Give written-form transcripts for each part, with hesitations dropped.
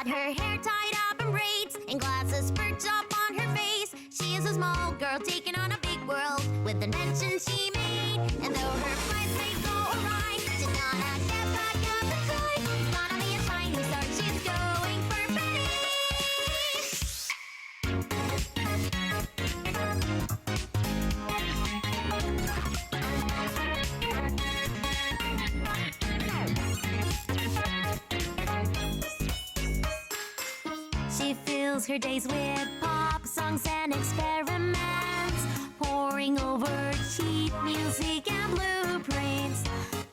got her hair tied up in braids and glasses perched up on her face. She is a small girl taking on a big world with the inventions she made. And though her plans may go awry, she's gonna get back up and fly. Gonna be a shining star, she's going for Betty. She fills her days with pop songs and experiments, poring over cheap music and blueprints.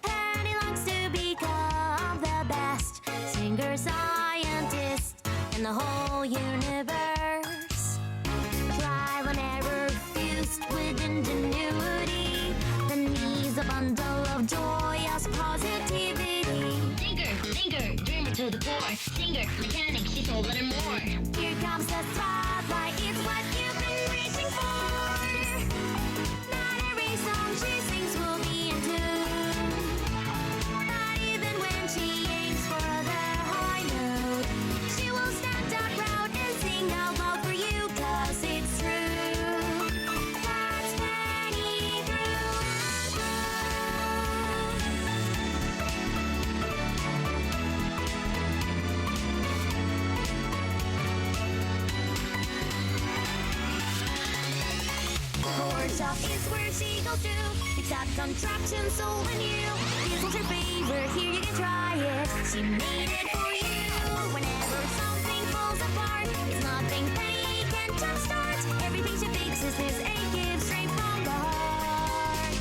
Penny longs to become the best singer-scientist in the whole universe. Trial and error fused with ingenuity, Penny's a bundle of joyous positivity. Thinker, dreamer to the core. Singer, mechanic, she's a little more. Here comes the spotlight, it's what you've been reaching for. Not every song she sings will be in tune, not even when she aims for the high note. She will stand out proud and sing out loud for you, 'cause it's true. That's Penny through and through. Workshop is where she goes to fix that contraption so new. This was her favorite, here you can try it. She made it for you. Whenever something falls apart, it's nothing Penny can jumpstart. Everything she fixes is a gift straight from the heart.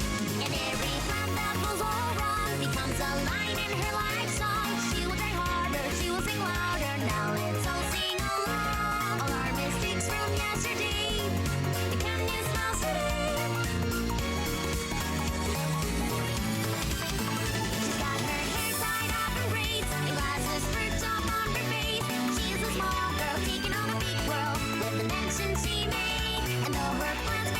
And every plan that goes all wrong becomes a line in her life song. She will try harder, she will sing louder. Now let's all sing along. All our mistakes from yesterday become new smiles today. She's got her hair tied up in braids and glasses perched up on her face. She's a small girl taking on a big world with the inventions she made. And though her plans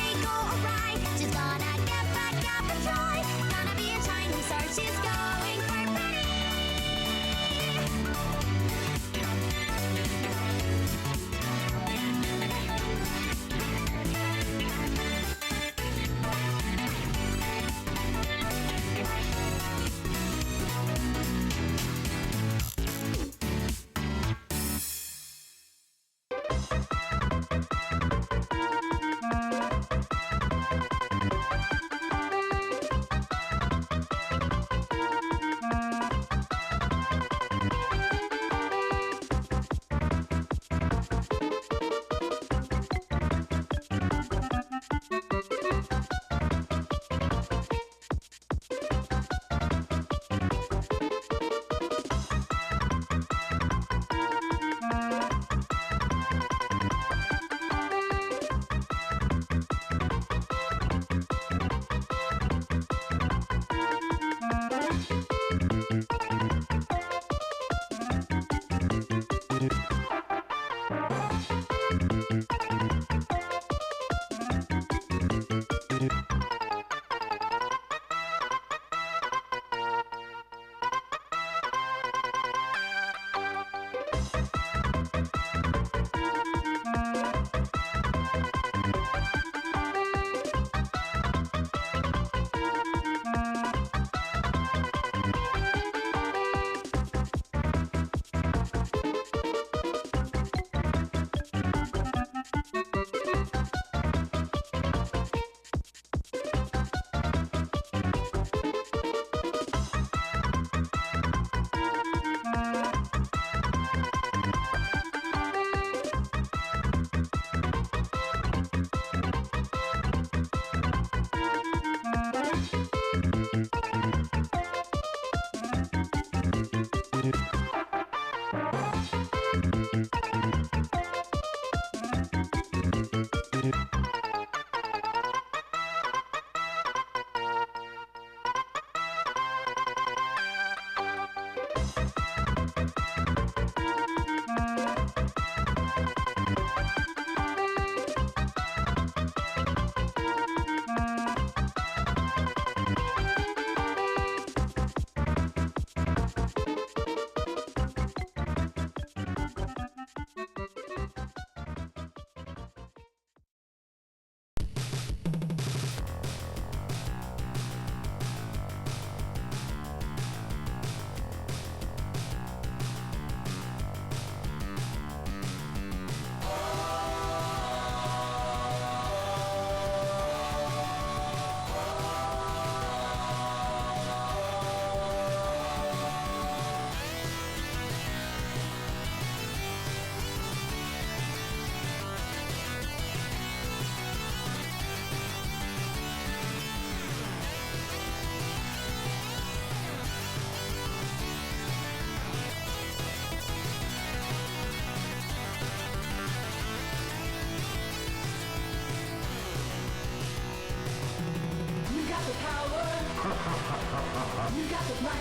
You got the mic.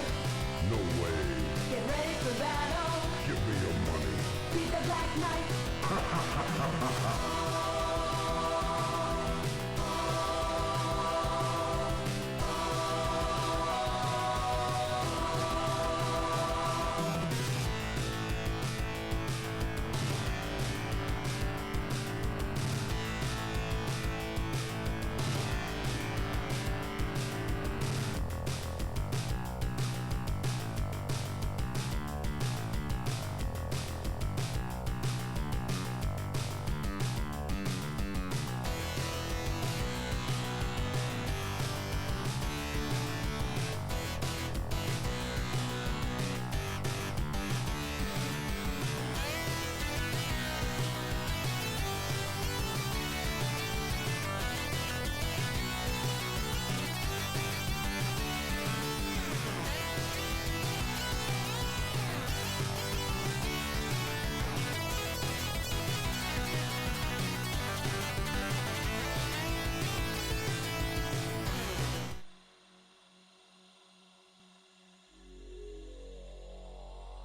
No way. Get ready for battle. Give me your money. Beat the Black Knight.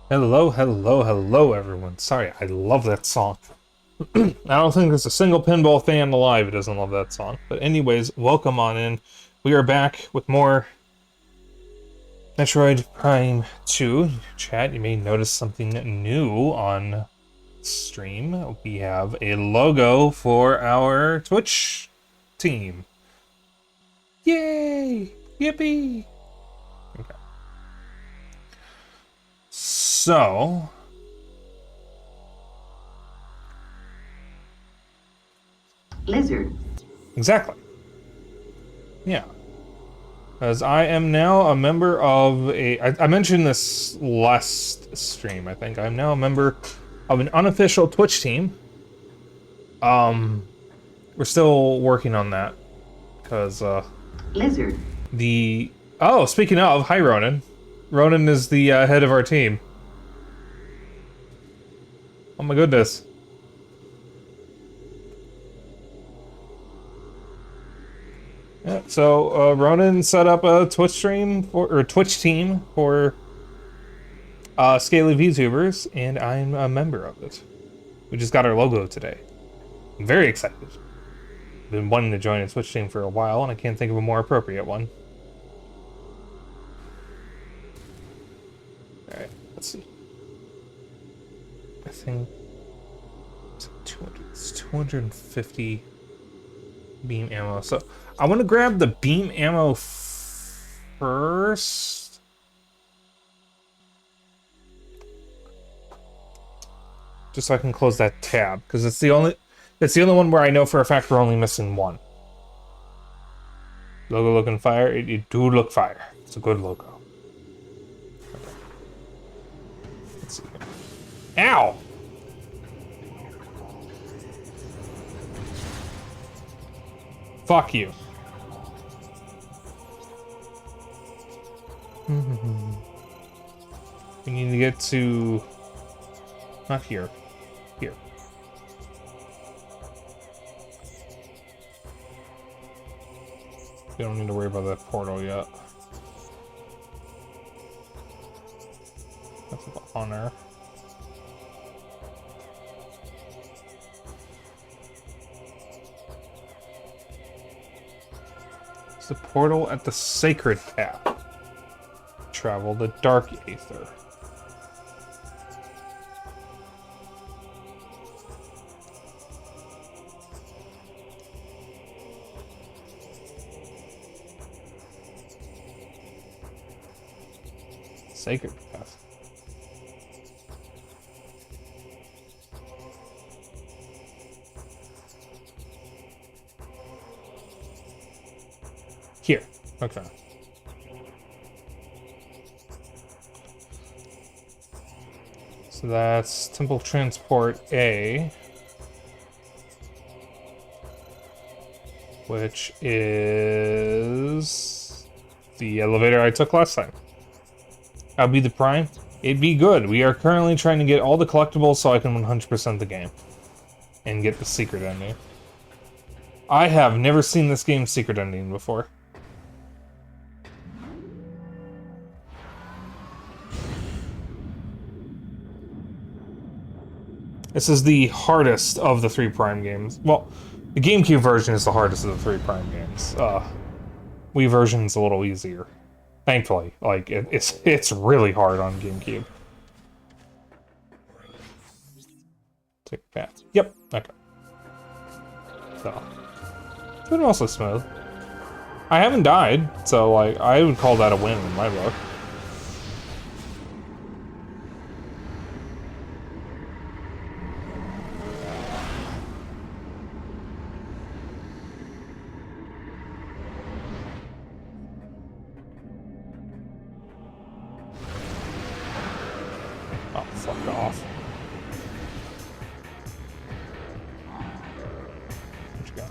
Hello, everyone. Sorry, I love that song. I don't think there's a single pinball fan alive who doesn't love that song. But anyways, welcome on in. We are back with more Metroid Prime 2. Chat, you may notice something new on stream. We have a logo for our Twitch team. Yay! Yippee! Okay. So... Lizard. Exactly. Yeah. As I am now a member of I mentioned this last stream, I think. I'm now a member of an unofficial Twitch team. We're still working on that. Because, Lizard. Oh, speaking of, hi Ronan. Ronan is the head of our team. Oh my goodness. Yeah, so Ronan set up a Twitch stream or Twitch team for Scaly VTubers, and I'm a member of it. We just got our logo today. I'm very excited. I've been wanting to join a Twitch team for a while, and I can't think of a more appropriate one. Alright, let's see. I think it's 200, it's 250 beam ammo. So I want to grab the beam ammo first. Just so I can close that tab, because it's the only one where I know for a fact we're only missing one. Logo looking fire. It do look fire. It's a good logo. Okay. Let's see here. Ow! Fuck you. We need to get to... Not here. Here. We don't need to worry about that portal yet. That's an honor. It's the portal at the sacred path. Travel the dark Aether. Sacred path. Here. Okay. So that's Temple Transport A, which is the elevator I took last time. That'd be the Prime. It'd be good. We are currently trying to get all the collectibles so I can 100% the game and get the secret ending. I have never seen this game's secret ending before. This is the hardest of the 3 Prime games. Well, the GameCube version is the hardest of the 3 Prime games. Wii version's a little easier. Thankfully. Like, it's really hard on GameCube. Take a path. Yep, okay. So, it's been mostly smooth. I haven't died, so, like, I would call that a win in my book. Oh, fuck off. What you got?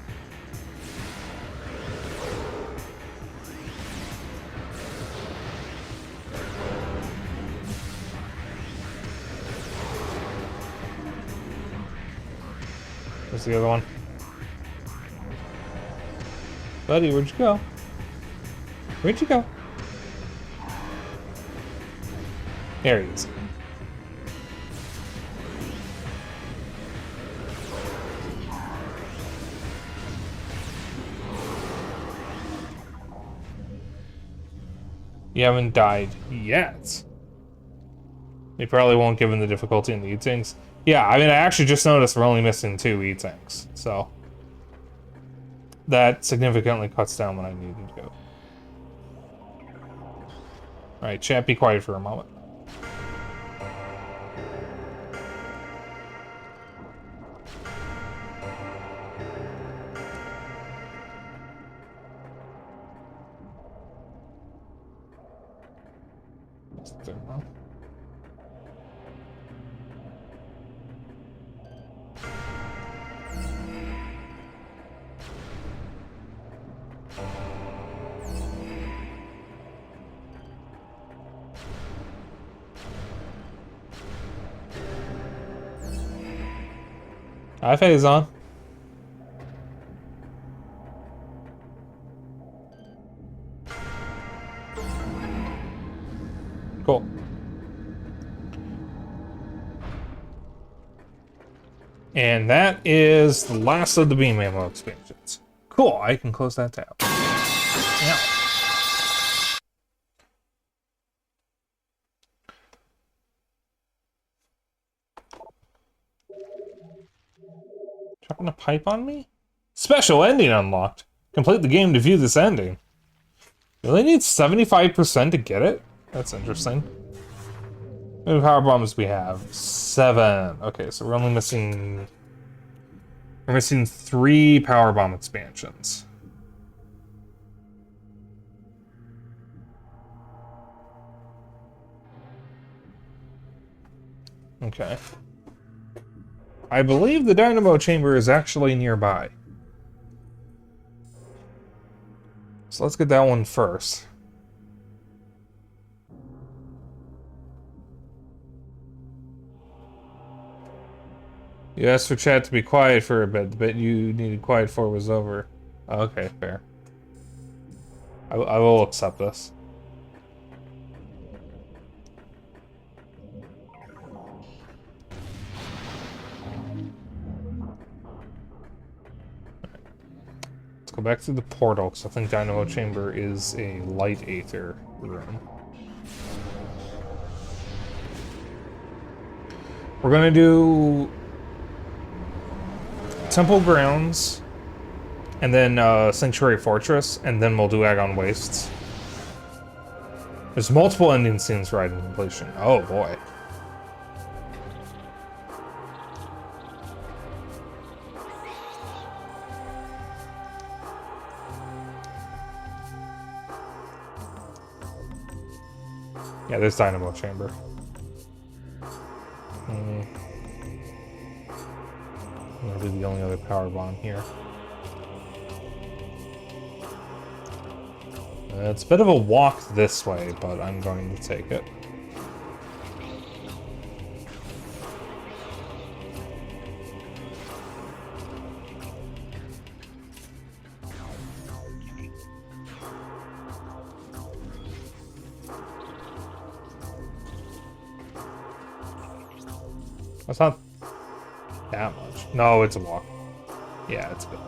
Where's the other one? Buddy, where'd you go? Where'd you go? There he is. You haven't died yet. They probably won't give him the difficulty in the E-Tanks. Yeah, I mean, I actually just noticed we're only missing 2 E-Tanks, so that significantly cuts down what I needed to go. Alright, chat, be quiet for a moment. There, huh? Hi, Faison. Cool. And that is the last of the beam ammo expansions. Cool, I can close that tab. Now. Dropping a pipe on me? Special ending unlocked. Complete the game to view this ending. You only need 75% to get it? That's interesting. How many power bombs we have? 7. Okay, so we're only missing... We're missing 3 power bomb expansions. Okay. I believe the dynamo chamber is actually nearby. So let's get that one first. You asked for chat to be quiet for a bit. The bit you needed quiet for was over. Okay, fair. I will accept this. Let's go back through the portal, because I think Dynamo Chamber is a light Aether room. We're gonna do Temple Grounds, and then Sanctuary Fortress, and then we'll do Agon Wastes. There's multiple ending scenes for item completion. Oh boy. Yeah, there's Dynamo Chamber. That'll be the only other power bomb here. It's a bit of a walk this way, but I'm going to take it. That's not... That much. No, it's a walk. Yeah, it's a bit.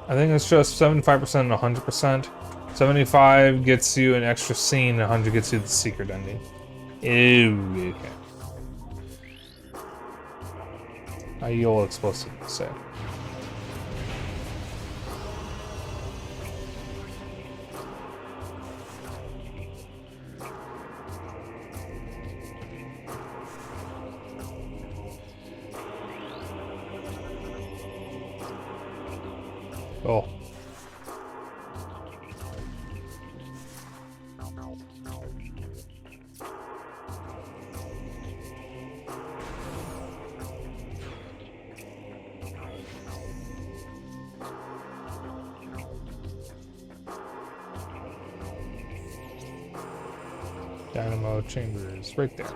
I think it's just 75% and 100%. 75 gets you an extra scene, 100 gets you the secret ending. Ew, okay. You'll explosive say. Oh. Dynamo chambers right there.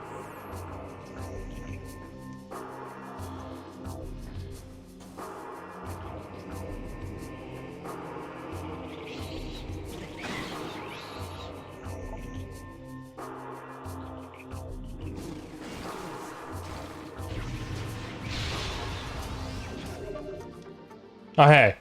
Oh, hey.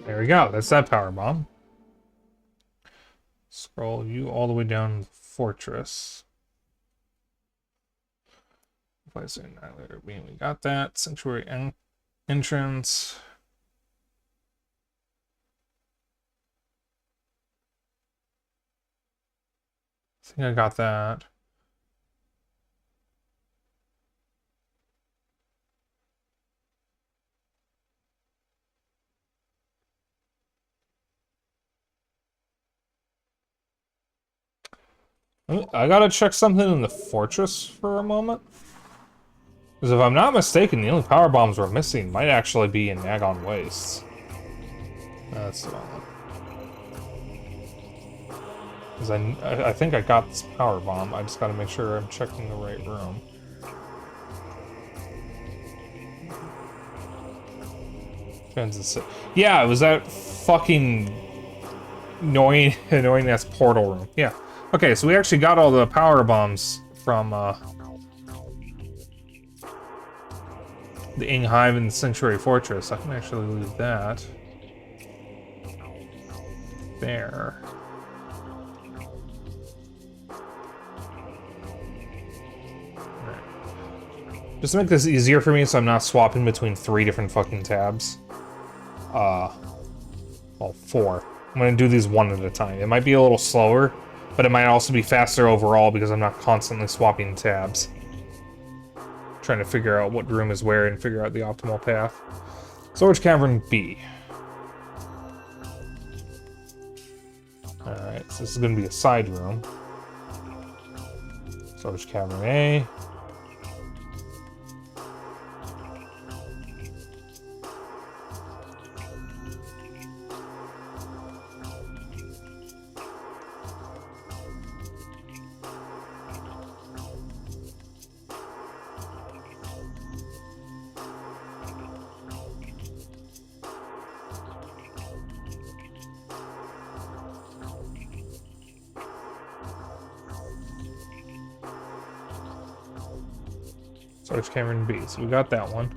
There we go. That's that power bomb. Scroll you all the way down the fortress. Place annihilator beam. We got that. Sanctuary entrance. I think I got that. I gotta check something in the fortress for a moment. Because if I'm not mistaken, the only power bombs we're missing might actually be in Nagon Wastes. That's the one. Because I think I got this power bomb. I just gotta make sure I'm checking the right room. Yeah, it was that fucking annoying ass portal room. Yeah. Okay, so we actually got all the power bombs from the Inghive and the Sanctuary Fortress. I can actually leave that there. Right. Just to make this easier for me so I'm not swapping between 3 different fucking tabs. Well, 4. I'm gonna do these one at a time. It might be a little slower, but it might also be faster overall because I'm not constantly swapping tabs. Trying to figure out what room is where and figure out the optimal path. Storage Cavern B. Alright, so this is going to be a side room. Storage Cavern A. Storage Cavern B, so we got that one.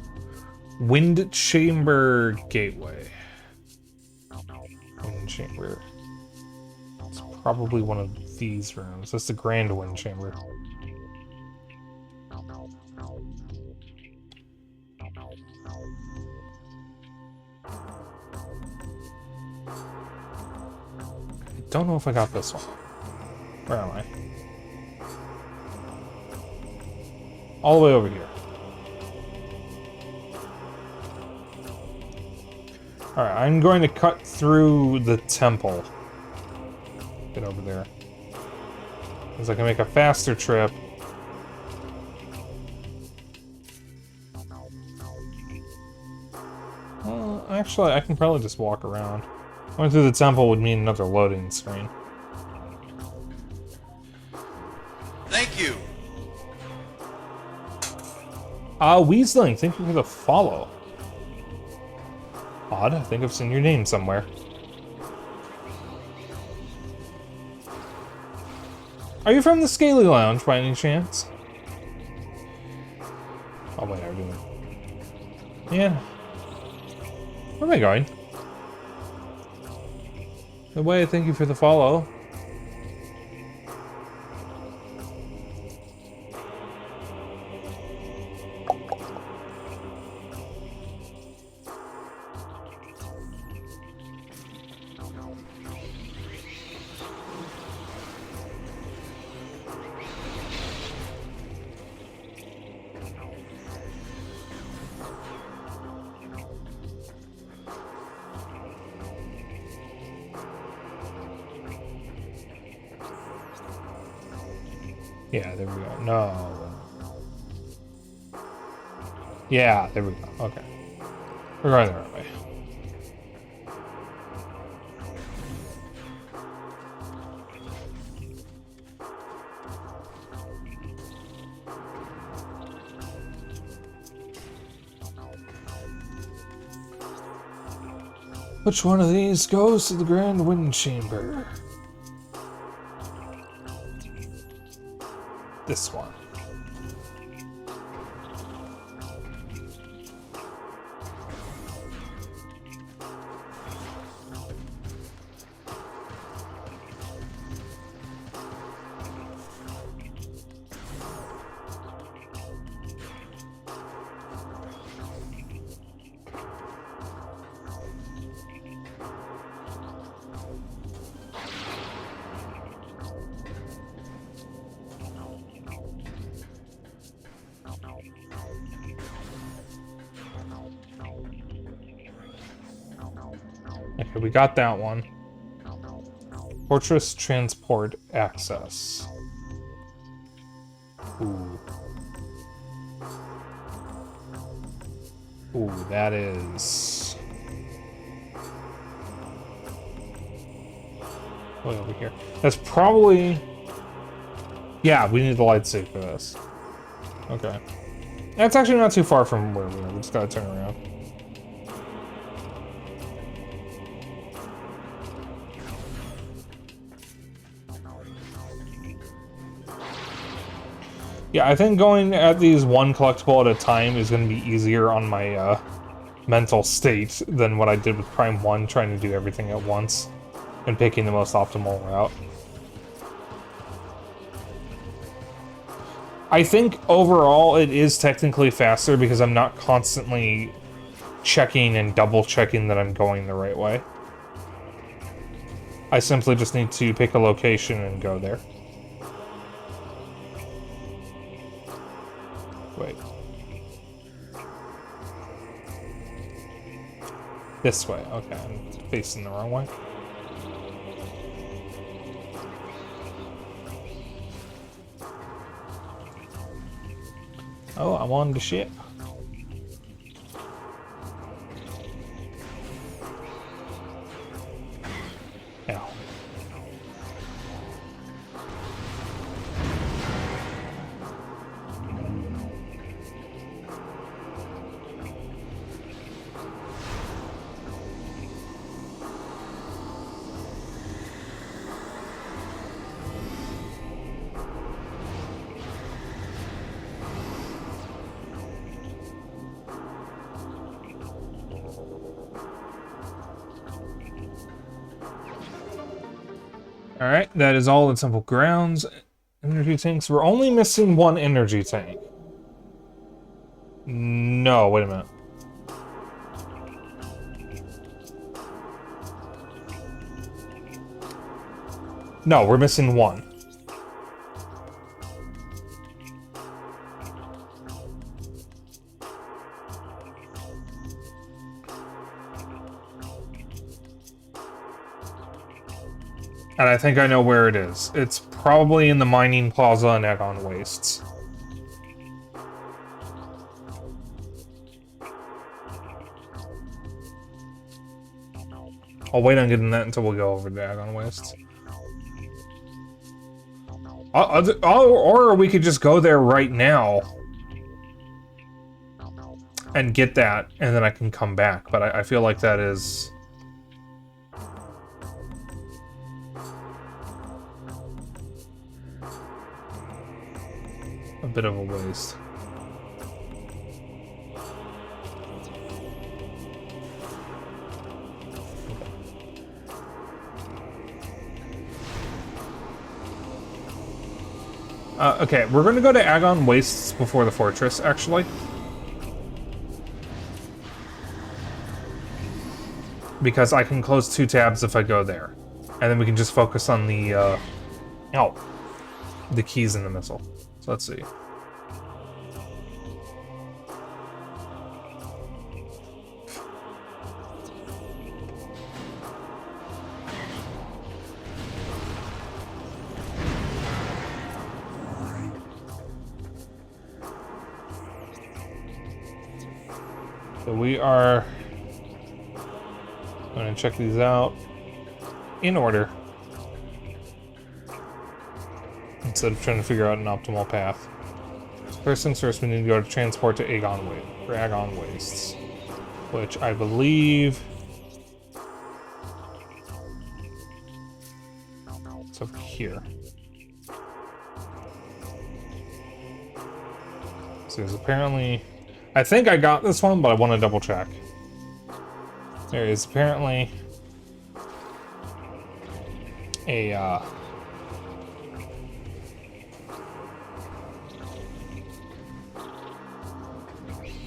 Wind Chamber Gateway. Wind Chamber. It's probably one of these rooms. That's the Grand Wind Chamber. I don't know if I got this one. Where am I? All the way over here. Alright, I'm going to cut through the temple. Get over there. Because I can make a faster trip. Well, actually, I can probably just walk around. Going through the temple would mean another loading screen. Thank you. Weasling, thank you for the follow. Odd, I think I've seen your name somewhere. Are you from the Scaly Lounge by any chance? Oh wait, I'm doing. Yeah. Where am I going? No way, thank you for the follow. Yeah, there we go. No. Yeah, there we go. Okay. We're going the right way. Which one of these goes to the Grand Wind Chamber? This one. Okay, we got that one. Fortress transport access. Ooh. Ooh, that is... way over here. That's probably... Yeah, we need the light safe for this. Okay. That's actually not too far from where we are. We just gotta turn around. Yeah, I think going at these one collectible at a time is going to be easier on my mental state than what I did with Prime 1, trying to do everything at once and picking the most optimal route. I think overall it is technically faster because I'm not constantly checking and double checking that I'm going the right way. I simply just need to pick a location and go there. Wait. This way. Okay, I'm facing the wrong way. Oh, I'm on the ship. Ow. Alright, that is all in Temple Grounds. Energy tanks. We're only missing one energy tank. No, wait a minute. No, we're missing one. And I think I know where it is. It's probably in the mining plaza in Agon Wastes. I'll wait on getting that until we go over to Agon Wastes. Or we could just go there right now and get that, and then I can come back. But I feel like that is a bit of a waste. Okay, we're going to go to Agon Wastes before the fortress, actually. Because I can close 2 tabs if I go there. And then we can just focus on the, the keys in the missile. So let's see. So we are going to check these out in order instead of trying to figure out an optimal path. So first things first, we need to go to transport to Agon Wastes, which I believe it's over here. So there's apparently, I think I got this one, but I want to double check. There is apparently a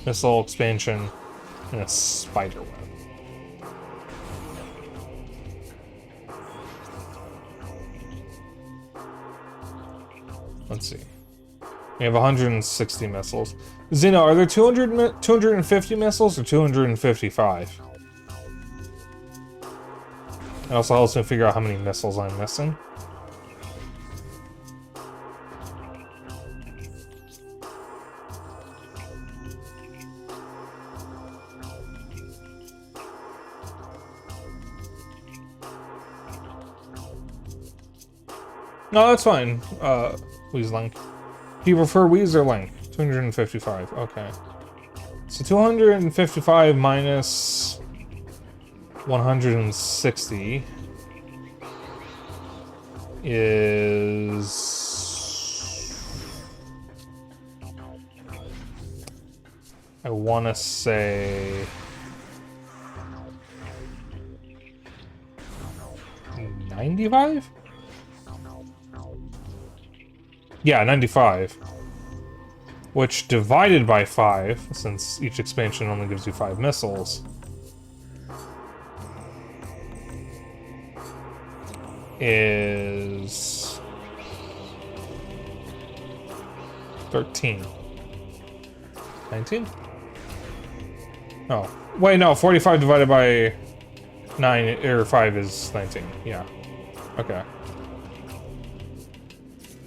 missile expansion and a spider web. Let's see. We have 160 missiles. Zeno, are there 250 missiles or 255? It also helps me figure out how many missiles I'm missing. No, that's fine. Please, Link. Do you prefer Wheeze or Link? 255, okay. So 255 minus 160 is... I want to say... 95? Yeah, 95. Which, divided by 5, since each expansion only gives you 5 missiles, is 13. 19? Oh, wait, no, 45 divided by 9, or 5 is 19, yeah. Okay.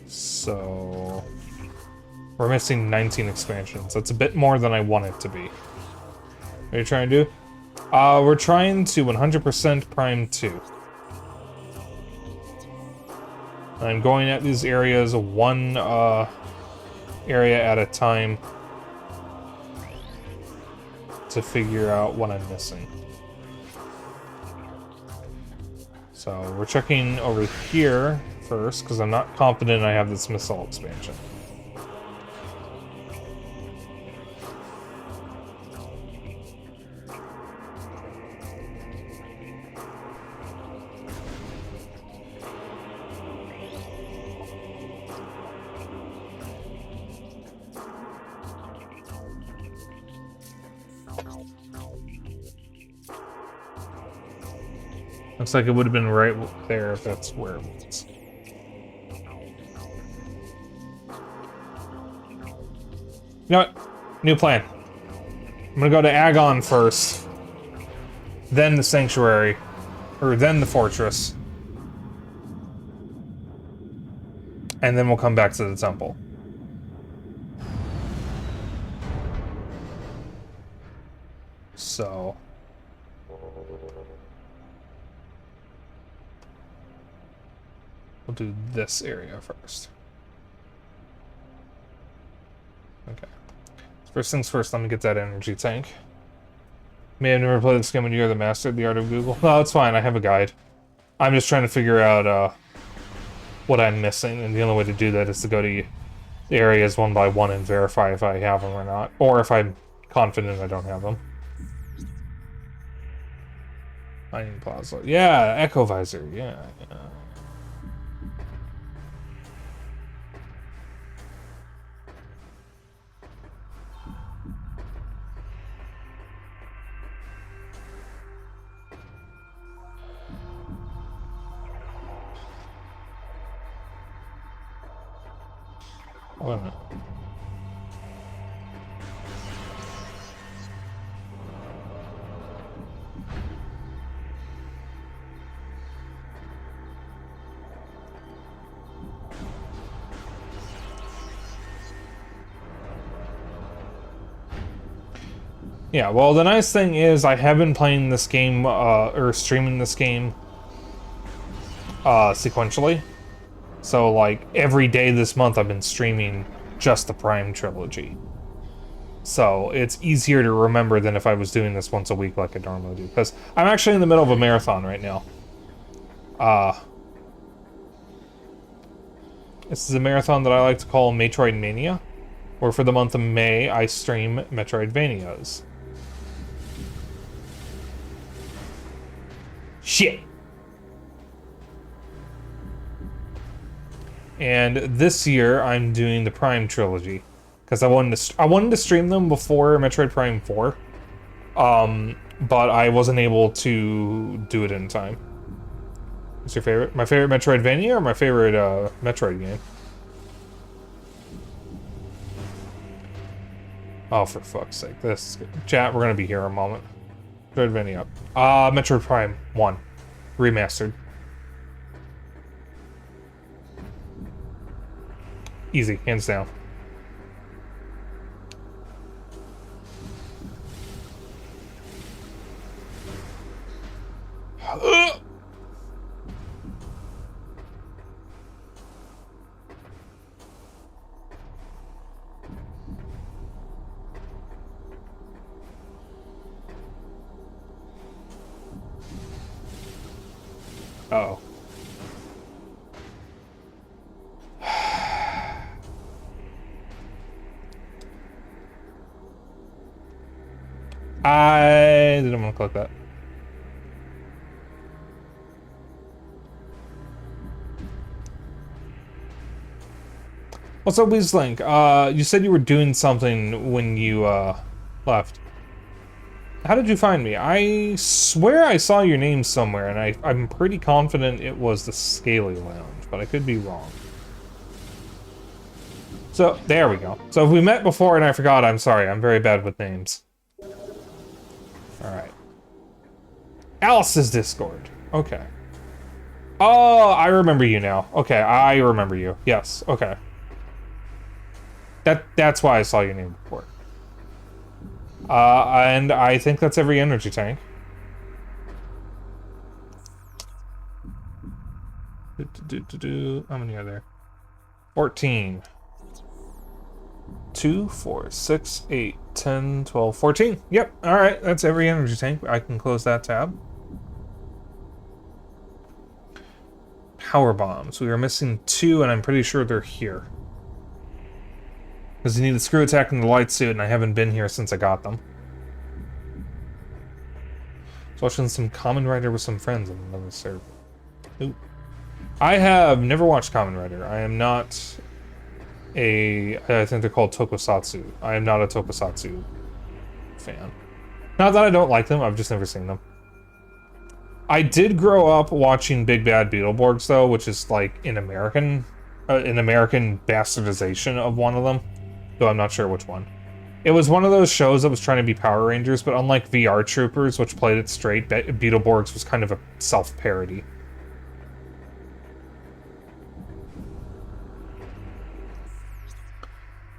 So... we're missing 19 expansions. That's a bit more than I want it to be. What are you trying to do? We're trying to 100% Prime 2. I'm going at these areas one area at a time to figure out what I'm missing. So we're checking over here first, because I'm not confident I have this missile expansion. Looks like it would have been right there if that's where it was. You know what? New plan. I'm gonna go to Agon first, then the Sanctuary, or then the Fortress, and then we'll come back to the Temple. So... we'll do this area first. Okay. First things first, let me get that energy tank. May have never played this game when you're the master of the art of Google. No, it's fine, I have a guide. I'm just trying to figure out what I'm missing, and the only way to do that is to go to the areas one by one and verify if I have them or not. Or if I'm confident I don't have them. Mining Plaza. Yeah, Echo Visor, yeah. Wait a minute. Yeah, well, the nice thing is I have been playing this game, or streaming this game, sequentially. So, like, every day this month I've been streaming just the Prime trilogy. So, it's easier to remember than if I was doing this once a week like I normally do. Because I'm actually in the middle of a marathon right now. This is a marathon that I like to call Metroid Mania, where for the month of May I stream Metroidvanias. Shit! And this year I'm doing the Prime trilogy because I wanted to stream them before Metroid Prime 4, but I wasn't able to do it in time. What's your favorite? My favorite Metroidvania or my favorite Metroid game? Oh, for fuck's sake! This chat. We're gonna be here in a moment. Metroidvania. Metroid Prime 1, remastered. Easy, hands down. Uh-oh. I didn't want to click that. What's up, Weezlink? You said you were doing something when you left. How did you find me? I swear I saw your name somewhere, and I'm pretty confident it was the Scaly Lounge, but I could be wrong. So, there we go. So if we met before and I forgot, I'm sorry. I'm very bad with names. Alright. Alice's Discord. Okay. Oh, I remember you now. Okay, I remember you. Yes, okay. That's why I saw your name before. And I think that's every energy tank. How many are there? 14. 2, 4, 6, 8, 10, 12, 14. Yep, alright, that's every energy tank. I can close that tab. Power bombs. We are missing 2, and I'm pretty sure they're here. Because you need the screw attack and the light suit, and I haven't been here since I got them. I was watching some Kamen Rider with some friends on another server. Ooh. I have never watched Kamen Rider. I am not I think they're called tokusatsu. I am not a tokusatsu fan. Not that I don't like them, I've just never seen them. I did grow up watching Big Bad Beetleborgs, though, which is like an American bastardization of one of them, though I'm not sure which one. It was one of those shows that was trying to be Power Rangers, but unlike VR Troopers, which played it straight, Beetleborgs was kind of a self-parody.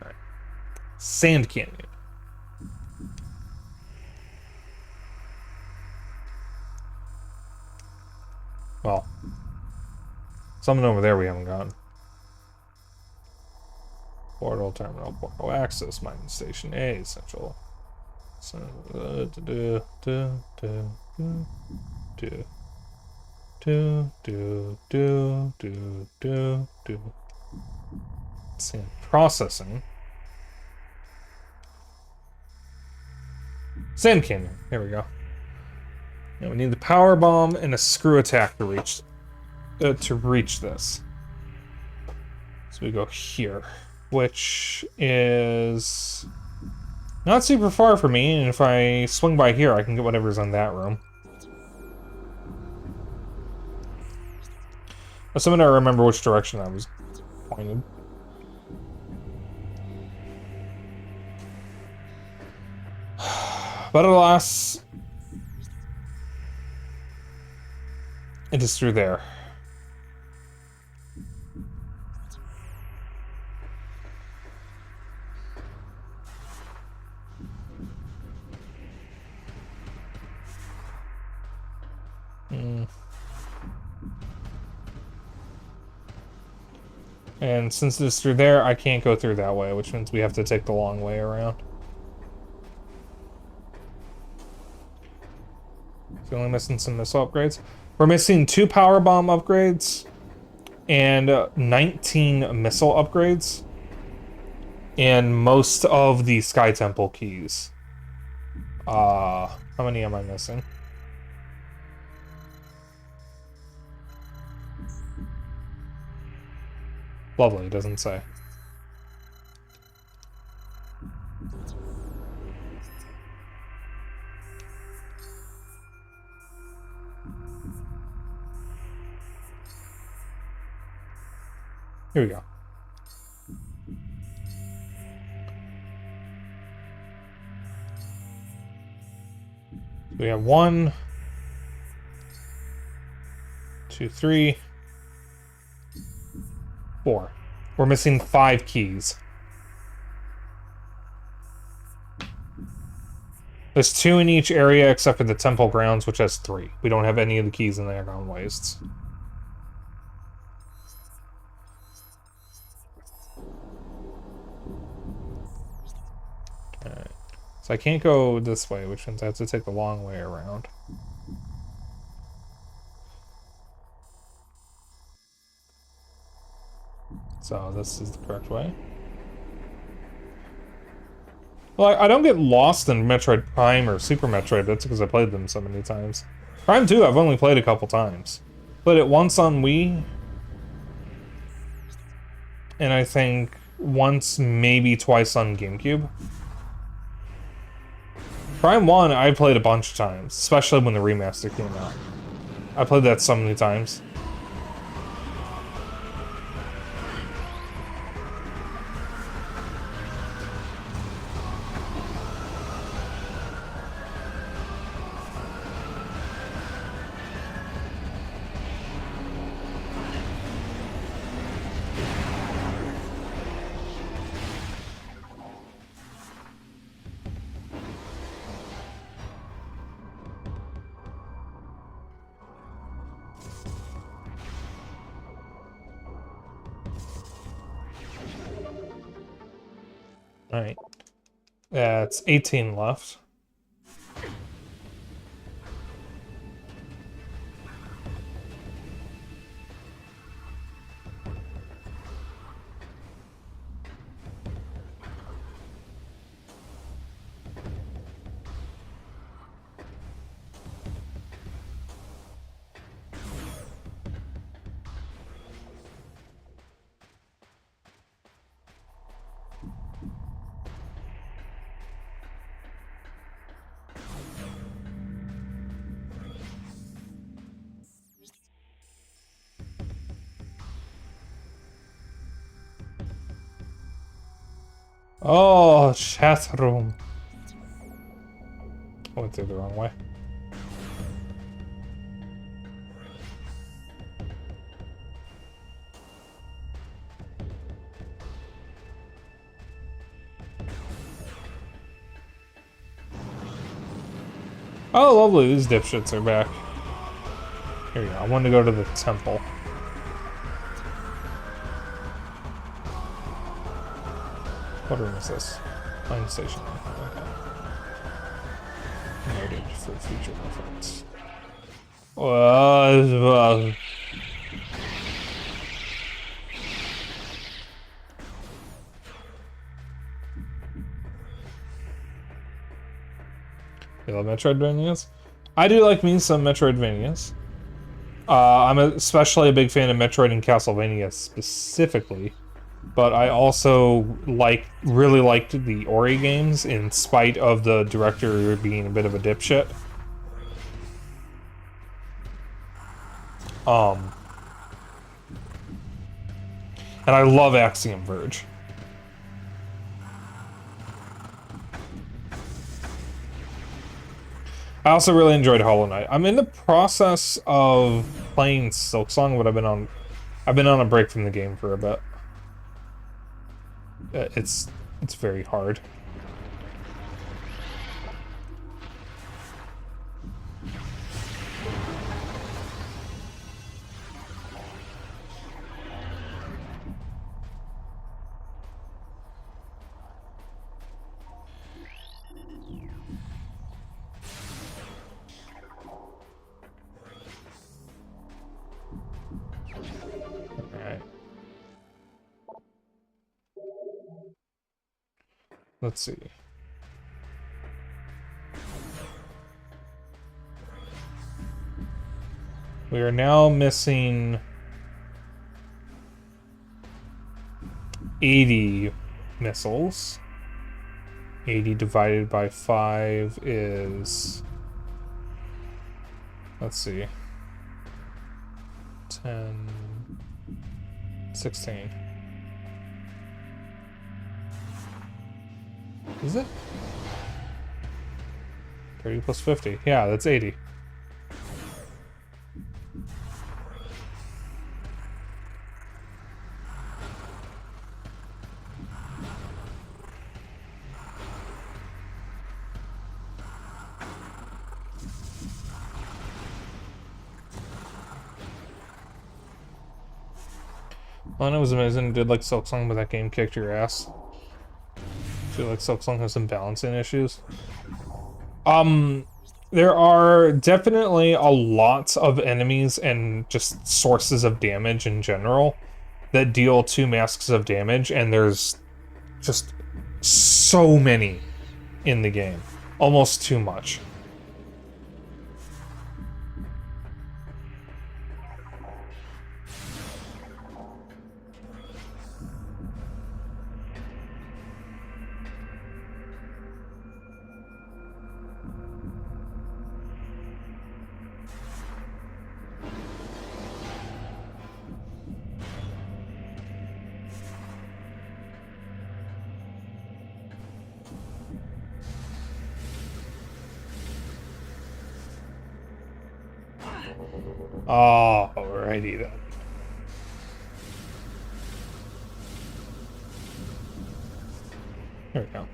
Right. Sand Canyon. Well, something over there we haven't gotten. Portal terminal, portal access, mining station A, central. Sand processing. Sand Canyon. Here we go. Now we need the power bomb and a screw attack to reach this. So we go here, which is not super far from me, and if I swing by here, I can get whatever's in that room. Assuming I remember which direction I was pointed. But alas, it is through there. And since it's through there, I can't go through that way, which means we have to take the long way around. So only missing some missile upgrades. We're missing 2 power bomb upgrades and 19 missile upgrades and most of the Sky Temple keys. How many am I missing? Lovely, it doesn't say. Here we go. We have 1, 2, 3, 4. We're missing 5 keys. There's 2 in each area except for the temple grounds, which has 3. We don't have any of the keys in the underground wastes. Alright. So I can't go this way, which means I have to take the long way around. So this is the correct way. Well, I don't get lost in Metroid Prime or Super Metroid, that's because I played them so many times. Prime 2 I've only played a couple times. Played it once on Wii. And I think once, maybe twice on GameCube. Prime 1 I played a bunch of times, especially when the remaster came out. I played that so many times. Alright. That's 18 left. Oh, chat room. I went through the wrong way. Oh, lovely. These dipshits are back. Here we go. I wanted to go to the temple. What room is this? Mine station. Okay. Noted for future reference. Well, you love Metroidvanias? I do like me some Metroidvanias. I'm especially a big fan of Metroid and Castlevania specifically, but I also really liked the Ori games in spite of the director being a bit of a dipshit. And I love Axiom Verge. I also really enjoyed Hollow Knight. I'm in the process of playing Silksong, but I've been on a break from the game for a bit. It's very hard. Alright. Let's see. We are now missing 80 missiles. 80 divided by 5 is... Let's see. 10... 16. Is it? 30 plus 50. Yeah, that's 80. Well, it was amazing. It did like Silksong, but that game kicked your ass. I feel like Silksong has some balancing issues. There are definitely a lot of enemies and just sources of damage in general that deal 2 masks of damage, and there's just so many in the game. Almost too much. Alrighty then. There we go.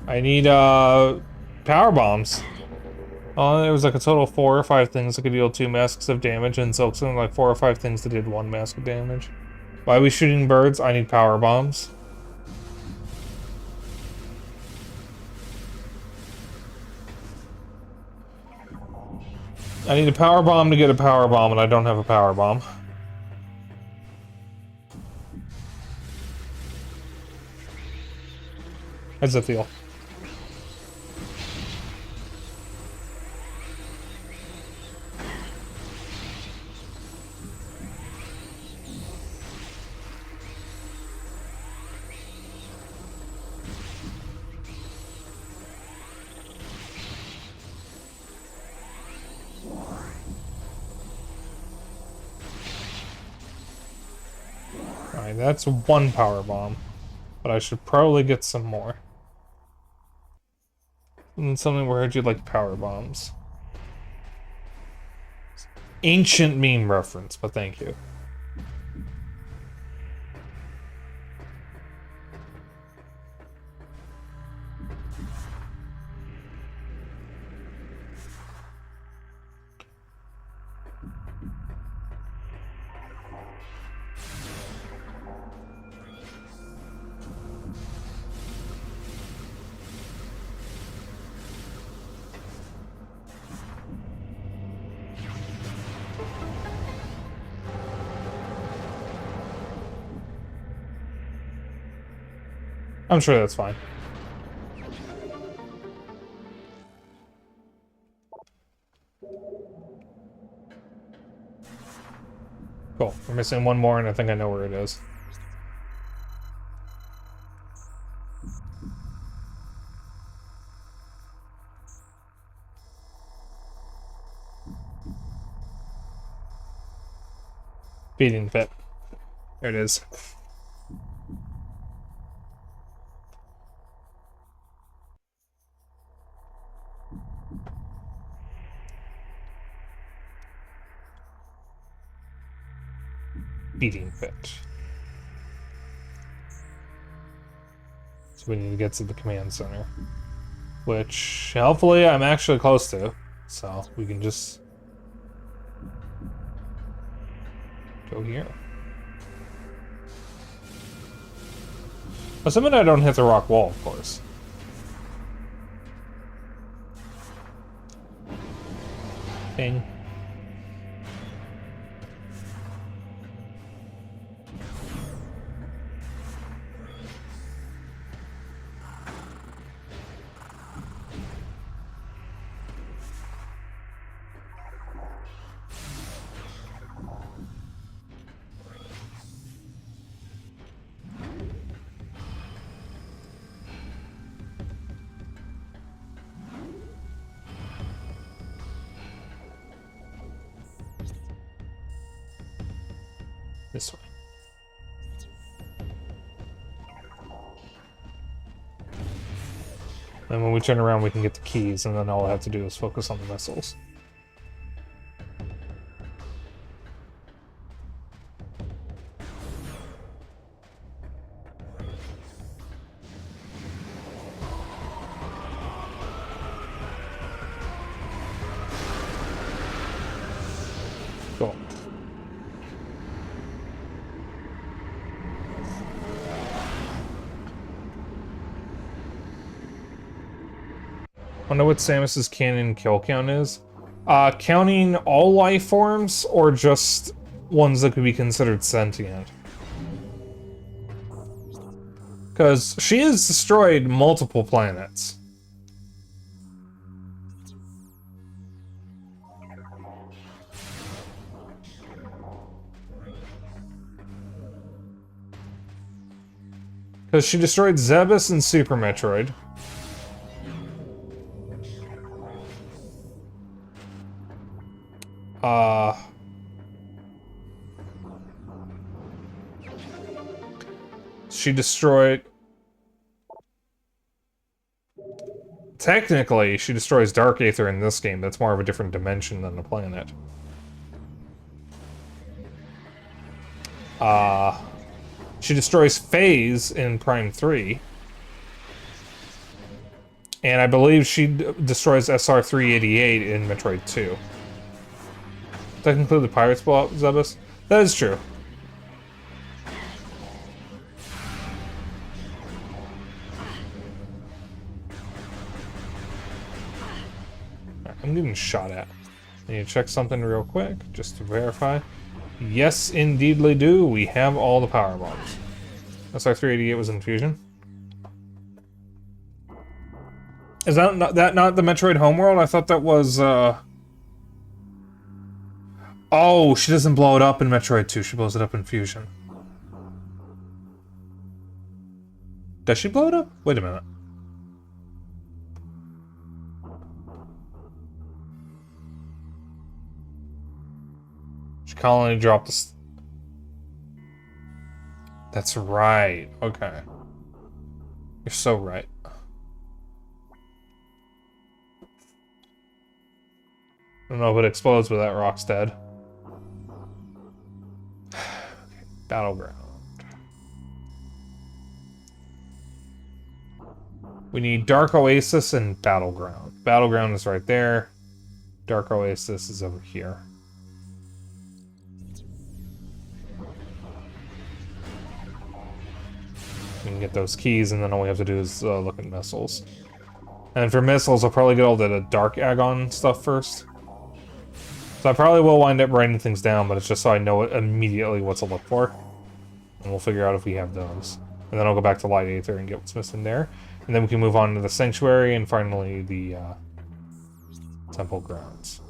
I need power bombs. Oh, there was like a total of 4 or 5 things that could deal 2 masks of damage, and so something like 4 or 5 things that did 1 mask of damage. Why are we shooting birds? I need power bombs. I need a power bomb to get a power bomb, and I don't have a power bomb. How's it feel? Alright, that's one power bomb. But I should probably get some more. And something where you'd like power bombs. Ancient meme reference, but thank you. I'm sure that's fine. Cool. We're missing one more, and I think I know where it is. Feeding pit. There it is. Feeding pit. So we need to get to the command center. Which, hopefully, I'm actually close to. So, we can just go here. Assuming I don't hit the rock wall, of course. Ping. This way. And when we turn around, we can get the keys, and then all I have to do is focus on the missiles. Cool. Wonder what Samus's canon kill count is. Counting all life forms, or just ones that could be considered sentient? Because she has destroyed multiple planets. Because she destroyed Zebes and Super Metroid. She destroyed... Technically, she destroys Dark Aether in this game. That's more of a different dimension than a planet. She destroys Phase in Prime 3. And I believe she destroys SR-388 in Metroid 2. Does that include the Pirates blow up Zebes? That is true. I'm getting shot at. I need to check something real quick, just to verify. Yes, indeedly do. We have all the power bombs. SR-388 was in fusion. Is that not the Metroid homeworld? I thought that was, Oh, she doesn't blow it up in Metroid 2. She blows it up in Fusion. Does she blow it up? Wait a minute. She colony dropped the... That's right. Okay. You're so right. I don't know if it explodes, but that rock's dead. Okay, battleground. We need Dark Oasis and Battleground. Battleground is right there. Dark Oasis is over here. We can get those keys, and then all we have to do is look at missiles. And for missiles, I'll probably get all the Dark Agon stuff first. So I probably will wind up writing things down, but it's just so I know immediately what to look for. And we'll figure out if we have those. And then I'll go back to Light Aether and get what's missing there. And then we can move on to the Sanctuary, and finally the Temple Grounds.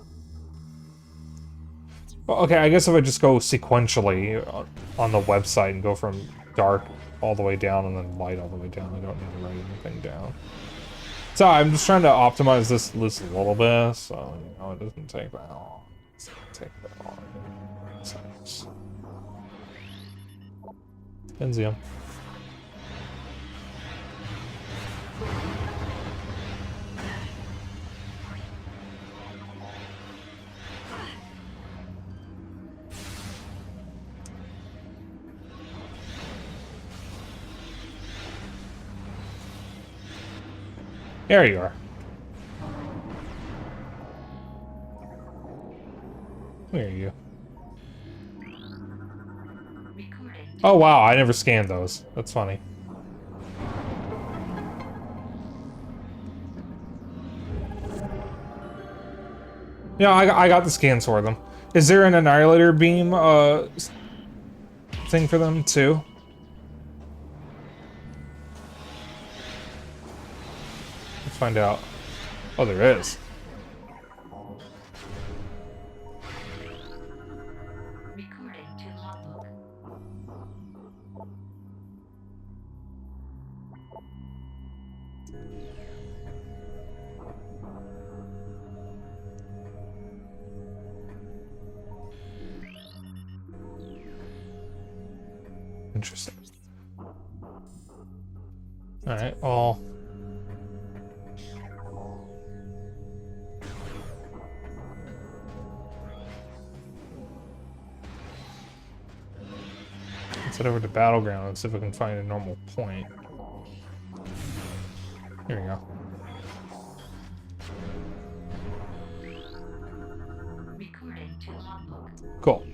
Well, okay, I guess if I just go sequentially on the website and go from Dark all the way down and then Light all the way down, I don't need to write anything down. So I'm just trying to optimize this list a little bit, so you know it doesn't take that long. It doesn't take that long. Thanks. Enzium. There you are. Where are you? Oh wow, I never scanned those. That's funny. Yeah, I got the scans for them. Is there an Annihilator Beam thing for them too? Let's find out. Oh, there is. Recording to logbook. Interesting. Alright, well... let's head over to Battleground and see if we can find a normal point. Here we go. Recording to logbook. Cool.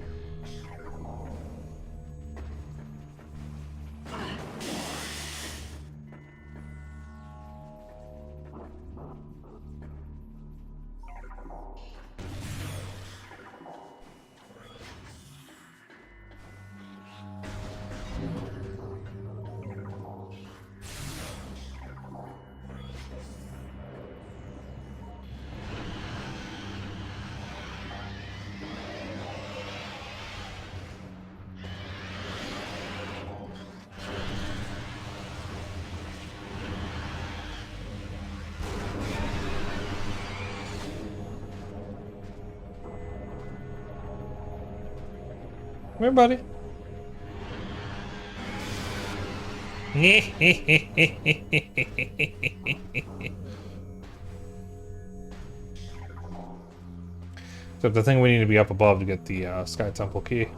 Come here, buddy. So the thing we need to be up above to get the Sky Temple key.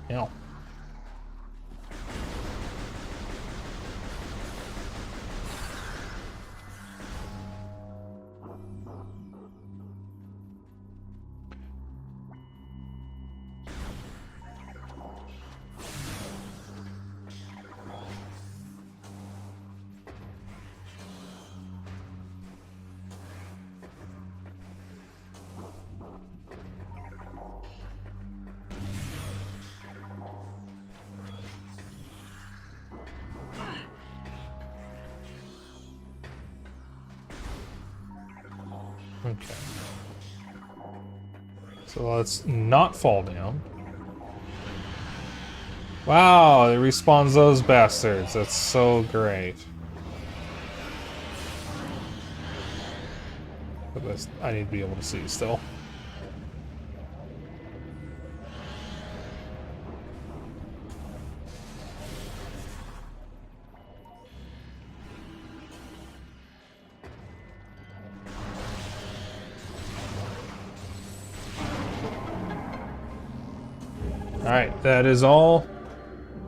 Yeah. Okay. So let's not fall down. Wow, it respawns those bastards. That's so great. But this, I need to be able to see still. Alright, that is all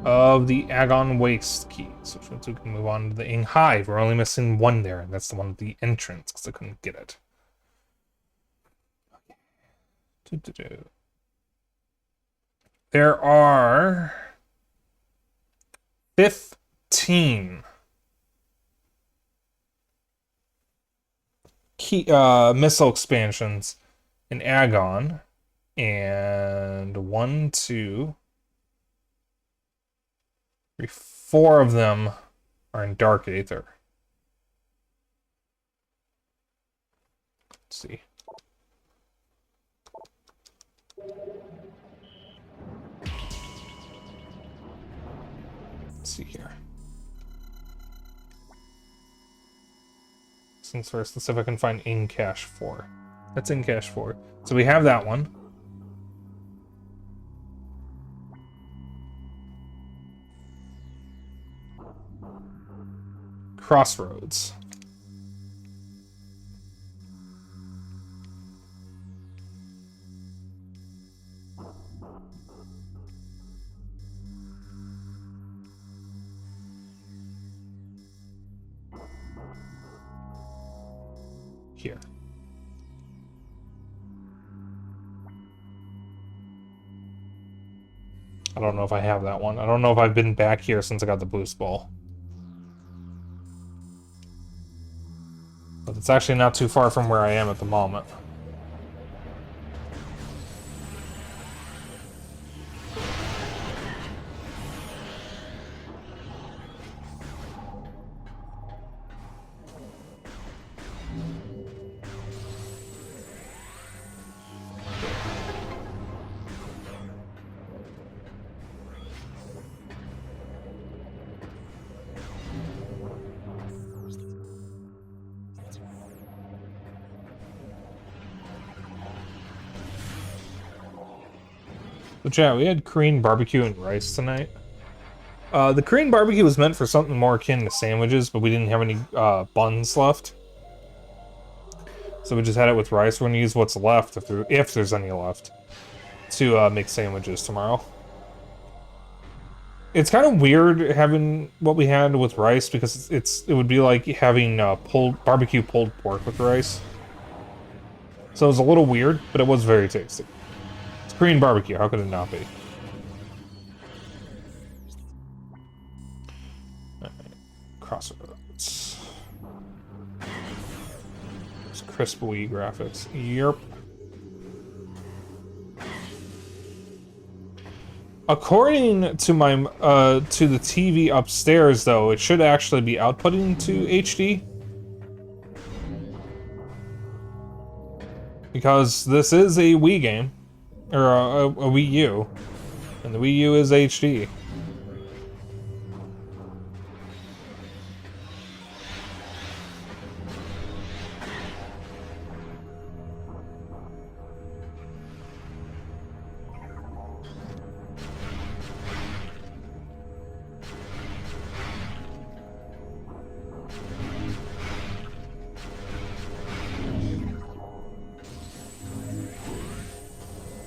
of the Agon Waste keys, which means we can move on to the Ing Hive. We're only missing one there, and that's the one at the entrance, because I couldn't get it. There are 15 missile expansions in Agon, and 1, 2, 3, 4 of them are in Dark Aether. Let's see. Let's see here. Since first, let's see if I can find in cache 4. That's in cache 4. So we have that one. Crossroads. Here. I don't know if I have that one. I don't know if I've been back here since I got the boost ball. But it's actually not too far from where I am at the moment. So chat, we had Korean barbecue and rice tonight. The Korean barbecue was meant for something more akin to sandwiches, but we didn't have any buns left. So we just had it with rice. We're gonna use what's left, if there's any left, to make sandwiches tomorrow. It's kind of weird having what we had with rice, because it would be like having barbecue pulled pork with rice. So it was a little weird, but it was very tasty. It's Korean barbecue, how could it not be? Alright, Crossroads. It's crisp Wii graphics. Yerp. According to my to the TV upstairs, though, it should actually be outputting to HD. Because this is a Wii game, or a Wii U, and the Wii U is HD.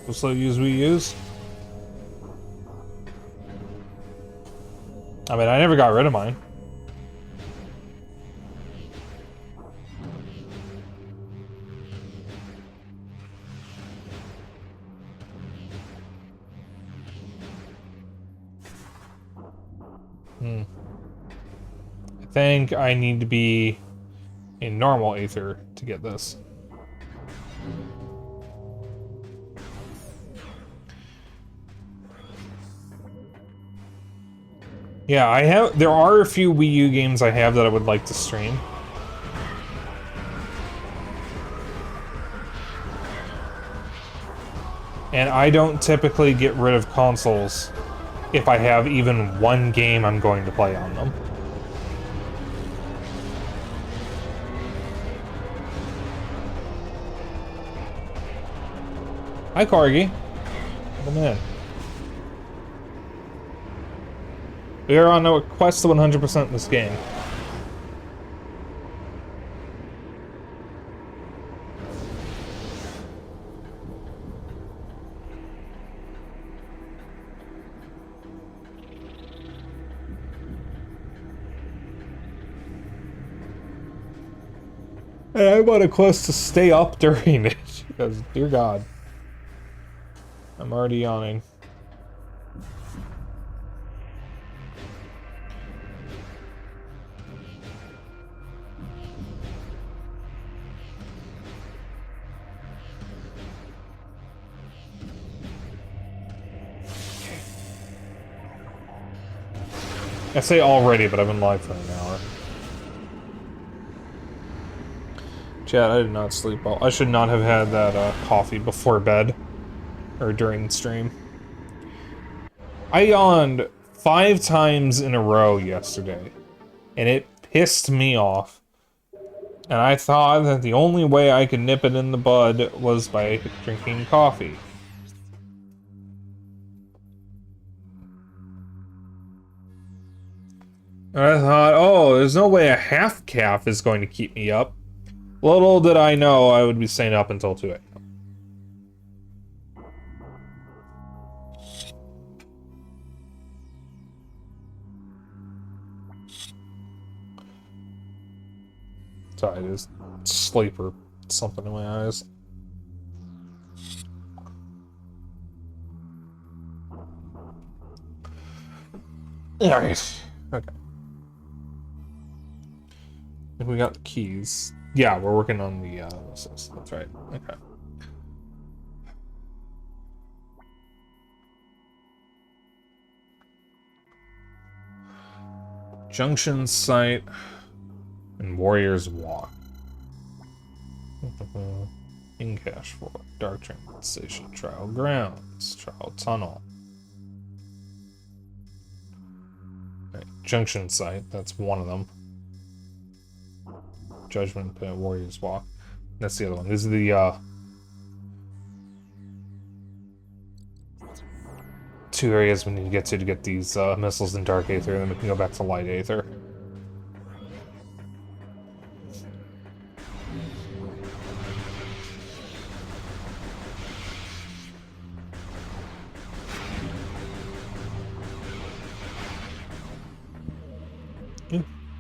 We'll still use Wii U's. I mean, I never got rid of mine. I think I need to be in normal Aether to get this. Yeah, there are a few Wii U games I have that I would like to stream. And I don't typically get rid of consoles if I have even one game I'm going to play on them. Hi, Corgi. Come in. We are on a quest to 100% this game. And I want a quest to stay up during it, because, dear God. I'm already yawning. I say already, but I've been live for an hour. Chat, I did not sleep well. I should not have had that coffee before bed. Or during stream. I yawned 5 times in a row yesterday. And it pissed me off. And I thought that the only way I could nip it in the bud was by drinking coffee. And I thought, oh, there's no way a half calf is going to keep me up. Little did I know I would be staying up until 2 a.m. Sorry, there's sleep or something in my eyes. Alright. Okay. I think we got the keys. Yeah, we're working on the assist. That's right. Okay. Junction site and Warrior's Walk. In cash for Dark Transit Station, Trial Grounds, Trial Tunnel. Right. Junction site, that's one of them. Judgment Pit, Warrior's Walk. That's the other one. This is the 2 areas we need to get these missiles in Dark Aether, and then we can go back to Light Aether.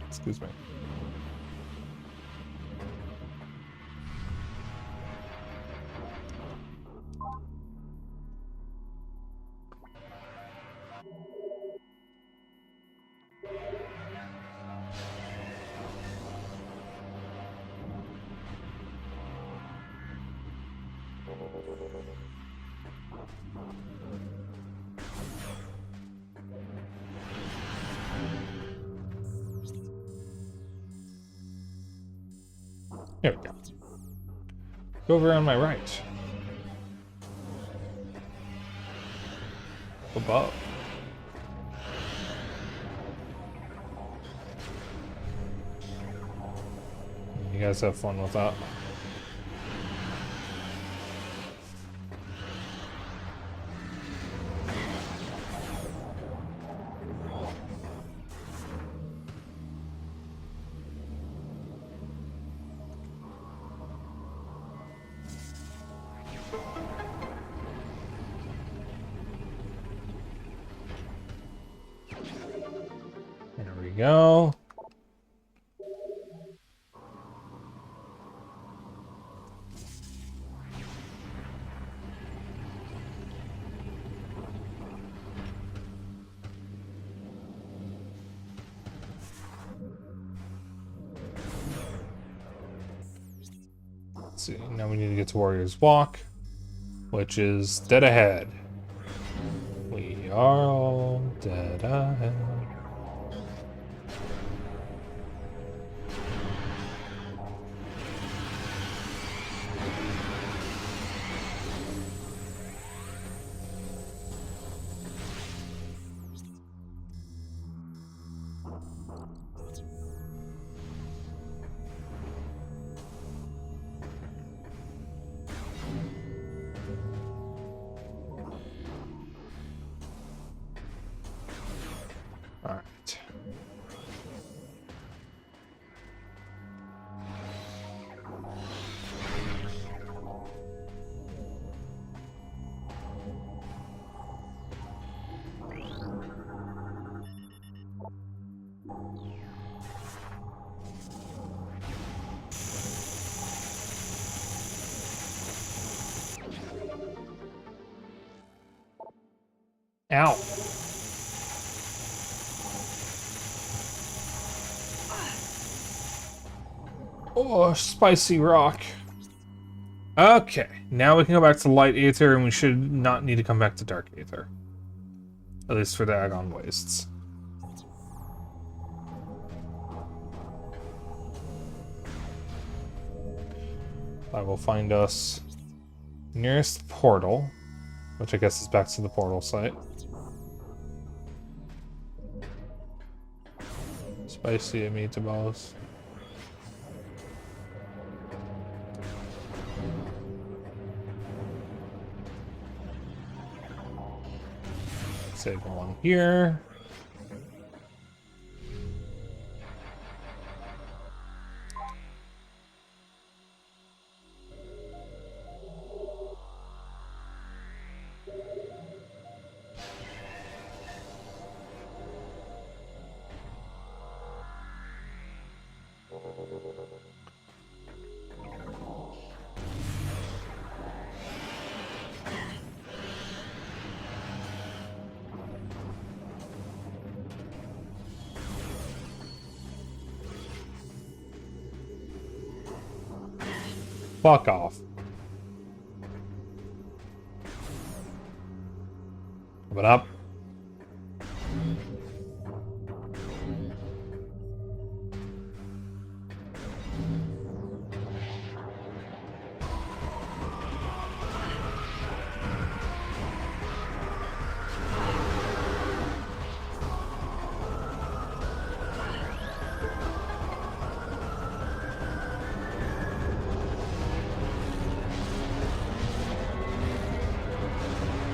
Excuse me. There we go. Go over on my right. Above. You guys have fun with that. There we go. Let's see, now we need to get to Warrior's Walk, which is dead ahead. We are all dead ahead. Alright. Ow. Oh, spicy rock. Okay, now we can go back to light Aether, and we should not need to come back to dark Aether. At least for the Agon Wastes. That will find us nearest portal, which I guess is back to the portal site. Spicy meatballs. Save one here. Fuck off. Coming up.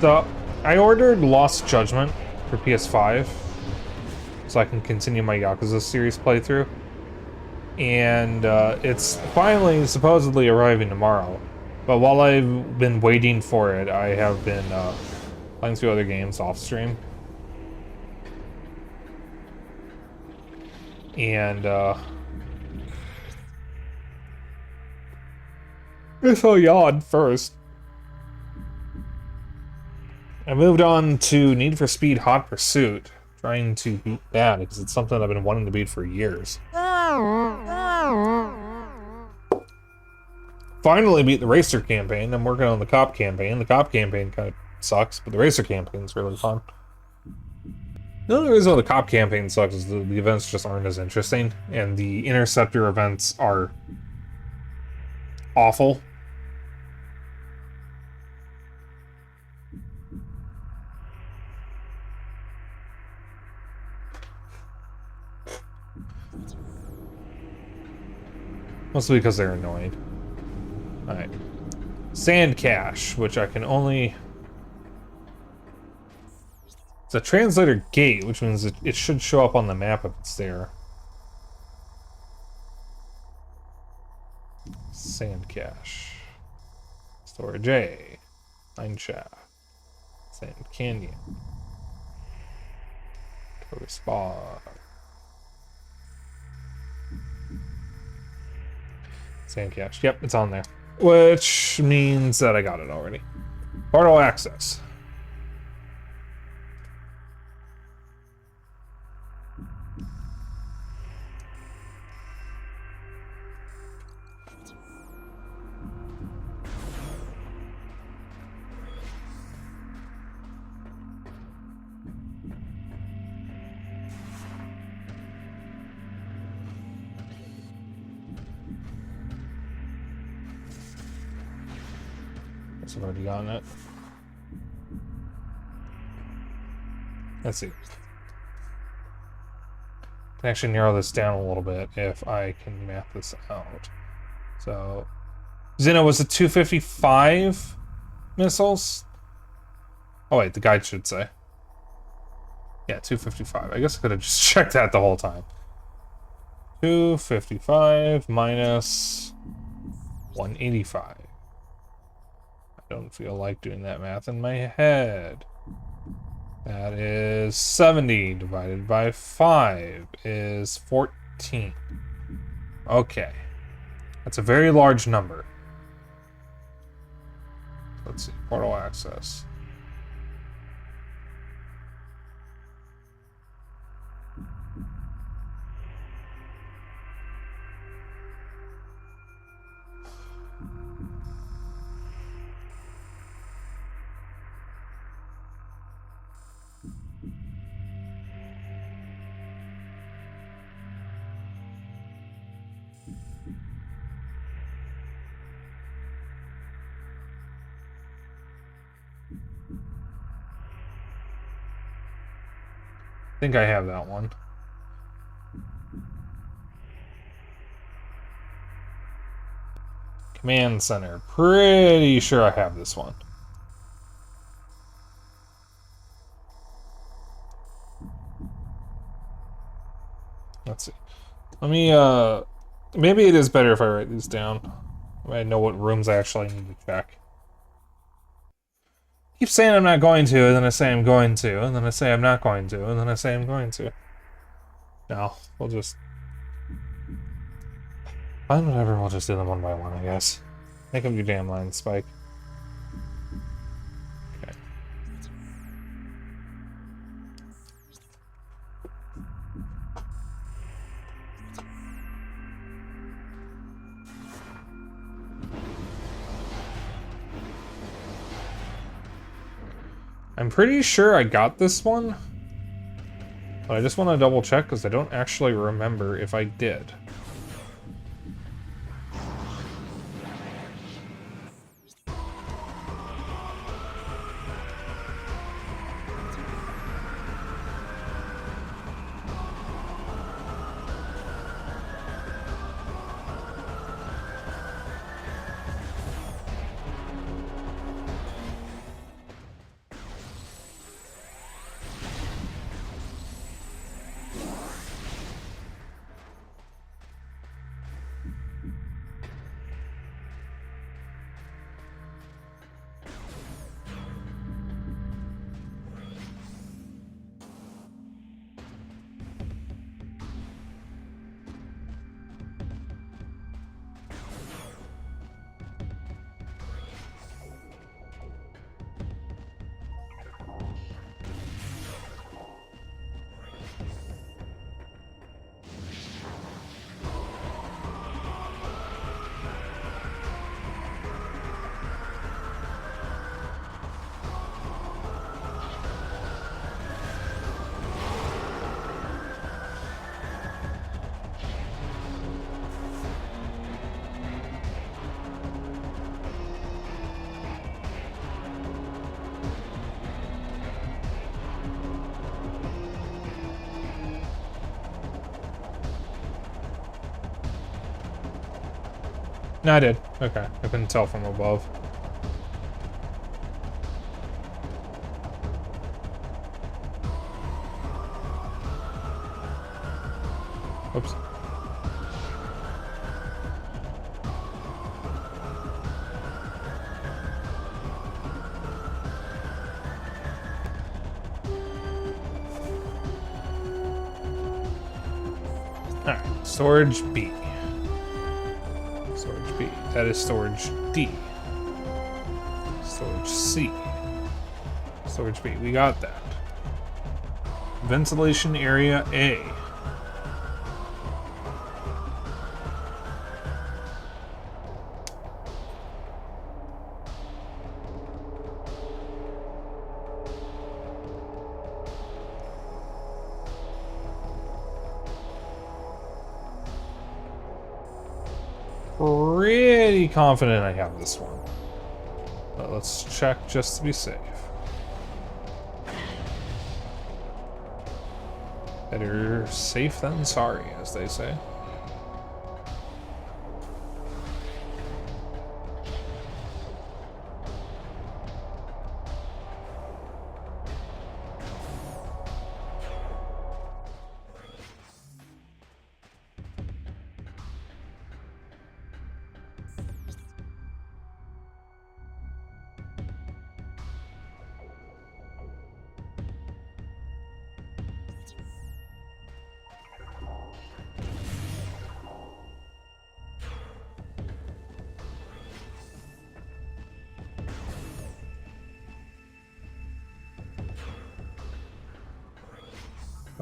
So, I ordered Lost Judgment for PS5 so I can continue my Yakuza series playthrough. And it's finally supposedly arriving tomorrow. But while I've been waiting for it, I have been playing through other games off stream. And I saw yawn first. I moved on to Need for Speed Hot Pursuit, trying to beat that because it's something I've been wanting to beat for years. Finally beat the Racer campaign. I'm working on the Cop campaign. The Cop campaign kind of sucks, but the Racer campaign's really fun. The only reason why the Cop campaign sucks is the events just aren't as interesting, and the Interceptor events are awful. Mostly because they're annoying. Alright. Sand Cache, which I can only... It's a translator gate, which means it should show up on the map if it's there. Sand Cache. Storage A. Mine Shaft. Sand Canyon. RogueSpyke. Sand Cache. Yep, it's on there. Which means that I got it already. Portal access. I've already gotten it. Let's see. I can actually narrow this down a little bit if I can map this out. So, Xeno was a 255 missiles? Oh wait, the guide should say. Yeah, 255. I guess I could have just checked that the whole time. 255 minus 185. I don't feel like doing that math in my head. That is 70 divided by 5 is 14. Okay. That's a very large number. Let's see. Portal access. I think I have that one. Command center. Pretty sure I have this one. Let's see. Let me, maybe it is better if I write these down. I know what rooms I actually need to check. I keep saying I'm not going to, and then I say I'm going to, and then I say I'm not going to, and then I say I'm going to. No, we'll just... Fine, whatever, we'll just do them one by one, I guess. Make up your damn line, Spike. Okay. I'm pretty sure I got this one, but I just want to double check because I don't actually remember if I did. No, I did. Okay, I couldn't tell from above. Oops. Alright, storage B. Storage B. That is storage D. Storage C. Storage B. We got that. Ventilation area A. Pretty confident I have this one. But let's check just to be safe. Better safe than sorry, as they say.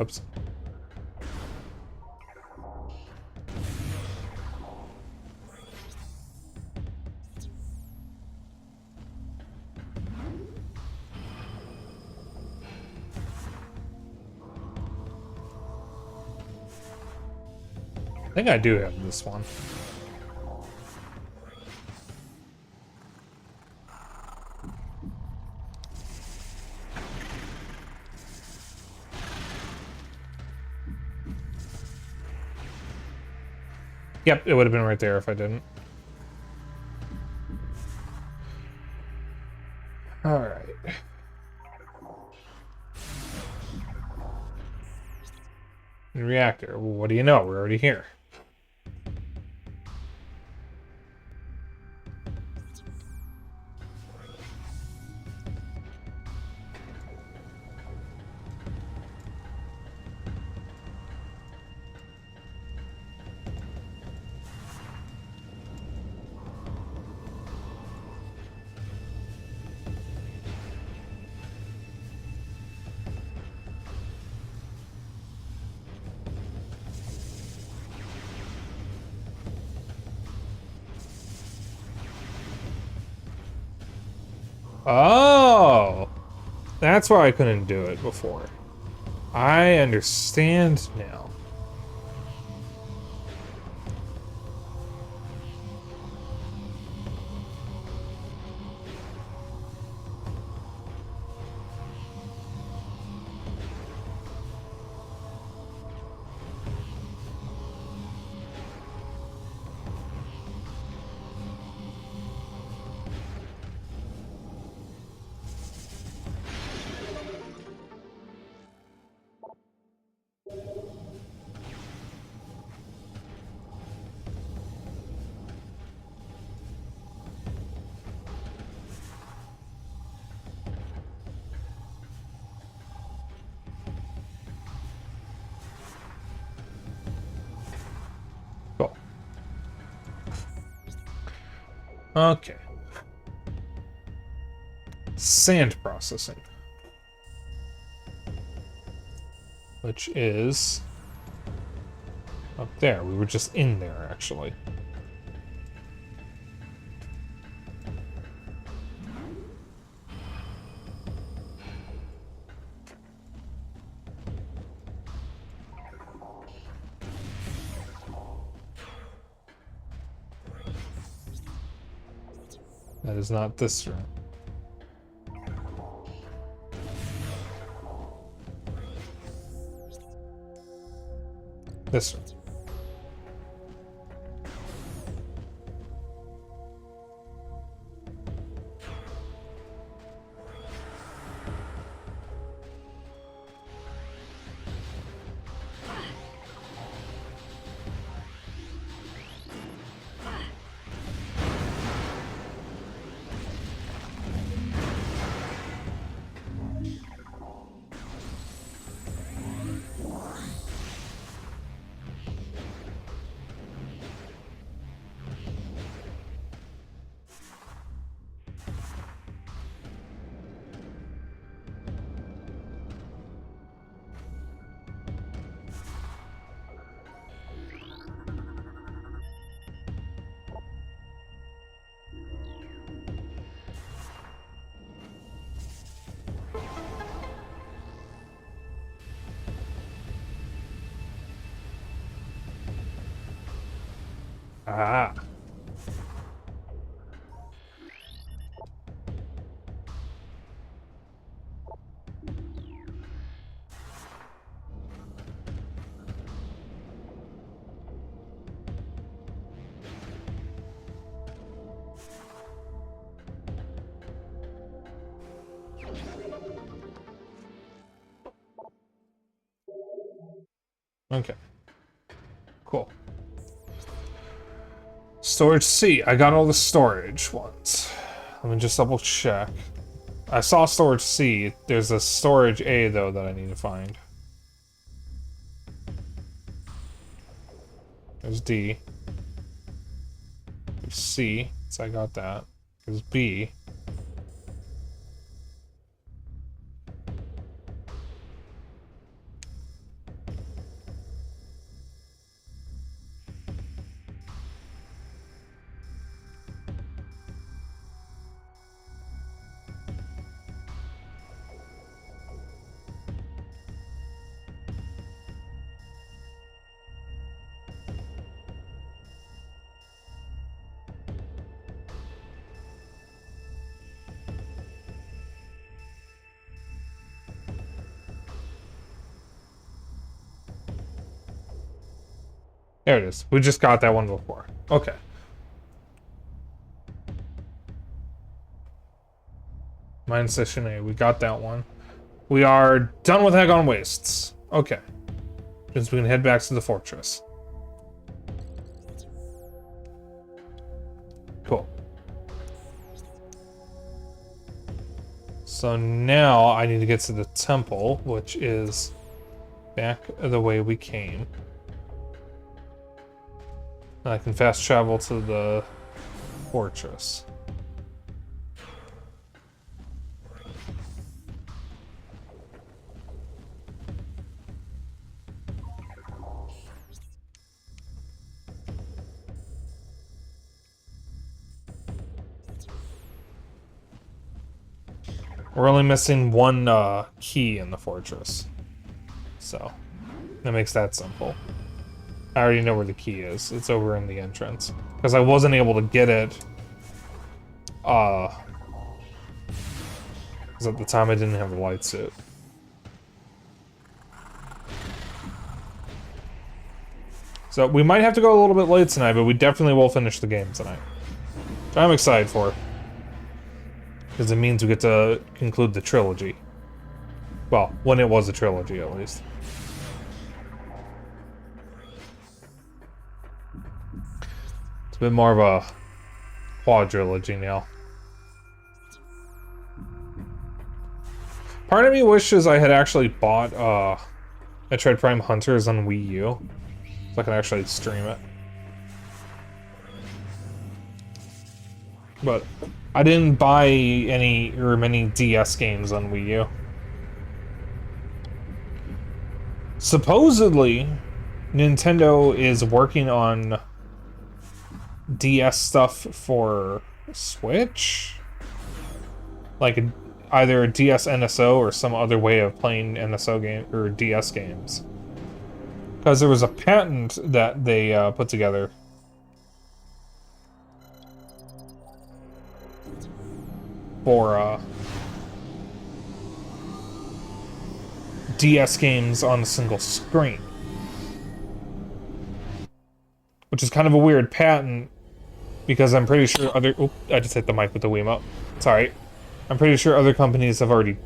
Oops. I think I do have this one. Yep, it would have been right there if I didn't. Alright. Reactor. Well, what do you know? We're already here. Oh! That's why I couldn't do it before. I understand now. Cool. Okay. Sand processing. Which is up there. We were just in there, actually. That is not this room. This room. Ah. Okay. Cool. Storage C. I got all the storage ones. Let me just double check. I saw storage C. There's a storage A, though, that I need to find. There's D. There's C. So I got that. There's B. There it is. We just got that one before. Okay. Mine Session A. We got that one. We are done with Agon Wastes. Okay. Means we can head back to the fortress. Cool. So now I need to get to the temple, which is back the way we came. I can fast travel to the fortress. We're only missing one key in the fortress. So, that makes that simple. I already know where the key is. It's over in the entrance. Because I wasn't able to get it. Because at the time I didn't have a light suit. So we might have to go a little bit late tonight, but we definitely will finish the game tonight. Which I'm excited for. Because it means we get to conclude the trilogy. Well, when it was a trilogy, at least. It's a bit more of a quadrilogy now. Part of me wishes I had actually bought Metroid Prime Hunters on Wii U. So I can actually stream it. But I didn't buy any or many DS games on Wii U. Supposedly, Nintendo is working on DS stuff for Switch? Like either a DS NSO or some other way of playing NSO game or DS games. Because there was a patent that they put together for DS games on a single screen. Which is kind of a weird patent, because I'm pretty sure other... Oop, I just hit the mic with the Wiimote. Sorry. I'm pretty sure other companies have already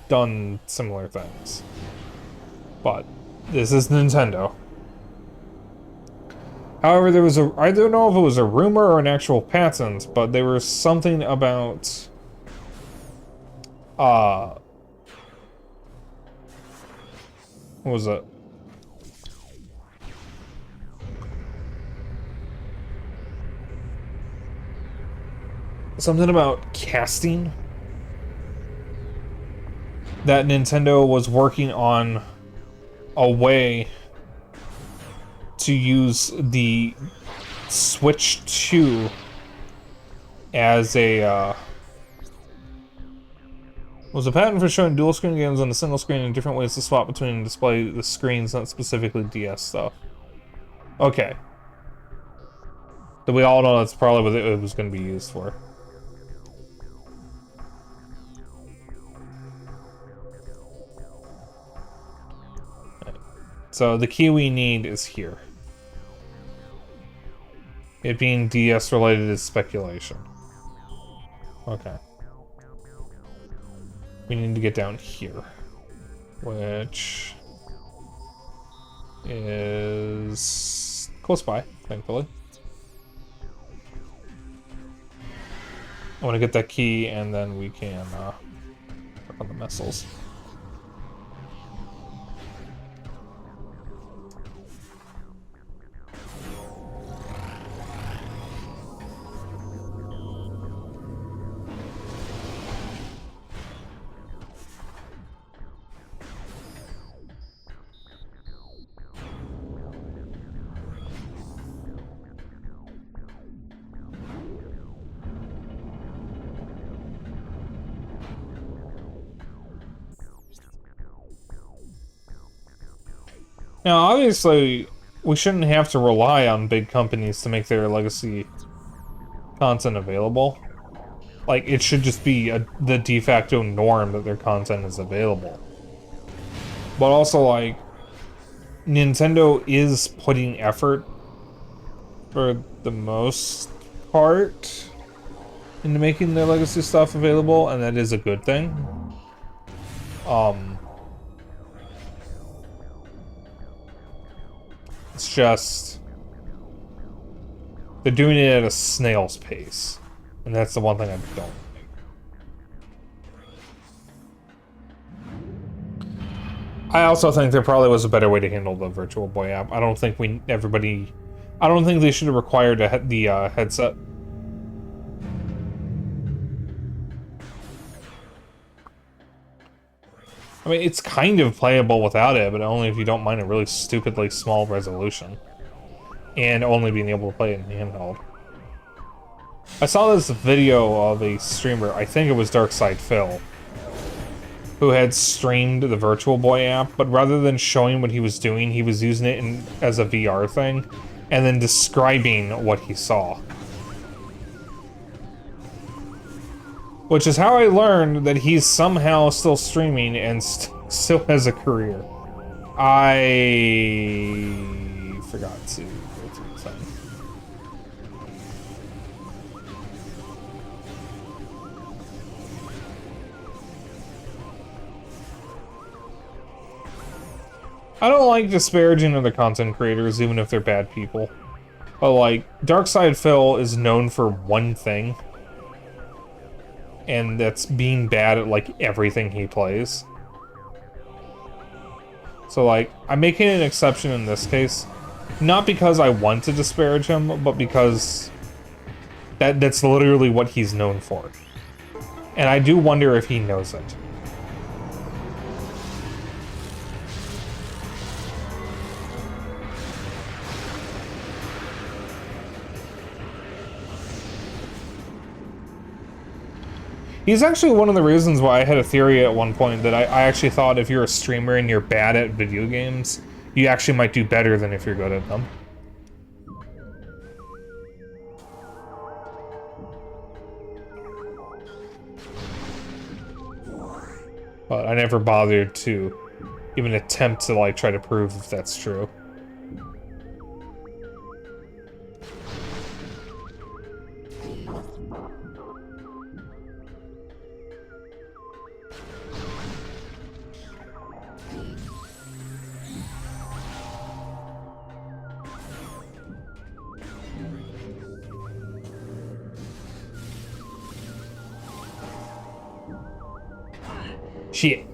done similar things. But this is Nintendo. However, there was a... I don't know if it was a rumor or an actual patent, but there was something about... what was it? Something about casting? That Nintendo was working on a way to use the Switch 2 as a, was a patent for showing dual screen games on a single screen and different ways to swap between and display the screens, not specifically DS stuff. Okay. So we all know that's probably what it was going to be used for. So the key we need is here. It being DS related is speculation. Okay. We need to get down here. Which is close by, thankfully. I want to get that key and then we can work on the missiles. Now, obviously, we shouldn't have to rely on big companies to make their legacy content available. Like, it should just be the de facto norm that their content is available. But also, like, Nintendo is putting effort, for the most part, into making their legacy stuff available, and that is a good thing. It's just they're doing it at a snail's pace, and that's the one thing I don't like. I also think there probably was a better way to handle the Virtual Boy app. I don't think I don't think they should have required the headset. I mean, it's kind of playable without it, but only if you don't mind a really stupidly small resolution. And only being able to play it in handheld. I saw this video of a streamer, I think it was Darkside Phil, who had streamed the Virtual Boy app, but rather than showing what he was doing, he was using it as a VR thing, and then describing what he saw. Which is how I learned that he's somehow still streaming and still has a career. I forgot to go through the thing. I don't like disparaging other content creators, even if they're bad people. But like, Darkside Phil is known for one thing. And that's being bad at, like, everything he plays. So, like, I'm making an exception in this case. Not because I want to disparage him, but because that's literally what he's known for. And I do wonder if he knows it. He's actually one of the reasons why I had a theory at one point that I actually thought if you're a streamer and you're bad at video games, you actually might do better than if you're good at them. But I never bothered to even attempt to, like, try to prove if that's true. Shit.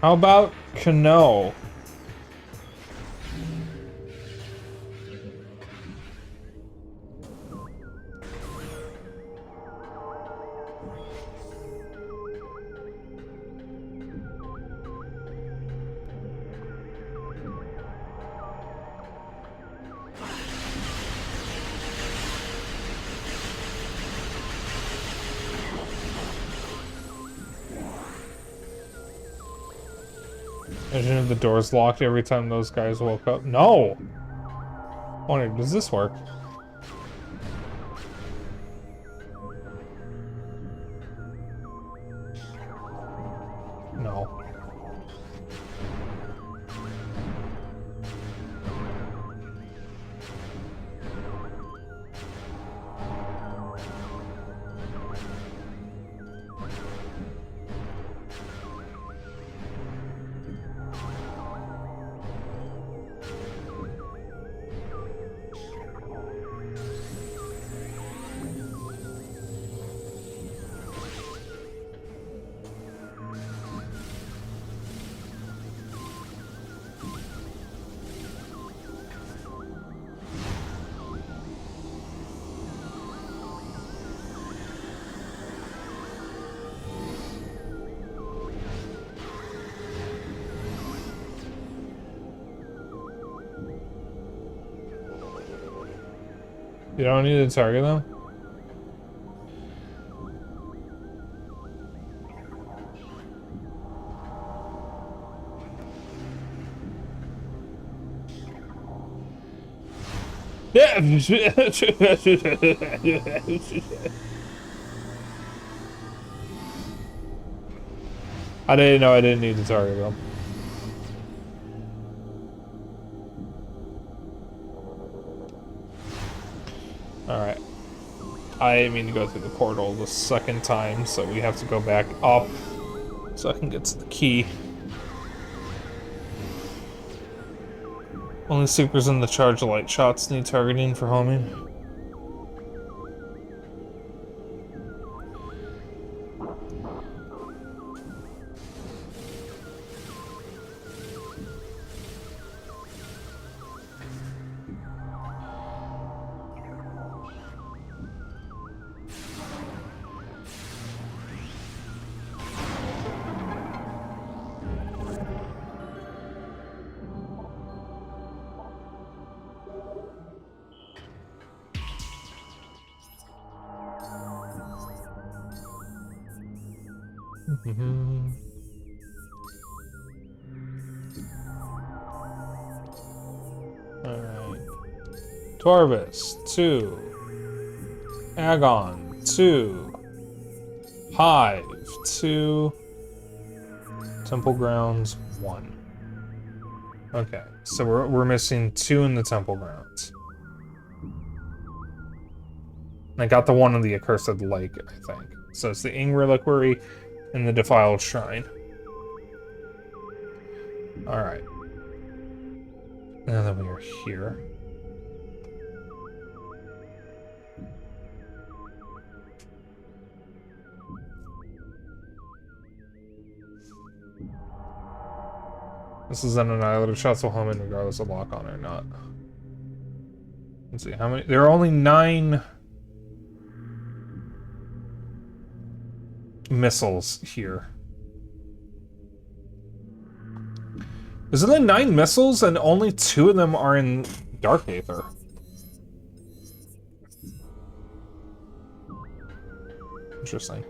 How about Kano? Imagine if the door's locked every time those guys woke up. No! I wonder, does this work? No. You don't need to target them? Yeah. I didn't know I didn't need to target them. Alright. I didn't mean to go through the portal the second time, so we have to go back up so I can get to the key. Only supers and the charge light shots need targeting for homing. Alright. Torvis, 2. Agon, 2. Hive, 2. Temple Grounds, 1. Okay, so we're missing 2 in the Temple Grounds. I got the one in the Accursed Lake, I think. So it's the Ing Reliquary and the Defiled Shrine. Alright. Now that we are here. This is an annihilator shots will home in regardless of lock on or not. Let's see, how many? There are only 9 missiles here. There's only 9 missiles and only 2 of them are in Dark Aether. Interesting.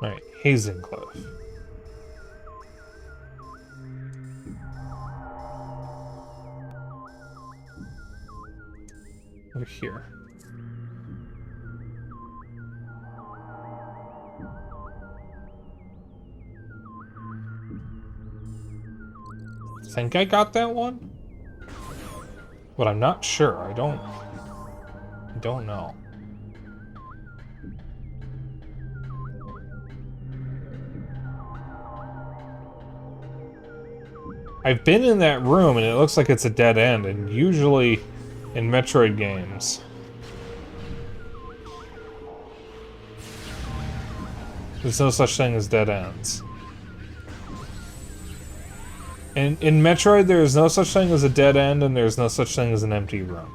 Alright, Hazing Cliff. Over here. I think I got that one, but I'm not sure. I don't know. I've been in that room and it looks like it's a dead end, and usually in Metroid games there's no such thing as dead ends. In Metroid, there is no such thing as a dead end, and there's no such thing as an empty room.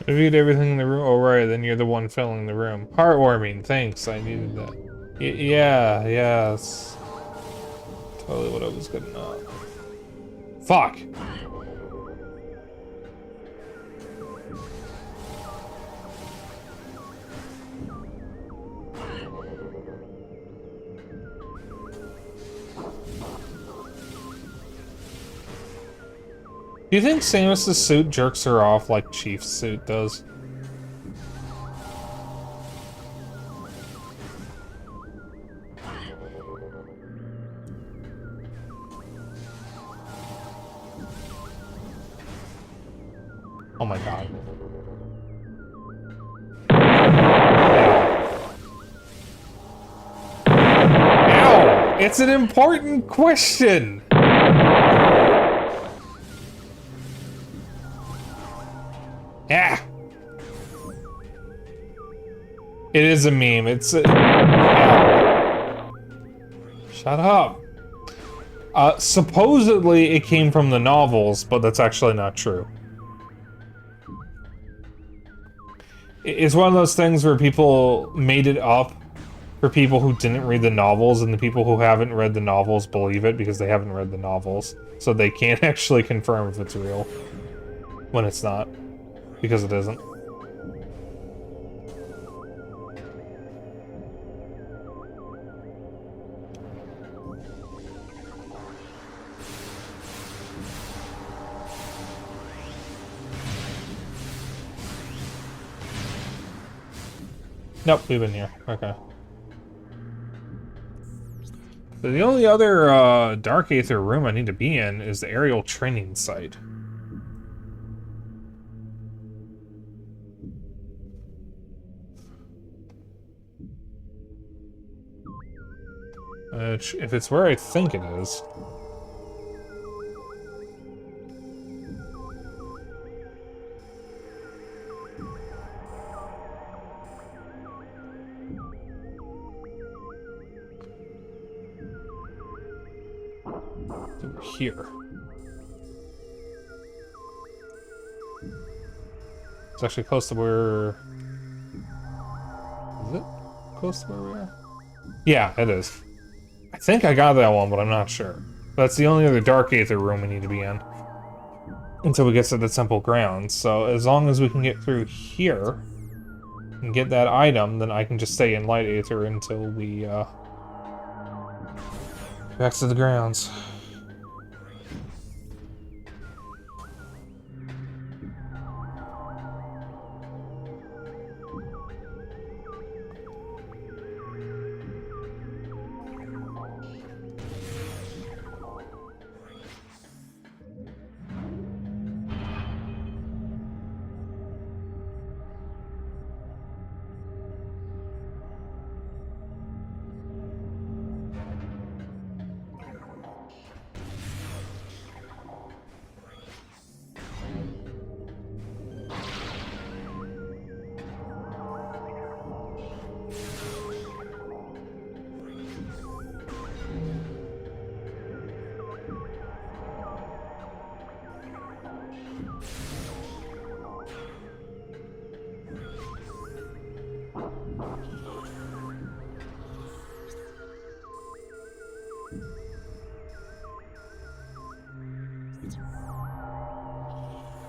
Reviewed everything in the room. Oh, right, then you're the one filling the room. Heartwarming, thanks. I needed that. Yeah, that's totally what I was getting at. Fuck! Do you think Samus's suit jerks her off like Chief's suit does? Oh my god. Ow! It's an important question! Yeah. It is a meme. It's a... Shut up. Supposedly it came from the novels, but that's actually not true. It's one of those things where people made it up for people who didn't read the novels, and the people who haven't read the novels believe it because they haven't read the novels. So they can't actually confirm if it's real when it's not. Because it isn't. Nope, we've been here. Okay. So the only other Dark Aether room I need to be in is the aerial training site. If it's where I think it is. Over here. It's actually close to where... Is it close to where we are? Yeah, it is. I think I got that one, but I'm not sure. That's the only other Dark Aether room we need to be in. Until we get to the Temple Grounds. So as long as we can get through here and get that item, then I can just stay in Light Aether until we back to the grounds.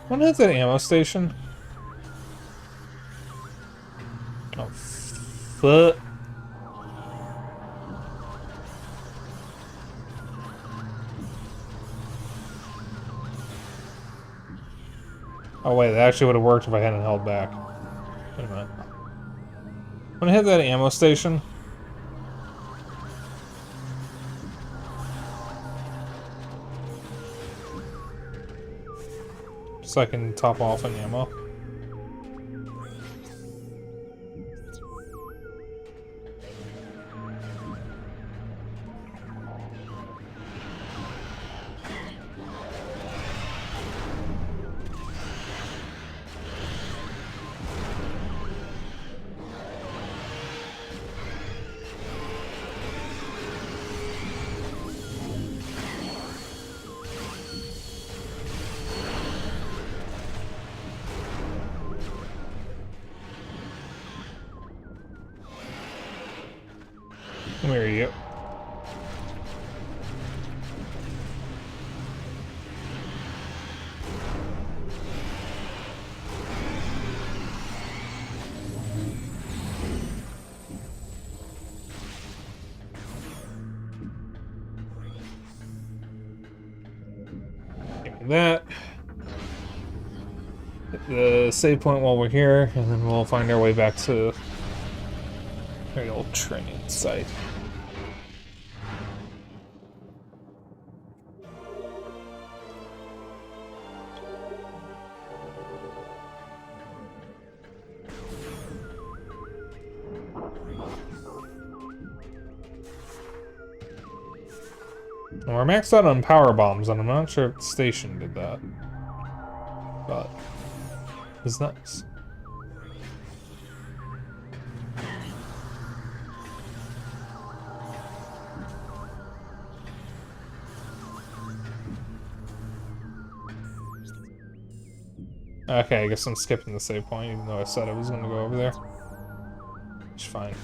What is that ammo station? Oh, fuck. Oh wait, that actually would have worked if I hadn't held back. Wait a minute. When I hit that ammo station, so I can top off an ammo. Come here, you. Give me that. Hit the save point while we're here, and then we'll find our way back to the old training site. And we're maxed out on power bombs, and I'm not sure if the station did that. But it's nice. Okay, I guess I'm skipping the save point, even though I said I was going to go over there. It's fine.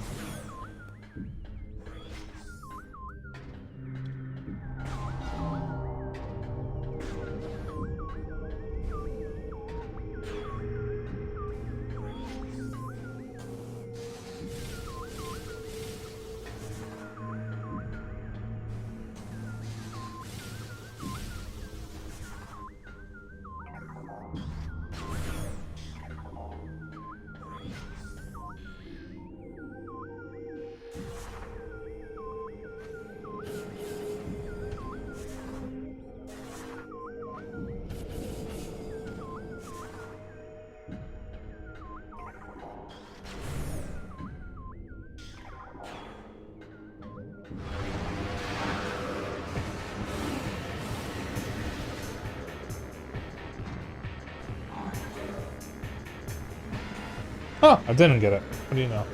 Oh, I didn't get it. What do you know?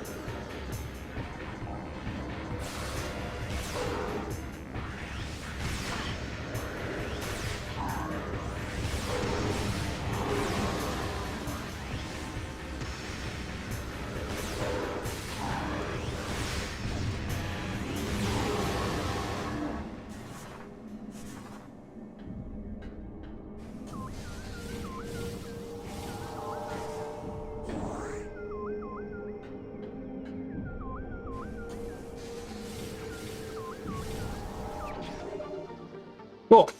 Cool.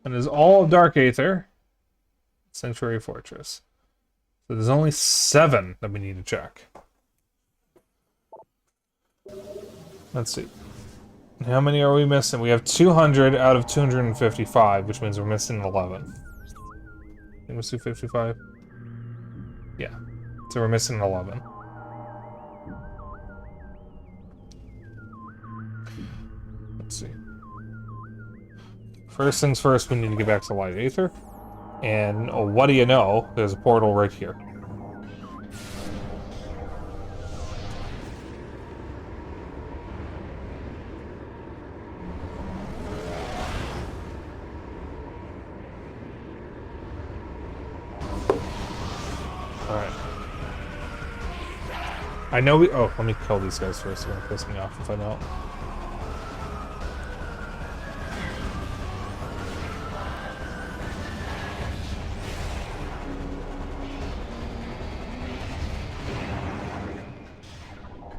And it's all of Dark Aether. Sanctuary Fortress. So there's only 7 that we need to check. Let's see. How many are we missing? We have 200 out of 255, which means we're missing 11. Think it was 255? Yeah. So we're missing 11. Let's see. First things first, we need to get back to Light Aether. And oh, what do you know? There's a portal right here. Alright. I know we... Oh, let me kill these guys first. They're gonna piss me off if I don't.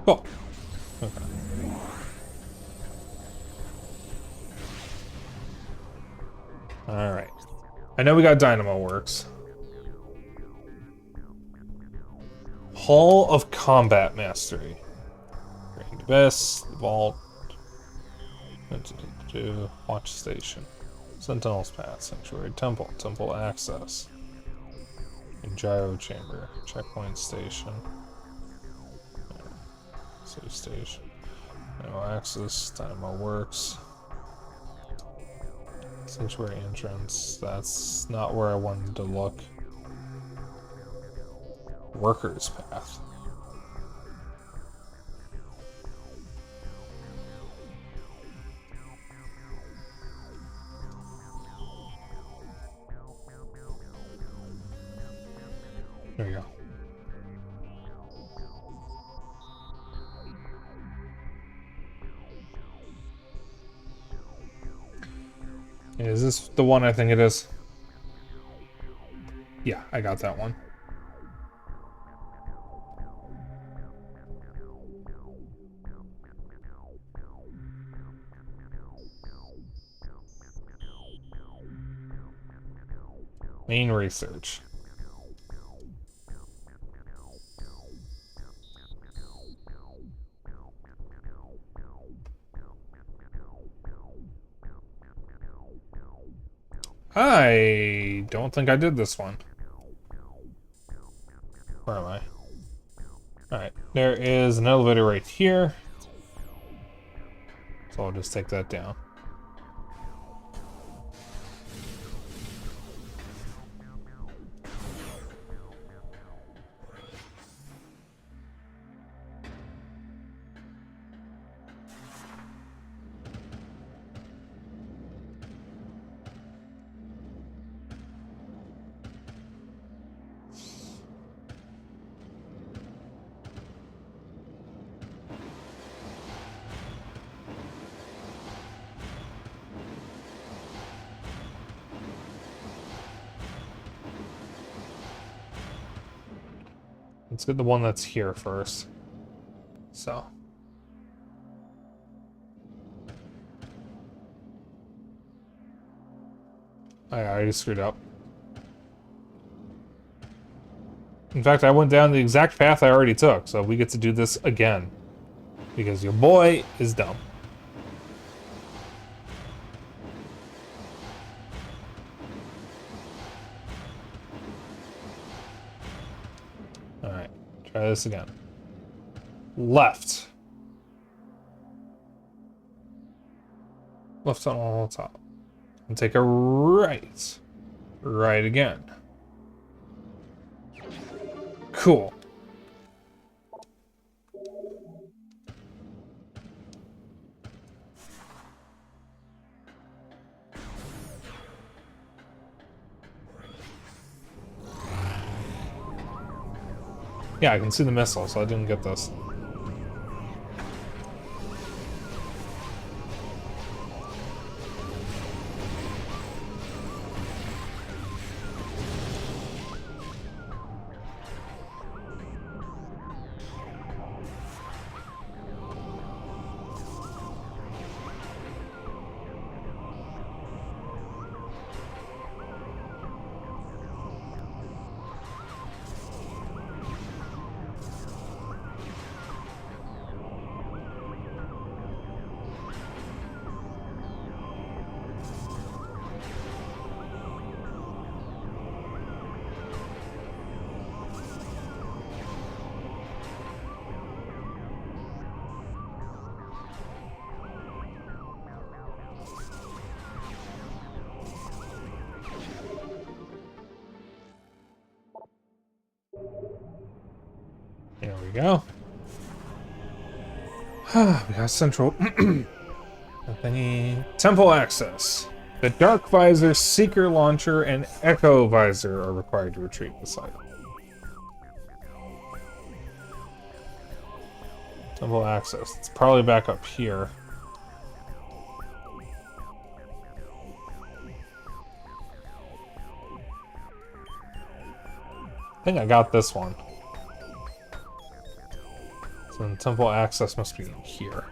Cool. Okay. Alright. I know we got Dynamo Works. Hall of Combat Mastery. Grand Abyss, Vault. Watch Station. Sentinel's Path, Sanctuary Temple, Temple Access. Gyro Chamber, Checkpoint Station. Save Station. Dynamo Access, Dynamo Works. Sanctuary Entrance. That's not where I wanted to look. Workers Path. There you go. Is this the one I think it is? Yeah, I got that one. Main research. I don't think I did this one. Where am I? Alright, there is an elevator right here. So I'll just take that down. Let's get the one that's here first. So. I already screwed up. In fact, I went down the exact path I already took, so we get to do this again. Because your boy is dumb. Alright, try this again. Left. Left on all top. And take a right. Right again. Cool. Yeah, I can see the missile, so I didn't get this. There we go. We got central thingy. Temple access. The Dark Visor, Seeker Launcher, and Echo Visor are required to retrieve this item. Temple access. It's probably back up here. I think I got this one. So then temple access must be in here.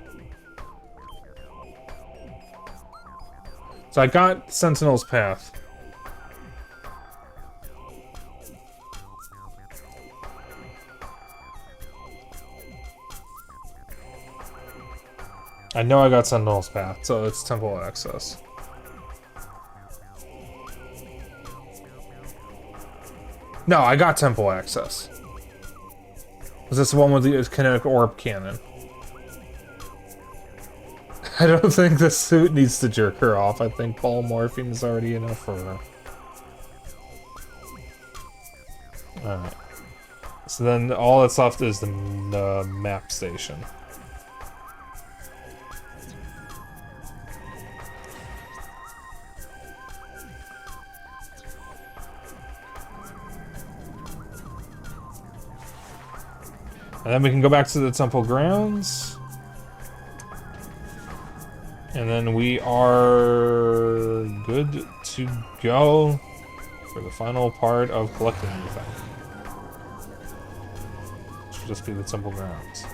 So I got Sentinel's Path. I know I got Sentinel's Path, so it's temple access. No, I got temple access. Was this the one with the kinetic orb cannon? I don't think this suit needs to jerk her off. I think polymorphine is already enough for her. Alright. So then all that's left is the map station. And then we can go back to the temple grounds. And then we are good to go for the final part of collecting everything. Should just be the temple grounds.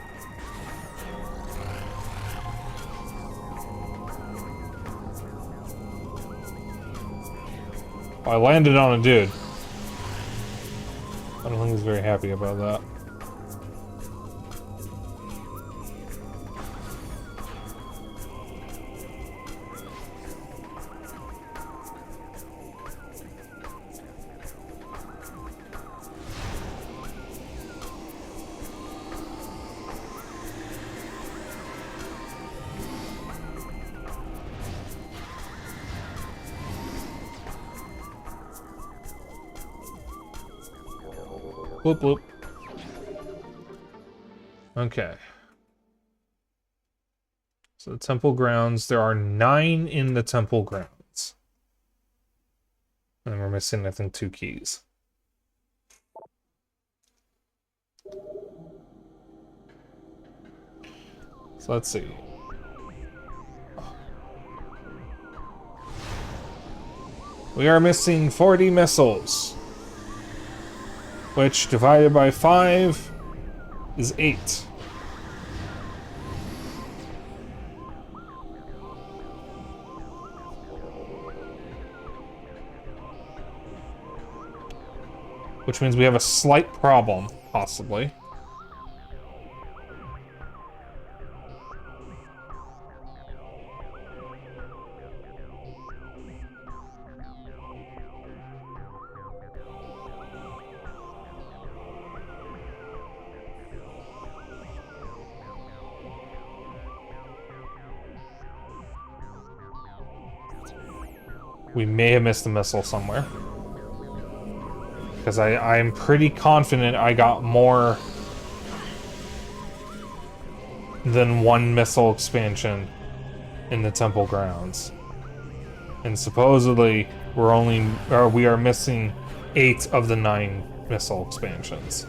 Oh, I landed on a dude. I don't think he's very happy about that. Bloop, bloop. Okay. So the temple grounds, there are 9 in the temple grounds. And we're missing, I think, 2 keys. So let's see. We are missing 40 missiles. Which, divided by 5, is 8. Which means we have a slight problem, possibly. We may have missed a missile somewhere. Because I'm pretty confident I got more than 1 missile expansion in the temple grounds. And supposedly we are missing 8 of the 9 missile expansions.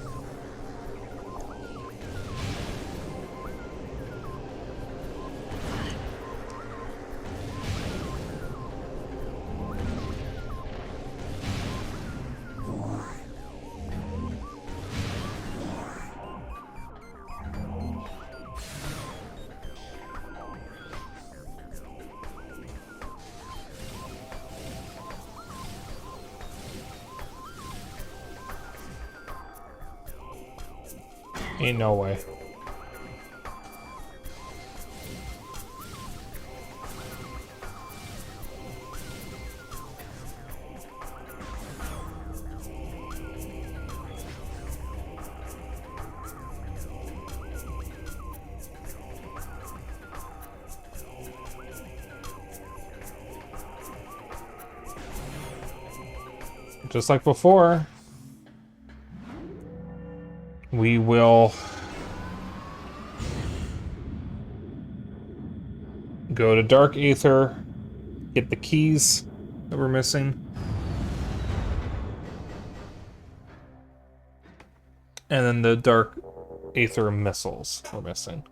Ain't no way. Just like before, we will go to Dark Aether, get the keys that we're missing, and then the Dark Aether missiles we're missing.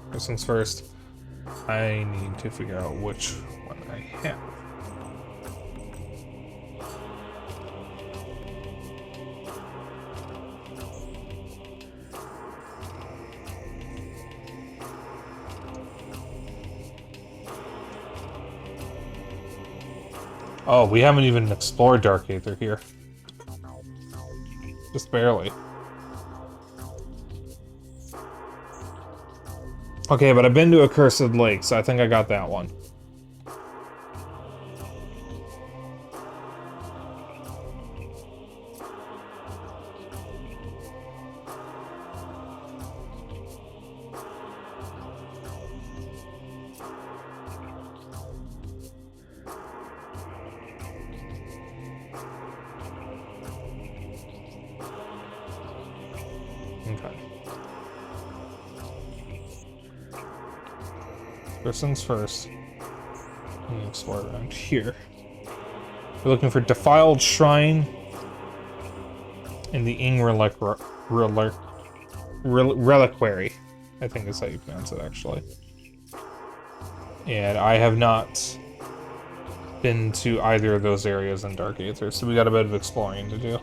First things first, I need to figure out which one I have. Oh, we haven't even explored Dark Aether here. Just barely. Okay, but I've been to Accursed Lake, so I think I got that one. Okay. First things first. Let me explore around here. We're looking for Defiled Shrine and the Reliquary. I think is how you pronounce it, actually. And I have not been to either of those areas in Dark Aether, so we got a bit of exploring to do.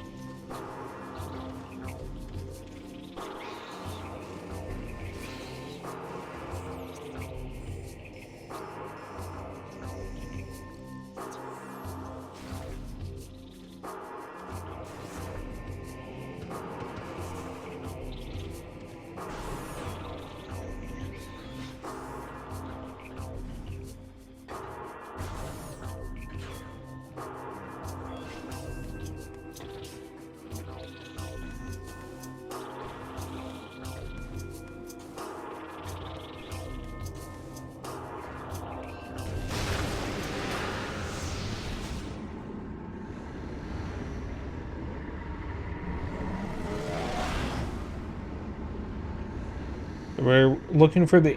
We're looking for the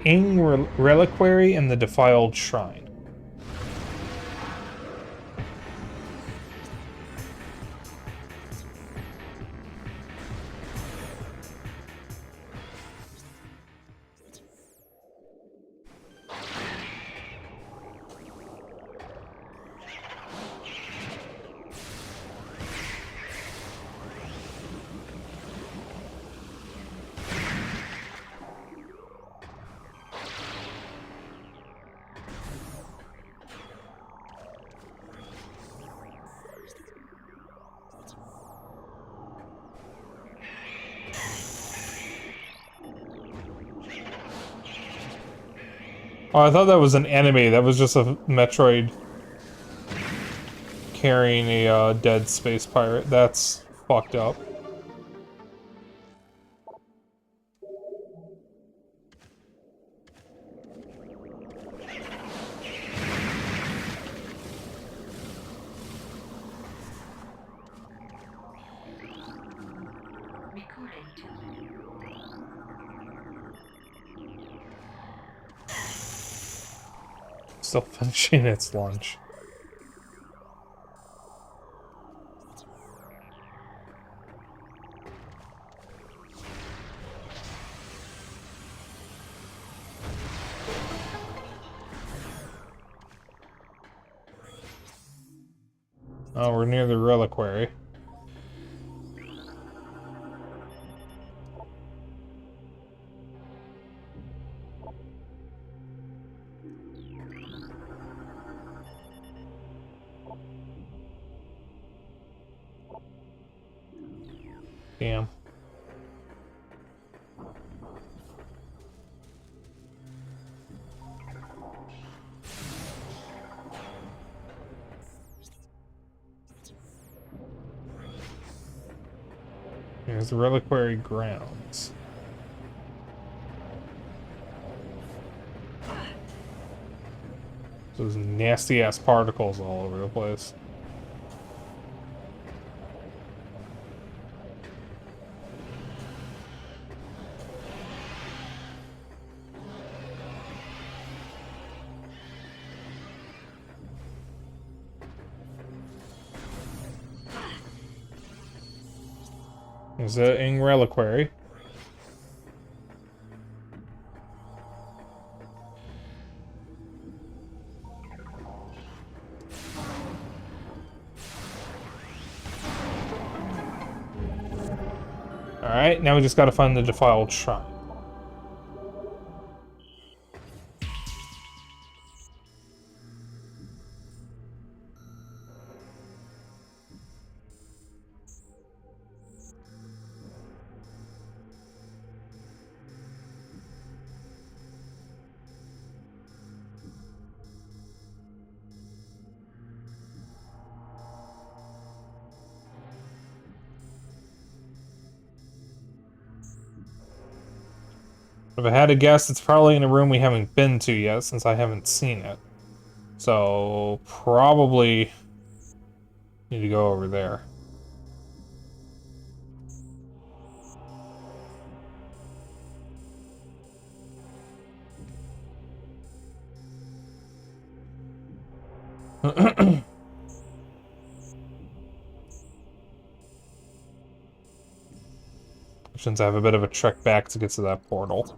Reliquary and the Defiled Shrine. Oh, I thought that was an enemy. That was just a Metroid carrying a dead space pirate. That's fucked up. Still finishing its lunch. Oh, we're near the Reliquary. Damn. Here's the Reliquary grounds. Those nasty ass particles all over the place. There's the Ing Reliquary. Alright, now we just gotta find the Defiled Shrine. If I had to guess, it's probably in a room we haven't been to yet, since I haven't seen it. So, probably need to go over there. Since I have a bit of a trek back to get to that portal.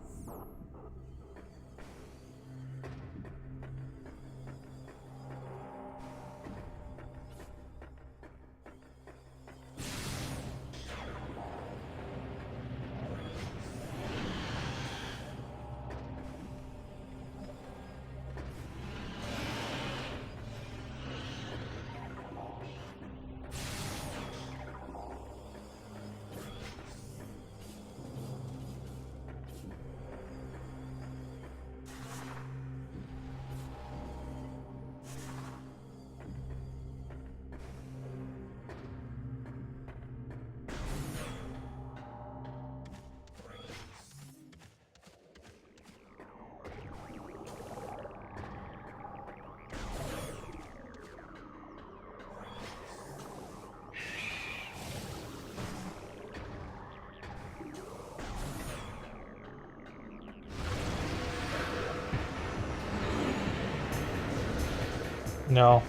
No.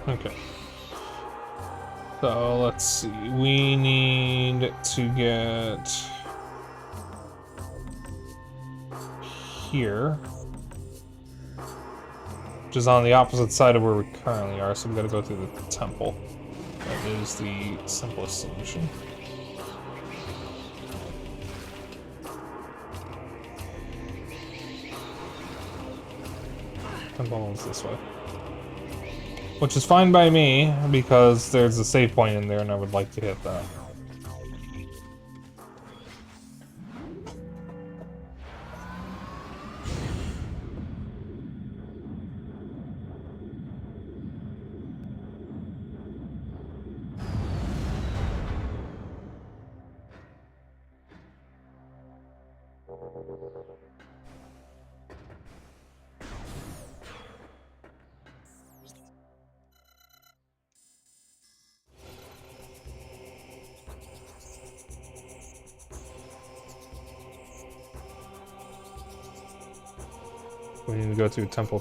Okay. So let's see. We need to get here, which is on the opposite side of where we currently are. So we got to go through the temple. That is the simplest solution. Temple is this way. Which is fine by me, because there's a save point in there and I would like to hit that. We need to go to Temple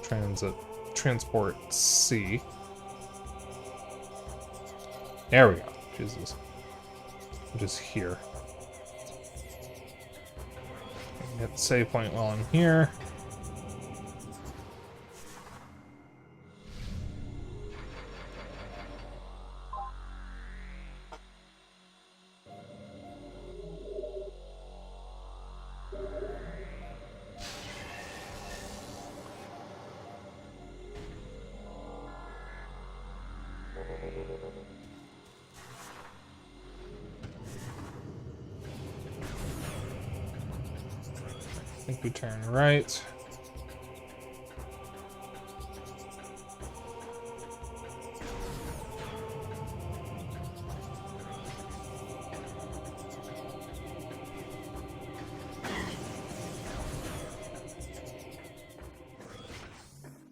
Transport C. There we go. Jesus. Just here. Hit the save point while I'm here. I think we turn right.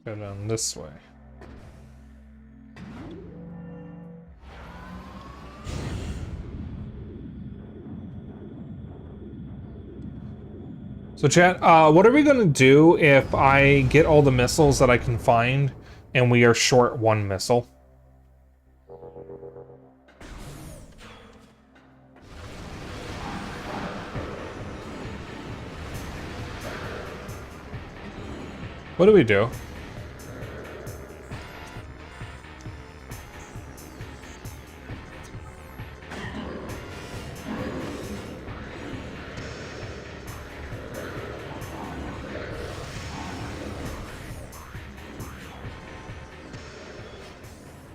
Go down this way. So chat, what are we gonna do if I get all the missiles that I can find and we are short one missile? What do we do?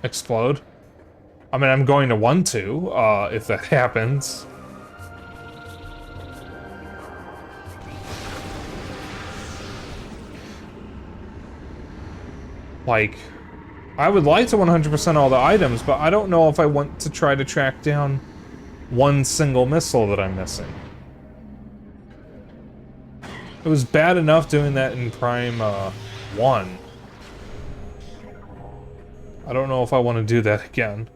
Explode? I mean, I'm going to want to, if that happens. Like, I would like to 100% all the items, but I don't know if I want to try to track down one single missile that I'm missing. It was bad enough doing that in Prime 1. I don't know if I want to do that again.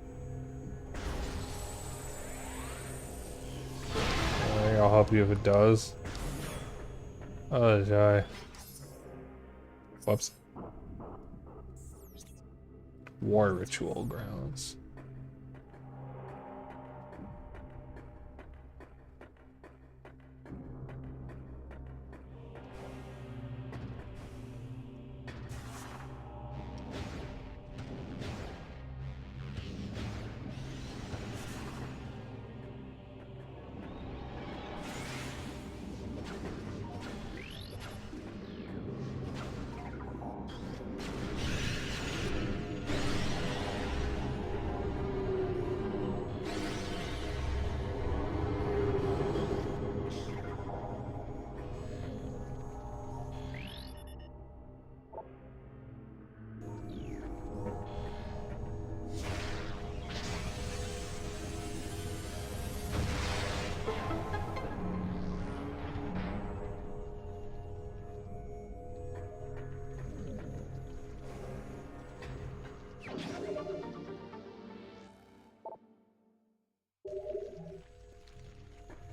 I'll help you if it does. Oh, die. Whoops. War Ritual Grounds.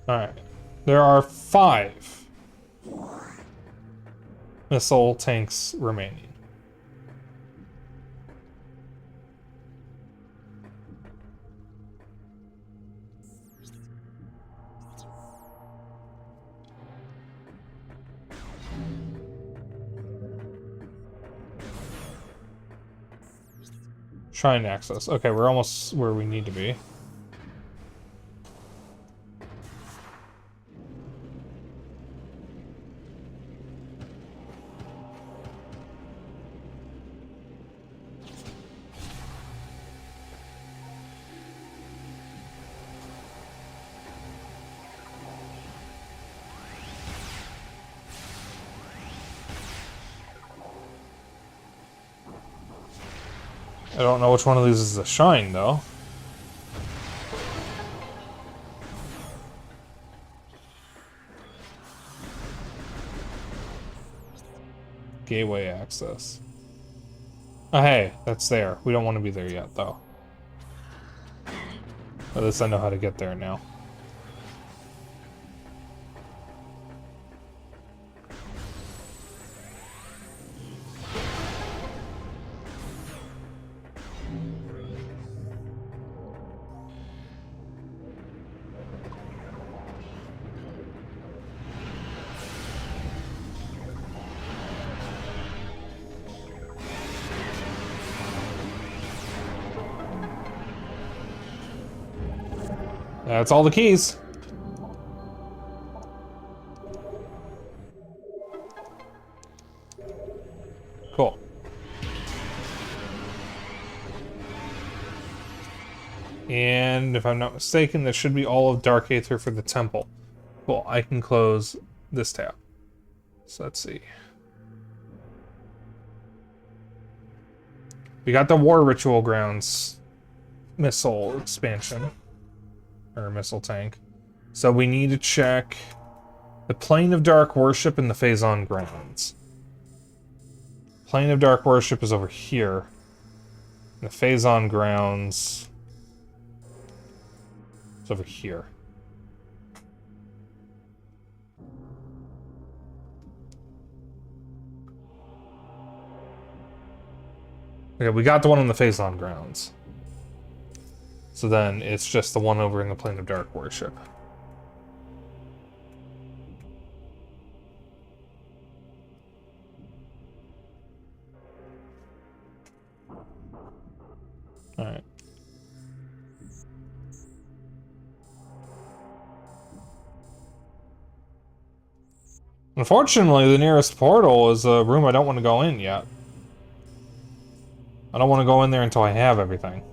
Alright. There are 5 missile tanks remaining. Shrine access. Okay, we're almost where we need to be. I don't know which one of these is the shrine, though. Gateway access. Oh, hey, that's there. We don't want to be there yet, though. At least I know how to get there now. That's all the keys. Cool. And if I'm not mistaken, that should be all of Dark Aether for the temple. Cool, I can close this tab. So let's see. We got the War Ritual Grounds missile expansion. Or missile tank. So we need to check the Plane of Dark Worship and the Phazon Grounds. Plane of Dark Worship is over here. And the Phazon Grounds is over here. Okay, we got the one on the Phazon Grounds. So then it's just the one over in the Plane of Dark Worship. Alright. Unfortunately, the nearest portal is a room I don't want to go in yet. I don't want to go in there until I have everything.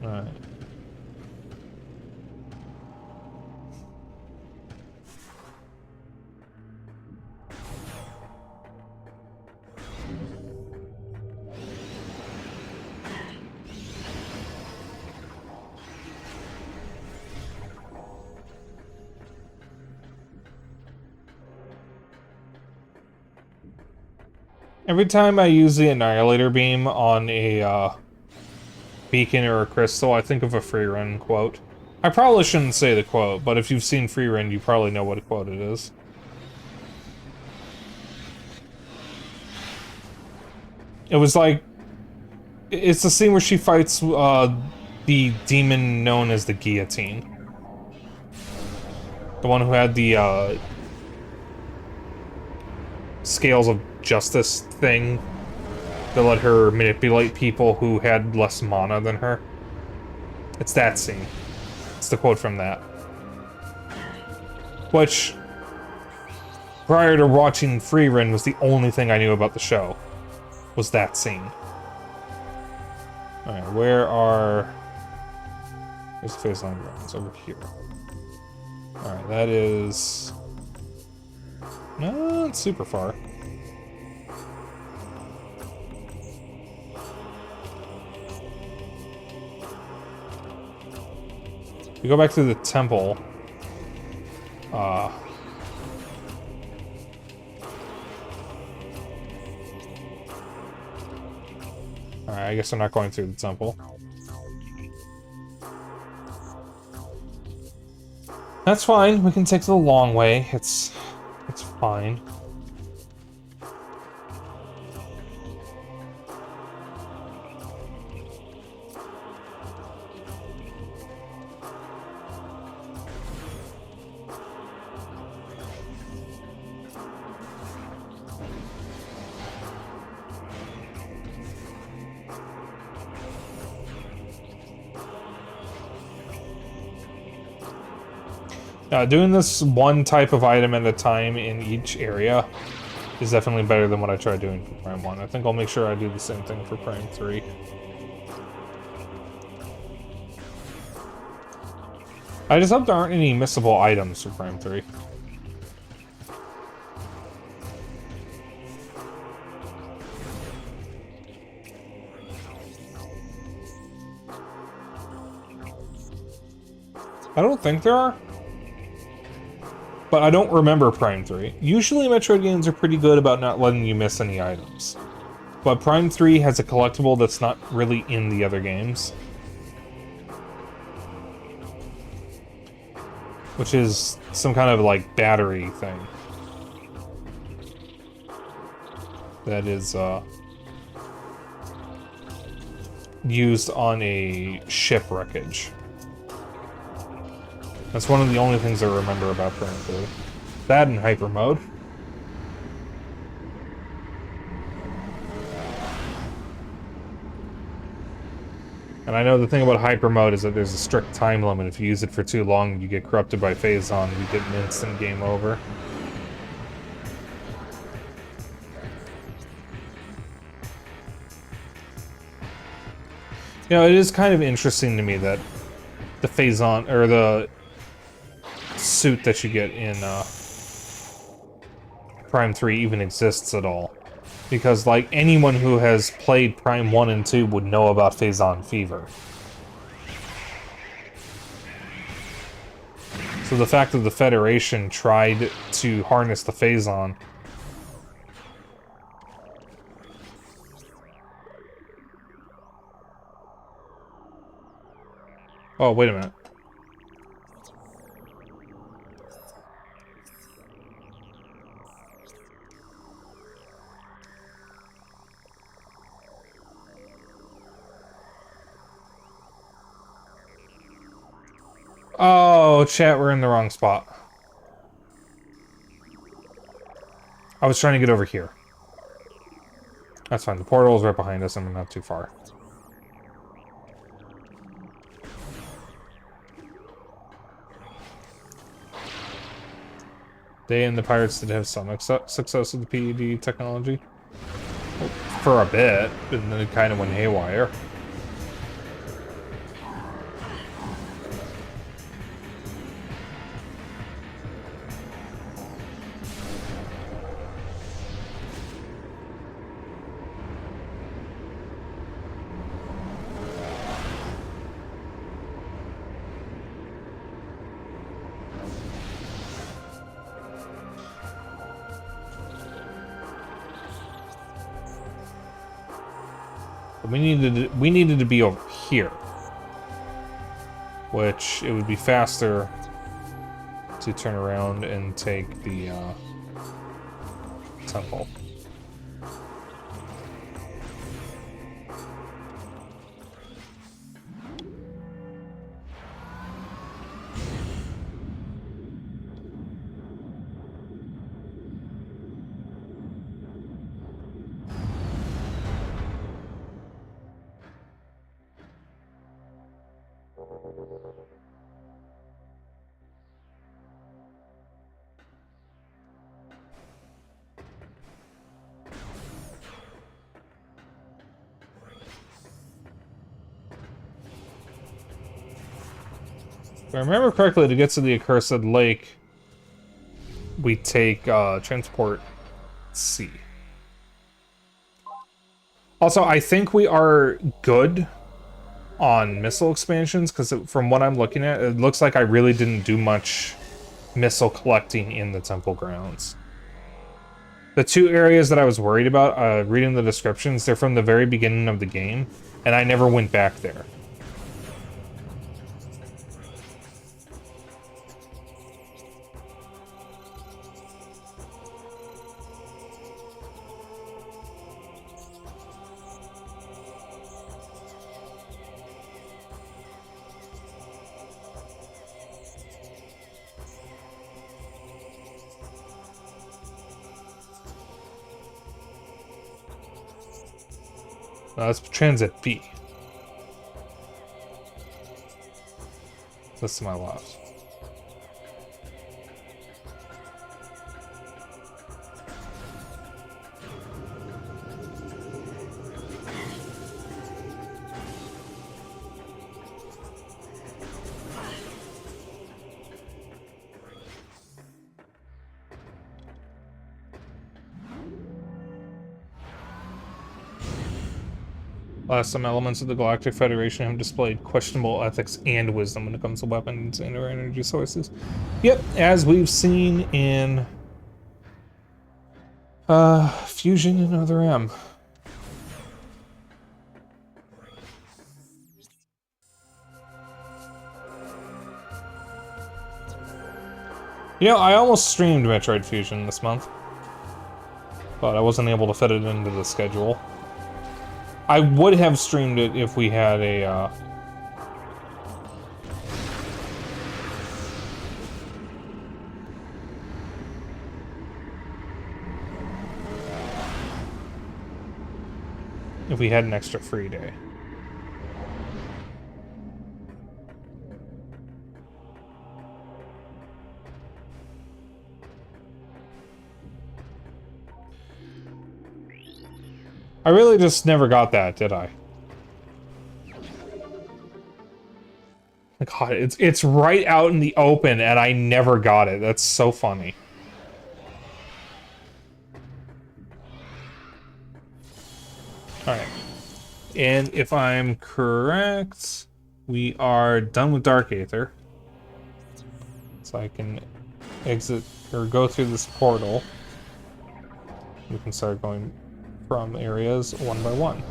Alright. Every time I use the Annihilator Beam on a beacon or a crystal, I think of a Freerun quote. I probably shouldn't say the quote, but if you've seen Freerun, you probably know what a quote it is. It was like... It's the scene where she fights the demon known as the Guillotine. The one who had the scales of justice thing that let her manipulate people who had less mana than her. It's that scene. It's the quote from that. Which, prior to watching Freerun, was the only thing I knew about the show. Was that scene. Alright, where are... Where's the phase line going? It's over here. Alright, that is... Not super far. We go back to the temple. Alright, I guess I'm not going through the temple. That's fine, we can take the long way. It's fine. Doing this one type of item at a time in each area is definitely better than what I tried doing for Prime 1. I think I'll make sure I do the same thing for Prime 3. I just hope there aren't any missable items for Prime 3. I don't think there are. But I don't remember Prime 3. Usually Metroid games are pretty good about not letting you miss any items. But Prime 3 has a collectible that's not really in the other games. Which is some kind of, like, battery thing. That is, used on a ship wreckage. That's one of the only things I remember about Prime 3. That and hyper mode. And I know the thing about hyper mode is that there's a strict time limit. If you use it for too long, you get corrupted by Phazon, you get an instant game over. You know, it is kind of interesting to me that the Phazon, or the suit that you get in Prime 3 even exists at all. Because, like, anyone who has played Prime 1 and 2 would know about Phazon Fever. So the fact that the Federation tried to harness the Phazon... Oh, wait a minute. Oh, chat, we're in the wrong spot. I was trying to get over here. That's fine. The portal is right behind us and we're not too far. They and the pirates did have some success with the PED technology. Well, for a bit, and then it kind of went haywire. We needed to be over here, which it would be faster to turn around and take the temple. If I remember correctly, to get to the Accursed Lake, we take Transport C. Also, I think we are good on missile expansions, because from what I'm looking at, it looks like I really didn't do much missile collecting in the temple grounds. The two areas that I was worried about, reading the descriptions, they're from the very beginning of the game, and I never went back there. That's Transit B. That's to my left. Some elements of the Galactic Federation have displayed questionable ethics and wisdom when it comes to weapons and or energy sources. Yep, as we've seen in Fusion and Other M. You know, I almost streamed Metroid Fusion this month, but I wasn't able to fit it into the schedule. I would have streamed it if we had a, if we had an extra free day. I really just never got that, did I? God, it's right out in the open, and I never got it. That's so funny. Alright. And if I'm correct, we are done with Dark Aether. So I can exit, or go through this portal. We can start going from areas one by one.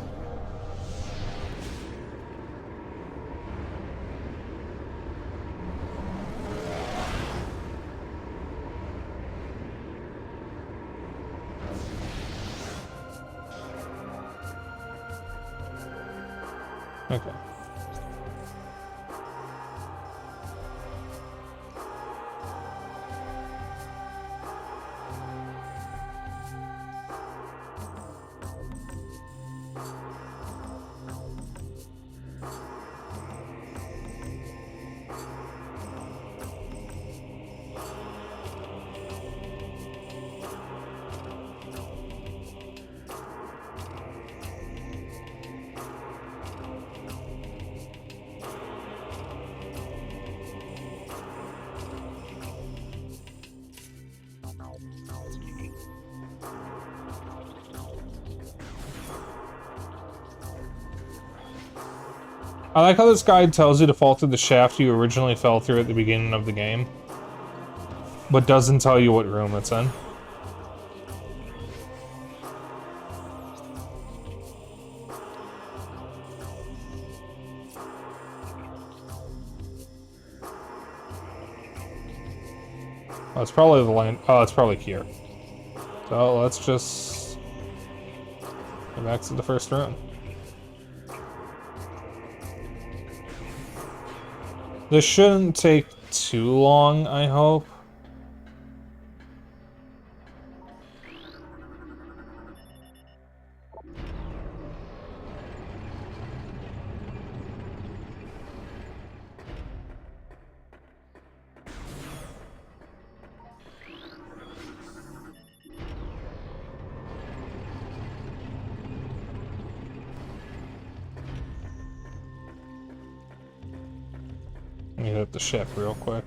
Okay. I like how this guide tells you to fall through the shaft you originally fell through at the beginning of the game, but doesn't tell you what room it's in. Oh, it's probably the land. Oh, it's probably here. So let's just go back to the first round. This shouldn't take too long, I hope. Let me hit the ship real quick.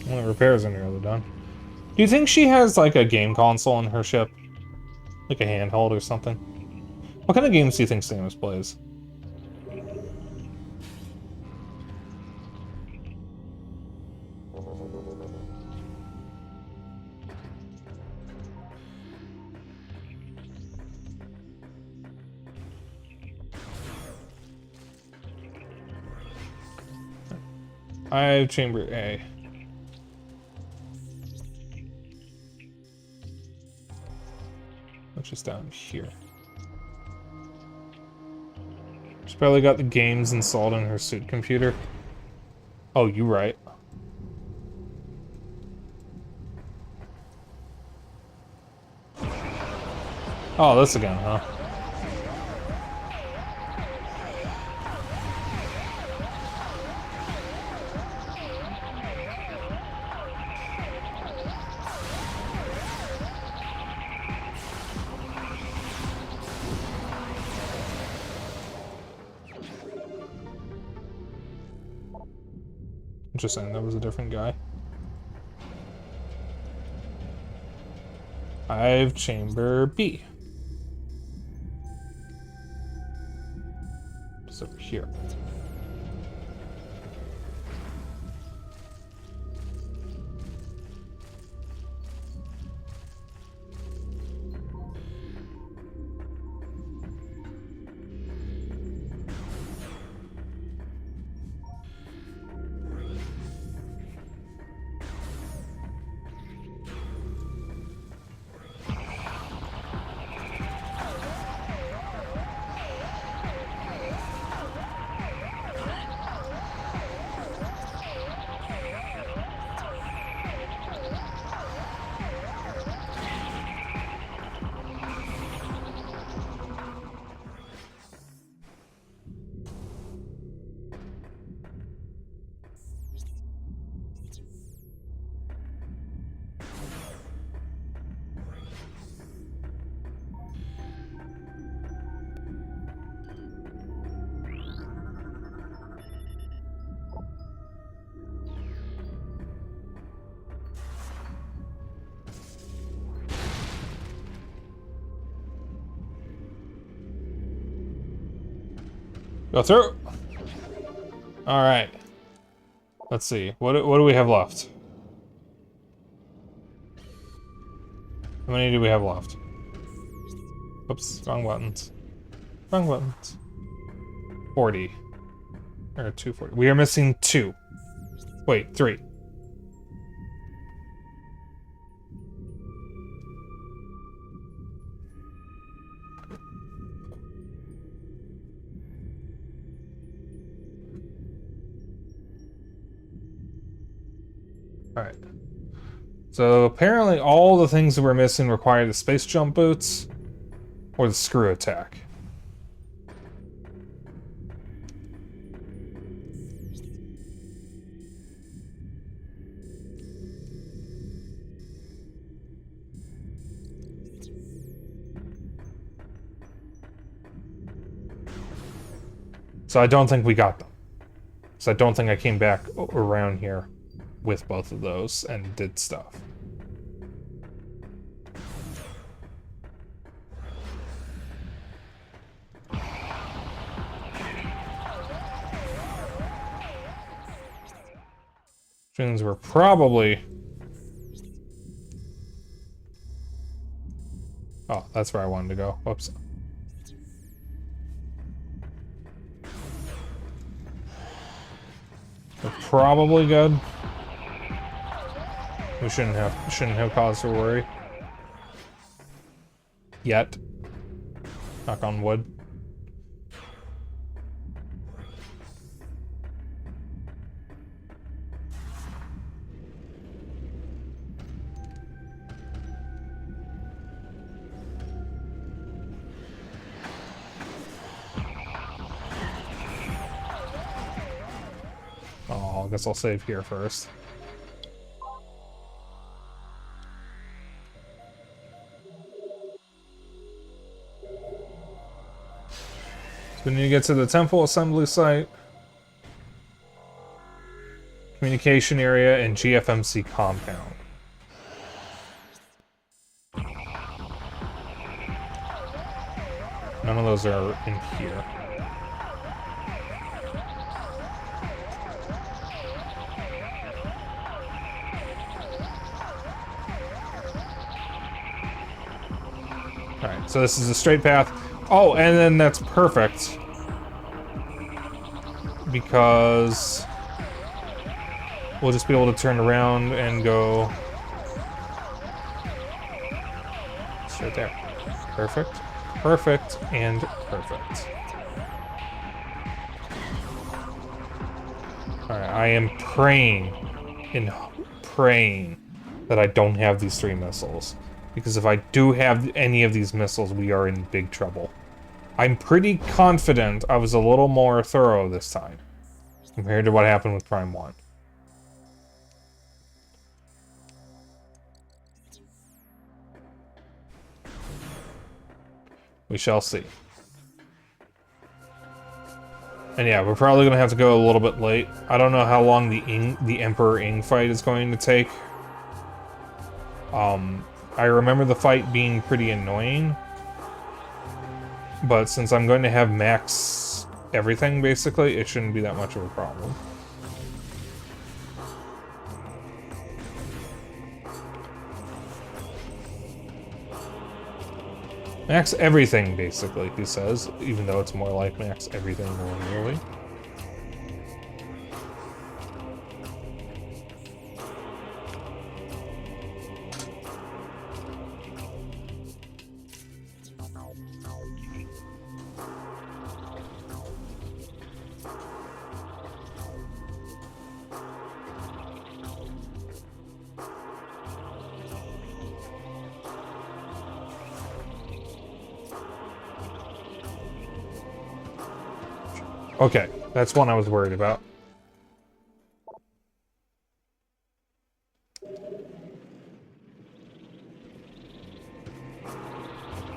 Well, the repairs are nearly done. Do you think she has like a game console in her ship? Like a handheld or something? What kind of games do you think Samus plays? I have chamber A. Which is down here. She's probably got the games installed on her suit computer. Oh, you right. Oh, this again, huh? Interesting, that was a different guy. I have chamber B. It's over here. Go through. All right. Let's see. What do we have left? How many do we have left? Oops, wrong buttons. Wrong buttons. 40. Or 240. We are missing 2. Wait, 3. Alright. So apparently all the things that we're missing require the space jump boots or the screw attack. So I don't think we got them. So I don't think I came back around here with both of those and did stuff. means we're probably... Oh, that's where I wanted to go. Whoops. We're probably good. We shouldn't have cause for worry. Yet. Knock on wood. Oh, I guess I'll save here first. We need to get to the temple assembly site, communication area, and GFMC compound. None of those are in here. Alright, so this is a straight path. Oh, and then that's perfect. Because we'll just be able to turn around and go straight there. Perfect, perfect, and perfect. Alright, I am praying that I don't have these 3 missiles. Because if I do have any of these missiles, we are in big trouble. I'm pretty confident I was a little more thorough this time, compared to what happened with Prime 1. We shall see. And yeah, we're probably gonna have to go a little bit late. I don't know how long the Emperor Ing fight is going to take. I remember the fight being pretty annoying. But since I'm going to have max everything, basically, it shouldn't be that much of a problem. Max everything, basically, he says, even though it's more like max everything normally. Okay, that's one I was worried about.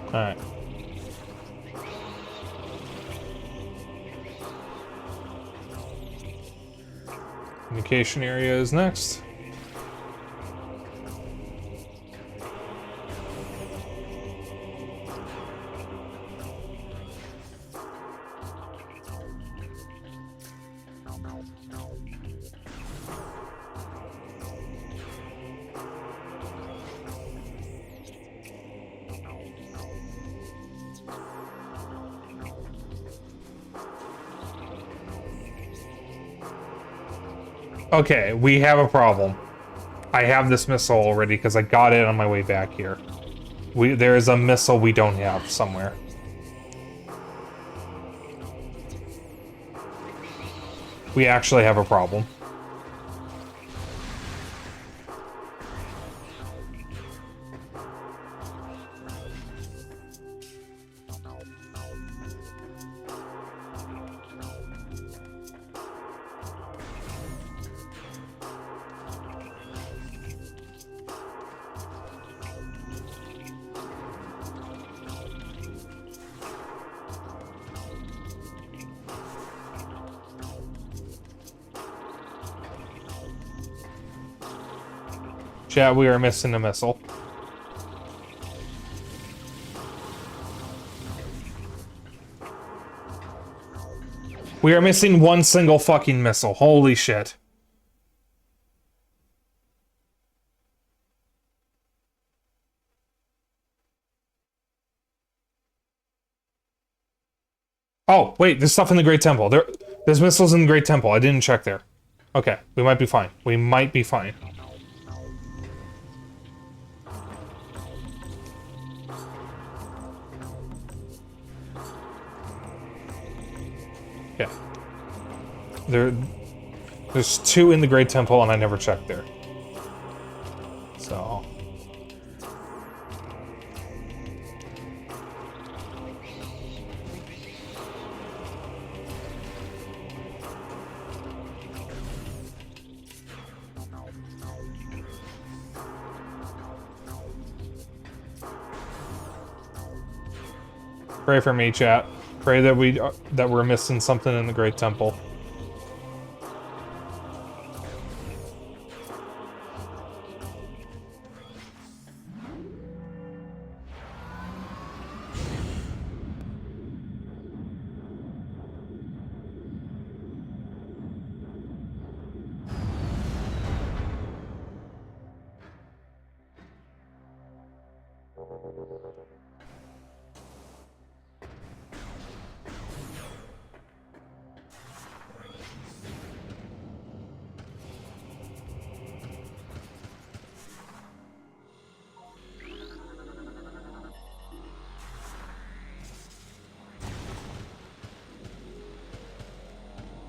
Alright. Communication area is next. Okay, we have a problem. I have this missile already because I got it on my way back here. There is a missile we don't have somewhere. We actually have a problem. Chat, we are missing a missile. We are missing one single fucking missile. Holy shit. Oh, wait, there's stuff in the Great Temple. There's missiles in the Great Temple. I didn't check there. Okay, we might be fine. We might be fine. Yeah. There's 2 in the Great Temple, and I never checked there. So... Pray for me, chat. Pray that we're missing something in the Great Temple.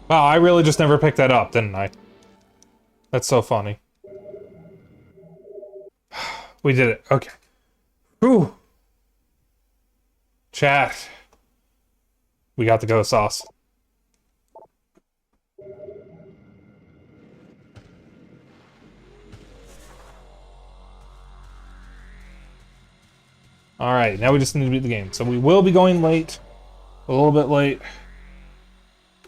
Wow, I really just never picked that up, didn't I? That's so funny. We did it. Okay. Whew. Chat. We got the ghost sauce. Alright, now we just need to beat the game. So we will be going late. A little bit late.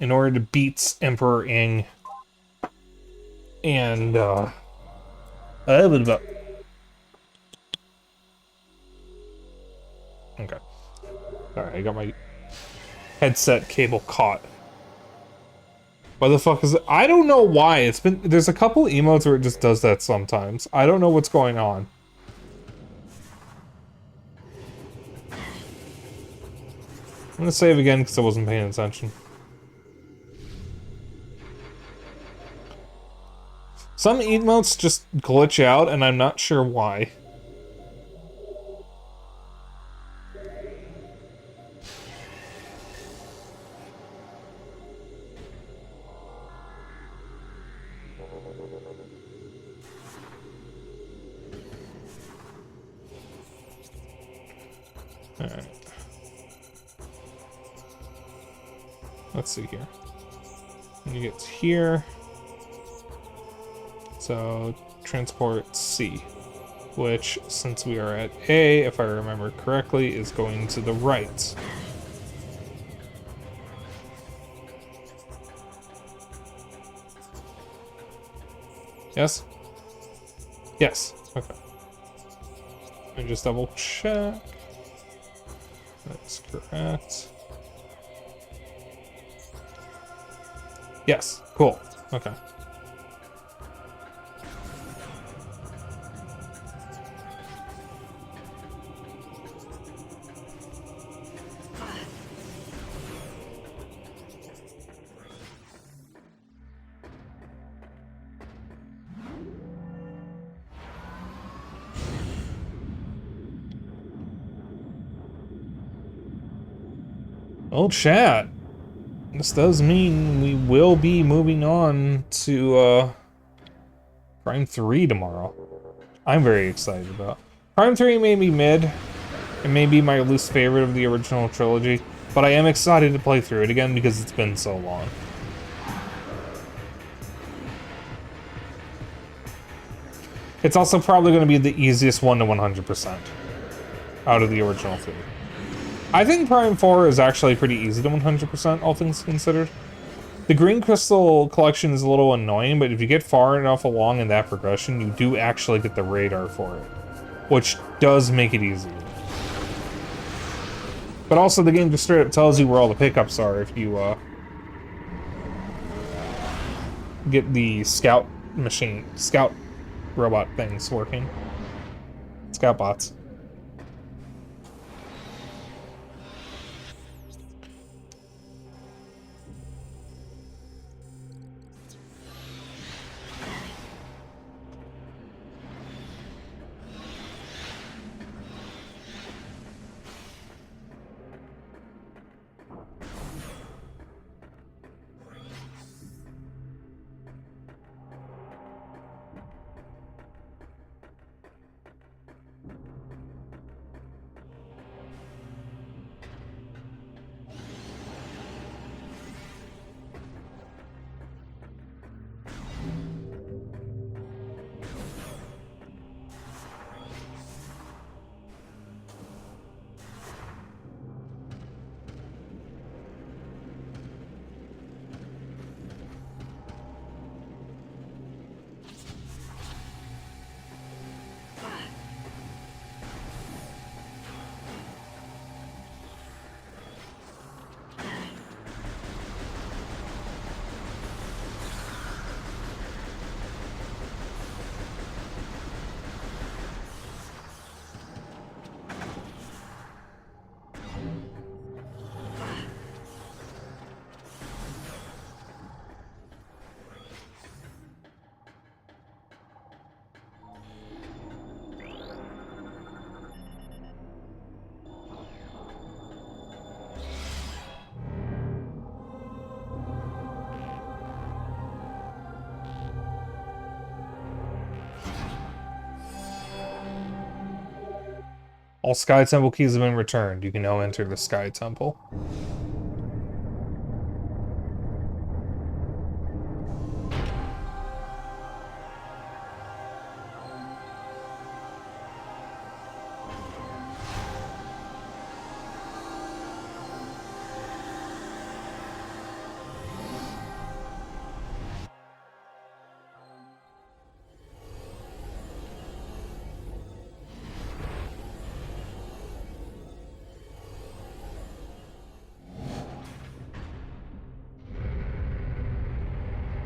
In order to beat Emperor Ing. And, I have it about... Okay. Alright, I got my headset cable caught. What the fuck is it? I don't know why. It's been... There's a couple emotes where it just does that sometimes. I don't know what's going on. I'm gonna save again because I wasn't paying attention. Some emotes just glitch out, and I'm not sure why. Alright. Let's see here. When you get to here... So, transport C, which, since we are at A, if I remember correctly, is going to the right. Yes? Yes. Okay. Let me just double check. That's correct. Yes. Cool. Okay. Oh, chat. This does mean we will be moving on to Prime 3 tomorrow. I'm very excited about. Prime 3 may be mid. It may be my least favorite of the original trilogy, but I am excited to play through it again because it's been so long. It's also probably going to be the easiest one to 100% out of the original 3. I think Prime 4 is actually pretty easy to 100%, all things considered. The Green Crystal collection is a little annoying, but if you get far enough along in that progression, you do actually get the radar for it, which does make it easier. But also, the game just straight up tells you where all the pickups are if you get the scout robot things working. Scout bots. All Sky Temple keys have been returned. You can now enter the Sky Temple.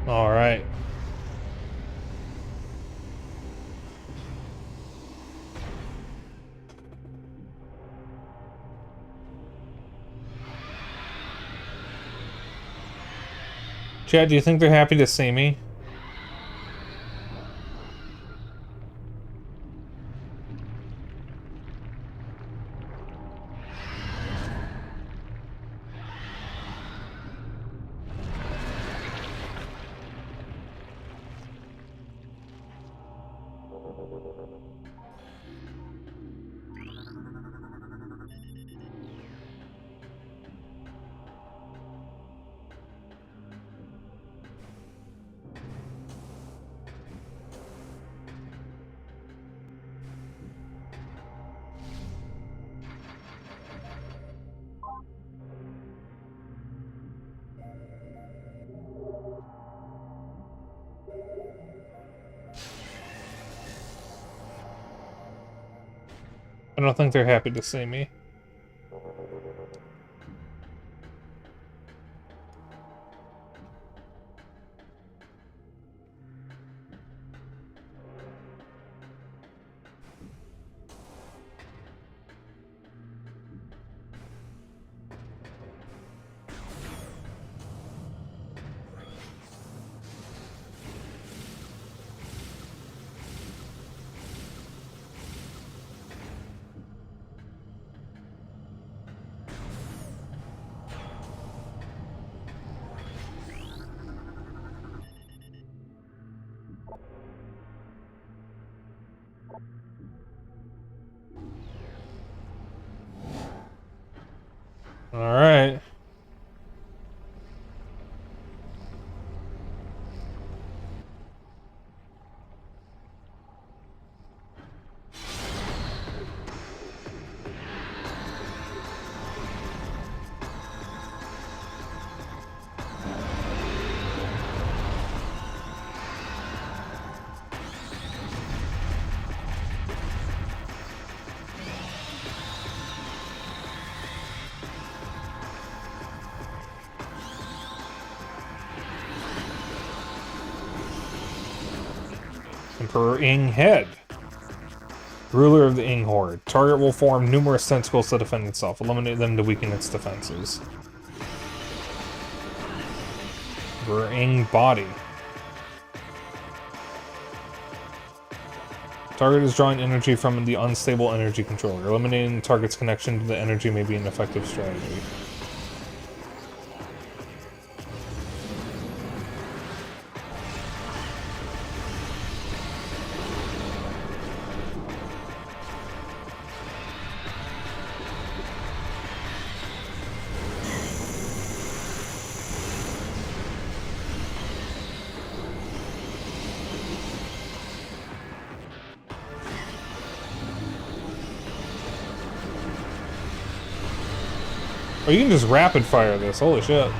All right. Chad, do you think they're happy to see me? I don't think they're happy to see me. All right. Emperor Ing Head. Ruler of the Ing Horde. Target will form numerous tentacles to defend itself. Eliminate them to weaken its defenses. Emperor Ing Body. Target is drawing energy from the unstable energy controller. Eliminating the target's connection to the energy may be an effective strategy. Oh, you can just rapid fire this. Holy shit.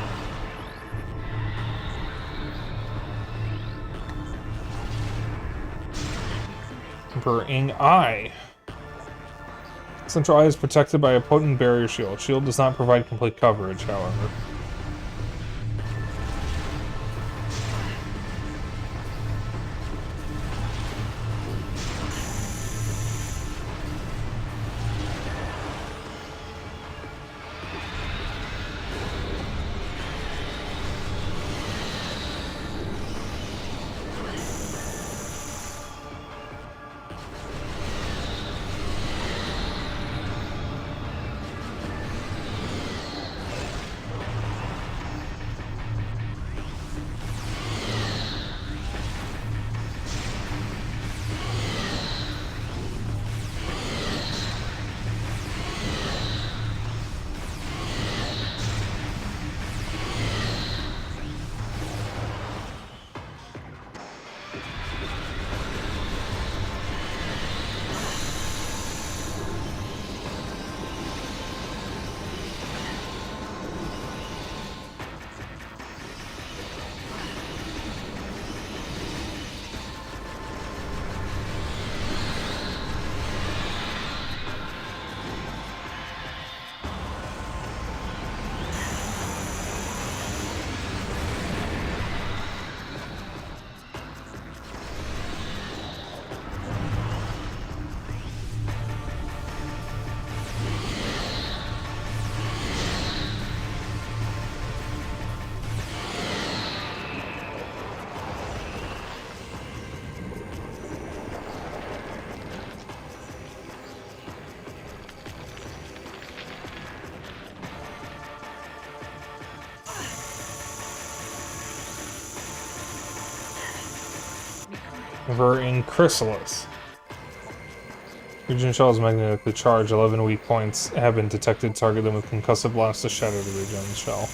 Emperor Ing Eye. Central Eye is protected by a potent barrier shield. Shield does not provide complete coverage, however. Inverting Chrysalis. Region shell is magnetically charged. 11 weak points have been detected. Target them with concussive blast to shatter the region shell.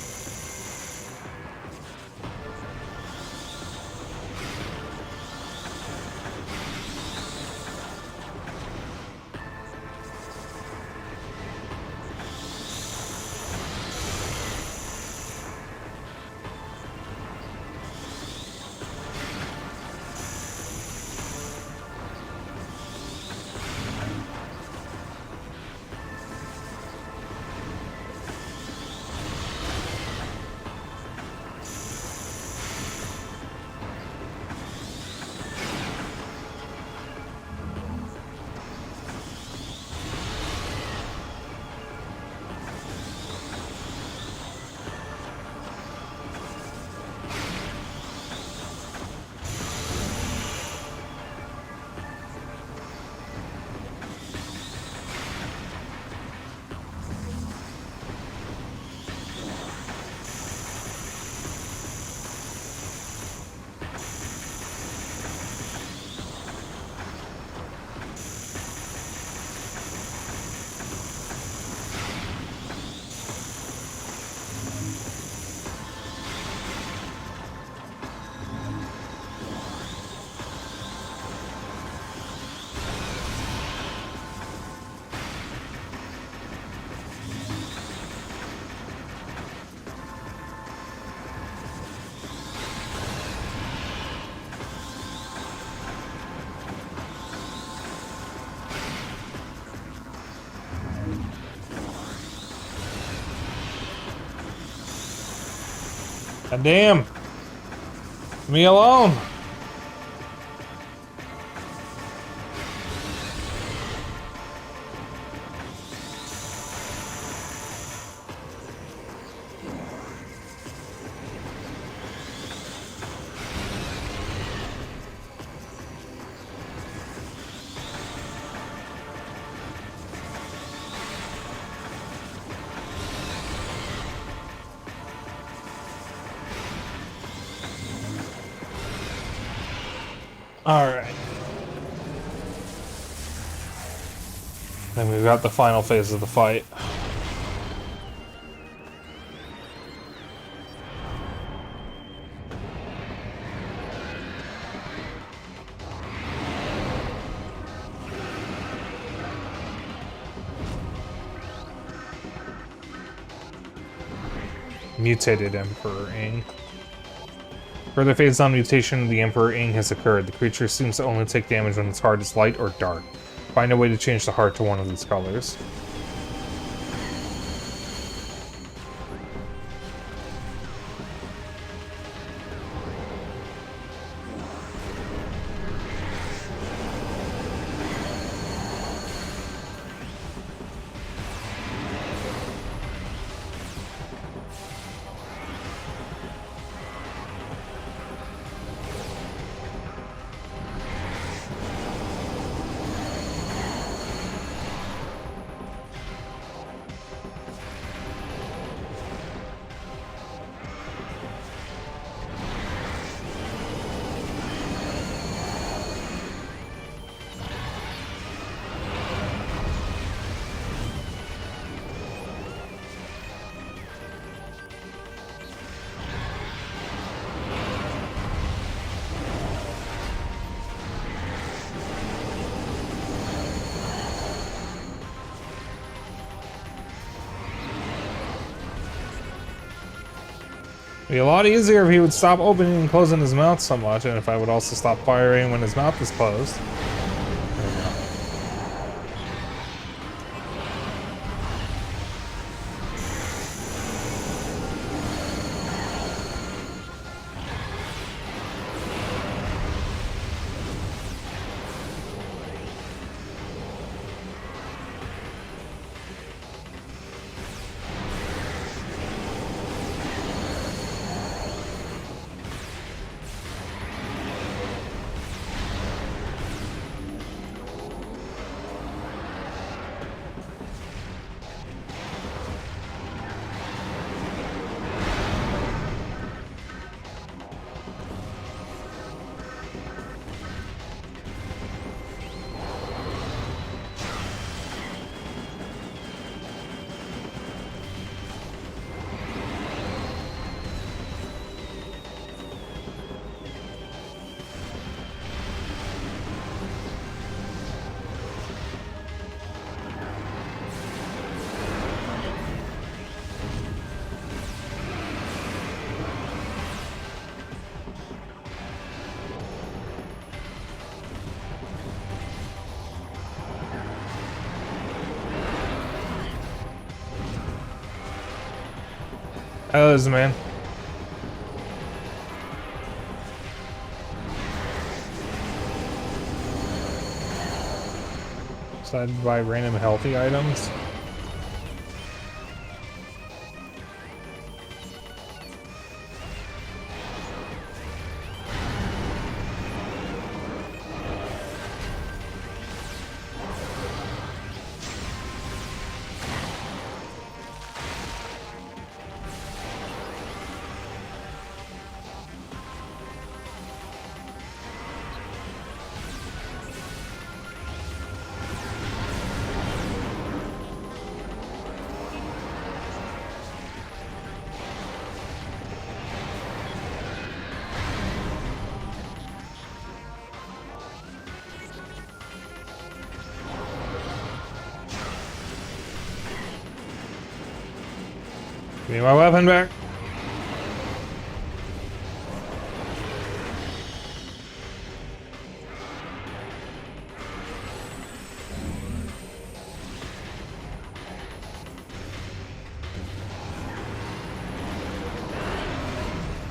God damn! Leave me alone! Alright. Then we've got the final phase of the fight. Mutated Emperor Ing. Further phase on mutation, the Emperor Ing has occurred. The creature seems to only take damage when its heart is light or dark. Find a way to change the heart to one of these colors. It'd be a lot easier if he would stop opening and closing his mouth so much, and if I would also stop firing when his mouth is closed. There we go. Oh, this man. Decided to buy random healthy items. Give me my weapon back.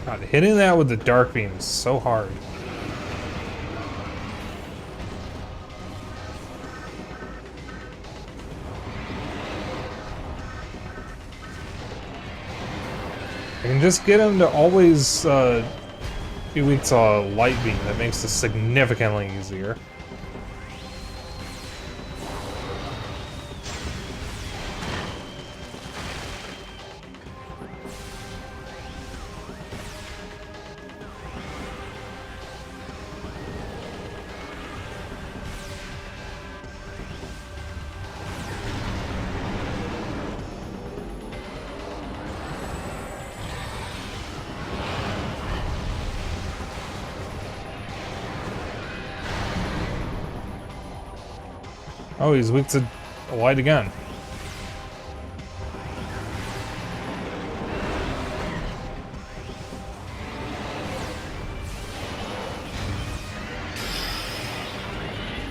God, hitting that with the dark beam is so hard. I can just get him to always be weak to light beam. That makes this significantly easier. Oh, he's weak to light again.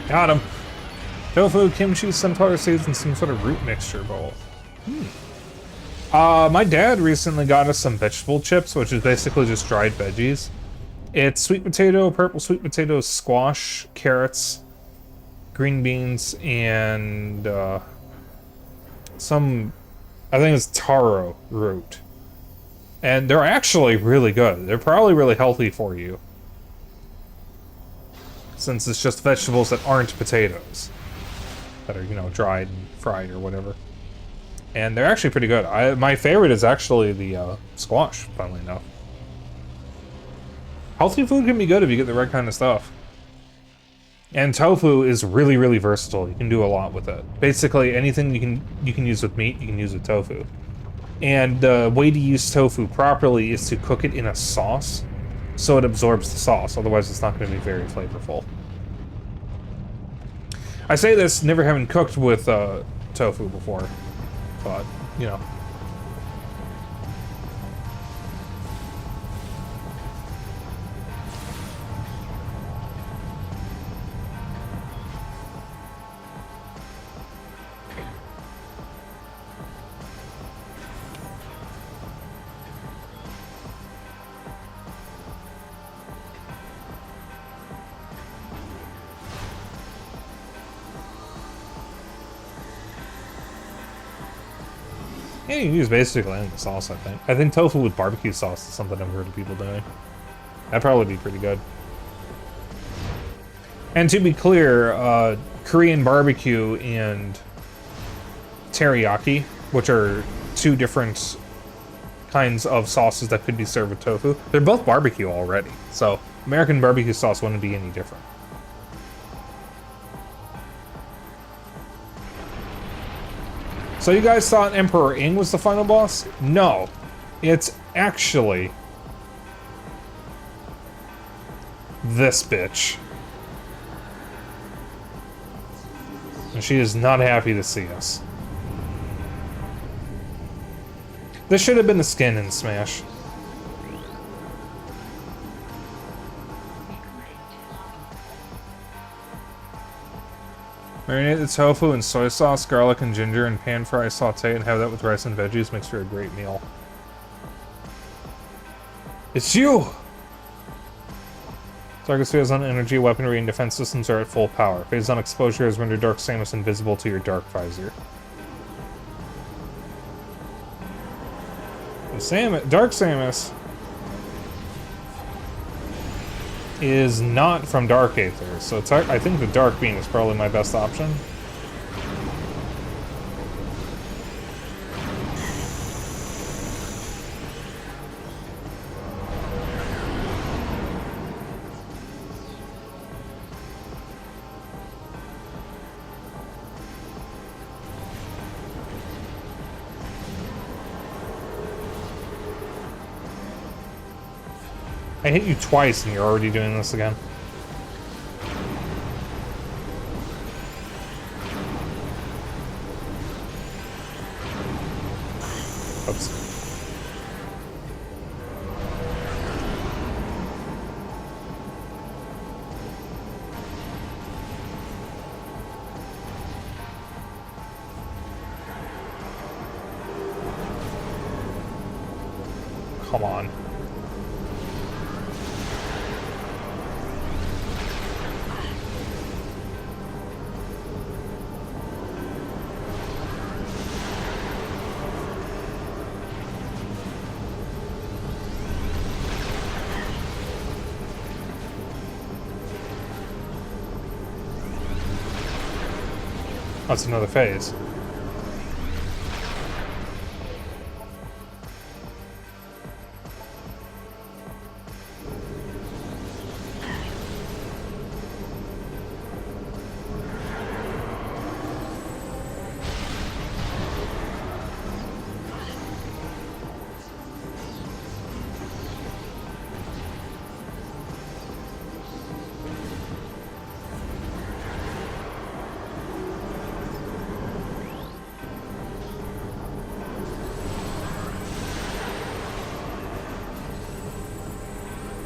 Got him. Tofu, kimchi, sunflower seeds, and some sort of root mixture bowl. My dad recently got us some vegetable chips, which is basically just dried veggies. It's sweet potato, purple sweet potato, squash, carrots, green beans, and some, I think it's taro root. And they're actually really good. They're probably really healthy for you, since it's just vegetables that aren't potatoes, that are, you know, dried and fried or whatever. And they're actually pretty good. My favorite is actually the squash, funnily enough. Healthy food can be good if you get the right kind of stuff. And tofu is really, really versatile. You can do a lot with it. Basically, anything you can use with meat, you can use with tofu. And the way to use tofu properly is to cook it in a sauce, so it absorbs the sauce. Otherwise, it's not going to be very flavorful. I say this never having cooked with tofu before, but you know. Yeah, you can use basically any sauce, I think. I think tofu with barbecue sauce is something I've heard of people doing. That'd probably be pretty good. And to be clear, Korean barbecue and teriyaki, which are two different kinds of sauces that could be served with tofu, they're both barbecue already. So American barbecue sauce wouldn't be any different. So you guys thought Emperor Ing was the final boss? No. It's actually this bitch. And she is not happy to see us. This should have been the skin in Smash. Marinate the tofu in soy sauce, garlic, and ginger, and pan fry, saute, and have that with rice and veggies. Makes for a great meal. It's you! Target's phase on energy, weaponry, and defense systems are at full power. Phase on exposure has rendered Dark Samus invisible to your Dark Visor. Dark Samus is not from Dark Aether, so I think the Dark Beam is probably my best option. I hit you twice and you're already doing this again. Oops. Come on. That's another phase.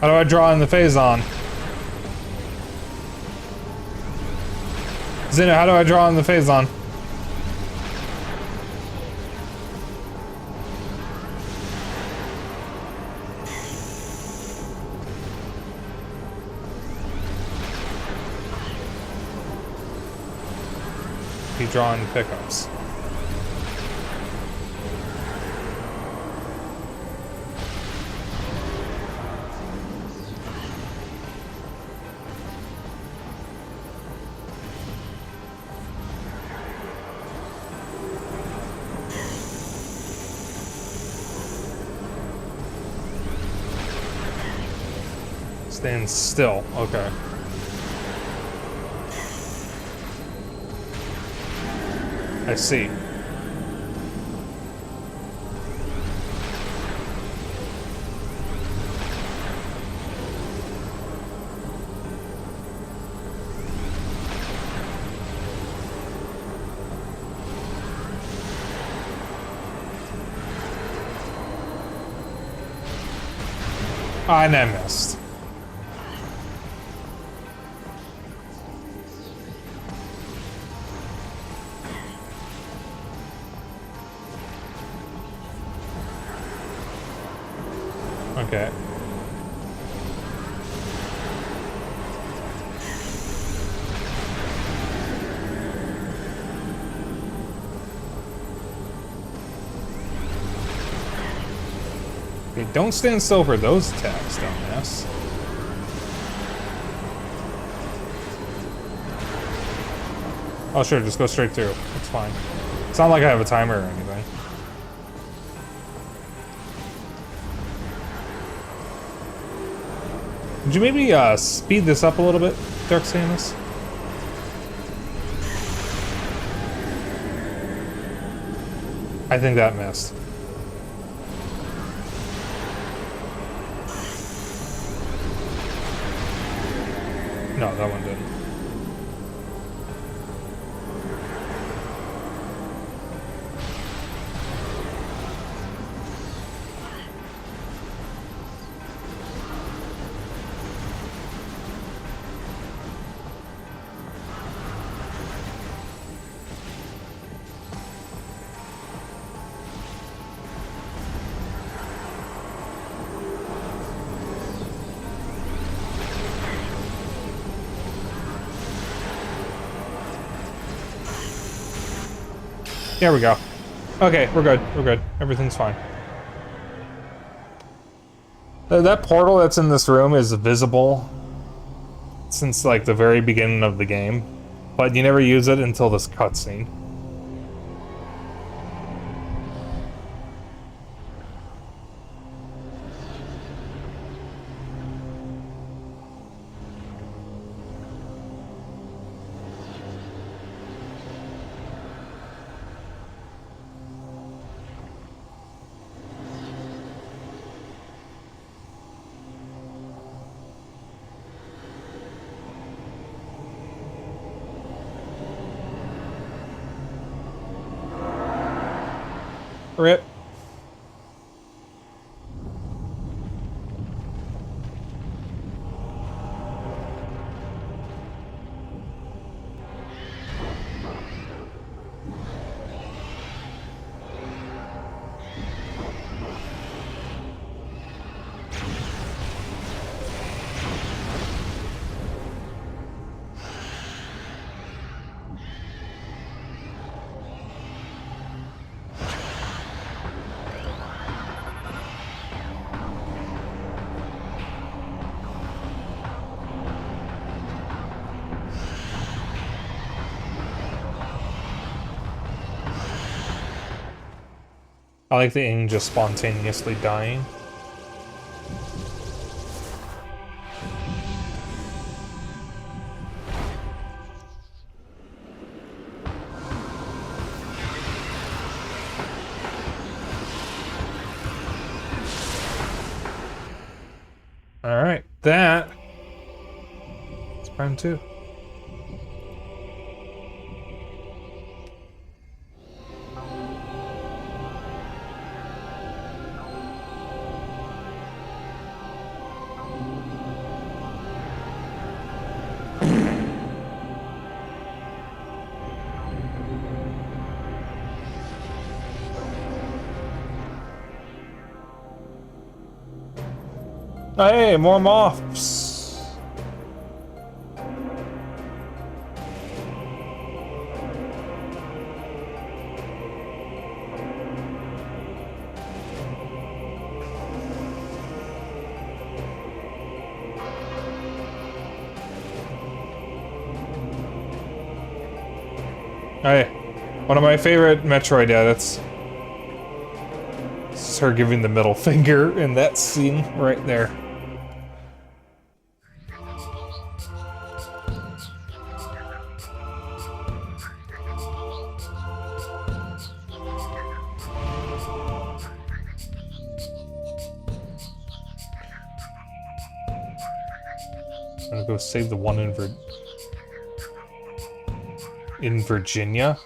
How do I draw in the phase on? Zeno, how do I draw in the phase on? Be drawing pickups. Stand still. Okay. I see. And I missed. Okay. Okay, don't stand still for those attacks, dumbass. Oh sure, just go straight through. It's fine. It's not like I have a timer or anything. Would you maybe speed this up a little bit, Dark Samus? I think that missed. No, that one didn't. There we go. Okay, we're good. We're good. Everything's fine. That portal that's in this room is visible since, like, the very beginning of the game, but you never use it until this cutscene. Rip. I like the ing just spontaneously dying. Alright, that is Prime 2. Hey, more moths! Hey, one of my favorite Metroid edits. It's her giving the middle finger in that scene right there. I'm gonna go save the one in Virginia.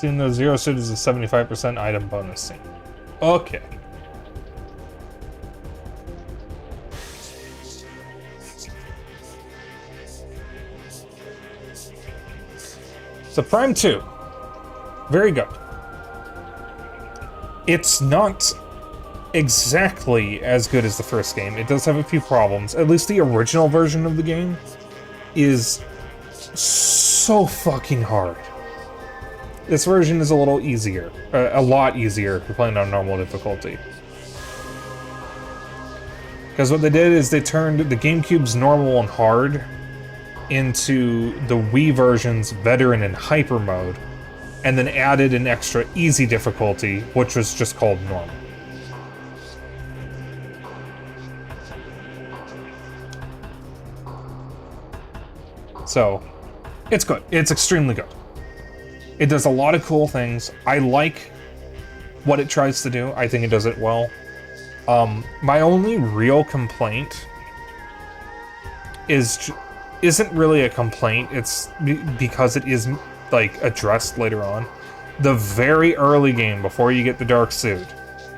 In the Zero Suit is a 75% item bonus scene. Okay. So Prime 2. Very good. It's not exactly as good as the first game. It does have a few problems. At least the original version of the game is so fucking hard. This version is a little easier. A lot easier if you're playing on normal difficulty. Because what they did is they turned the GameCube's normal and hard into the Wii version's veteran and hyper mode, and then added an extra easy difficulty, which was just called normal. So, it's good. It's extremely good. It does a lot of cool things. I like what it tries to do. I think it does it well. My only real complaint isn't really a complaint. It's because it is like addressed later on. The very early game, before you get the dark suit,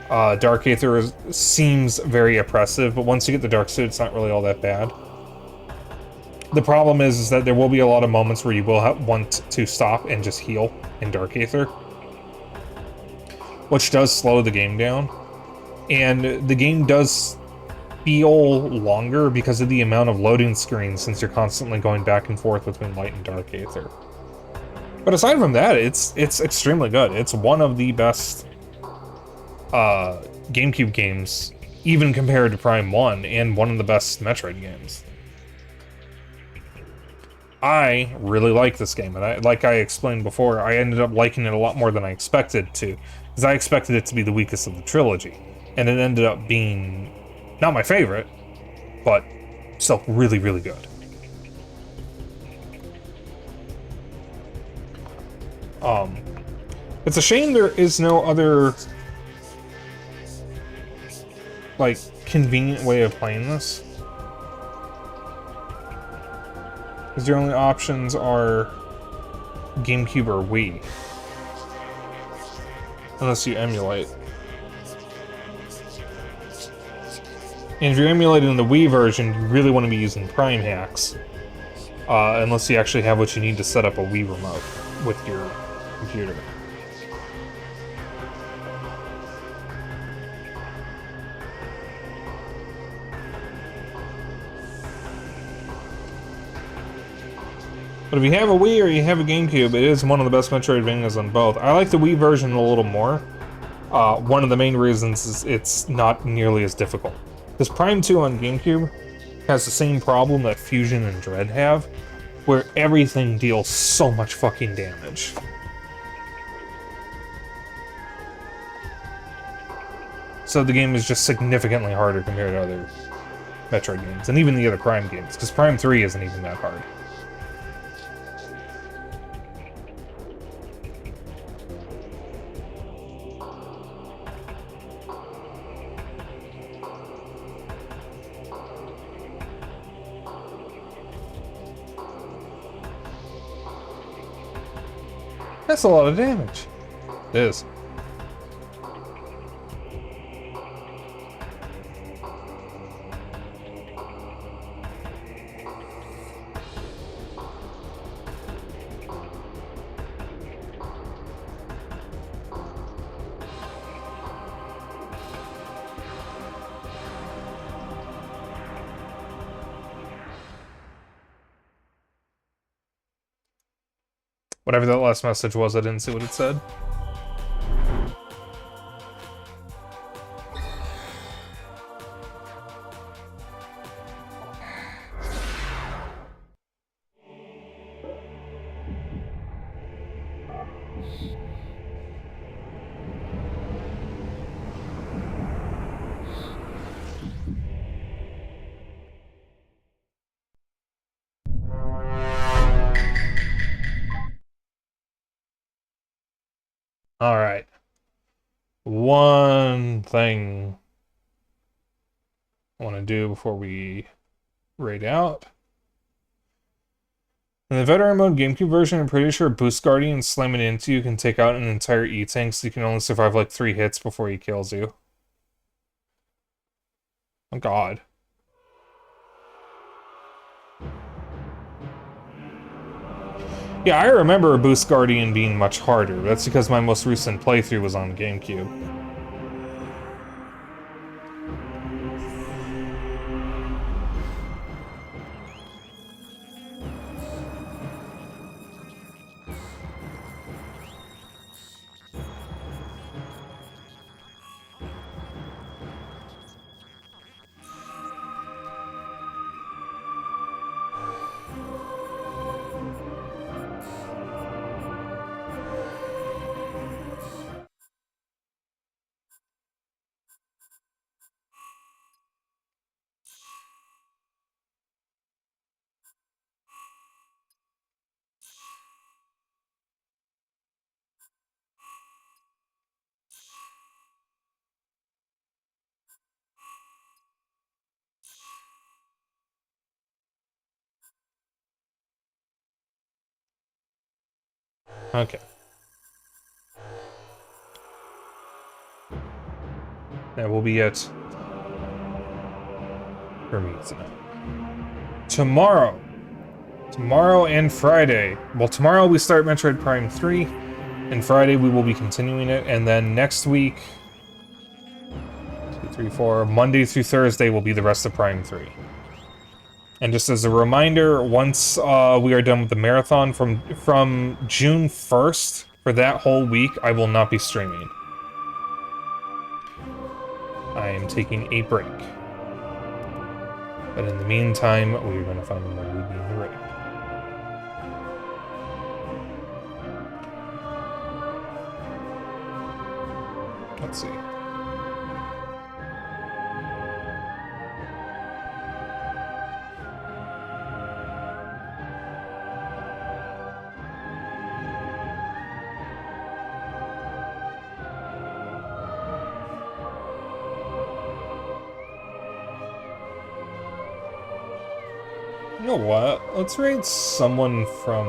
Dark Aether seems very oppressive, but once you get the dark suit, it's not really all that bad. The problem is that there will be a lot of moments where you will want to stop and just heal in Dark Aether, which does slow the game down. And the game does feel longer because of the amount of loading screens, since you're constantly going back and forth between Light and Dark Aether. But aside from that, it's extremely good. It's one of the best GameCube games, even compared to Prime 1, and one of the best Metroid games. I really like this game, and like I explained before, I ended up liking it a lot more than I expected to, because I expected it to be the weakest of the trilogy, and it ended up being not my favorite, but still really, really good. It's a shame there is no other, like, convenient way of playing this. Because your only options are GameCube or Wii. Unless you emulate. And if you're emulating the Wii version, you really want to be using Prime hacks. Unless you actually have what you need to set up a Wii remote with your computer. But if you have a Wii or you have a GameCube, it is one of the best Metroidvanias on both. I like the Wii version a little more. One of the main reasons is it's not nearly as difficult. Because Prime 2 on GameCube has the same problem that Fusion and Dread have, where everything deals so much fucking damage. So the game is just significantly harder compared to other Metroid games, and even the other Prime games, because Prime 3 isn't even that hard. That's a lot of damage. It is. Whatever that last message was, I didn't see what it said. Alright. One thing I want to do before we raid out. In the veteran mode GameCube version, I'm pretty sure Boost Guardian slamming into you can take out an entire E-tank, so you can only survive like 3 hits before he kills you. Oh god. Yeah, I remember Boost Guardian being much harder. That's because my most recent playthrough was on GameCube. Okay. That will be it for me tonight. Tomorrow and Friday. Well, tomorrow we start Metroid Prime 3, and Friday we will be continuing it, and then next week, 2, 3, 4, Monday through Thursday will be the rest of Prime 3. And just as a reminder, once we are done with the marathon from June 1st, for that whole week, I will not be streaming. I am taking a break. But in the meantime, we're going to find a way to be in the raid. Let's see. You know what? Let's raid someone from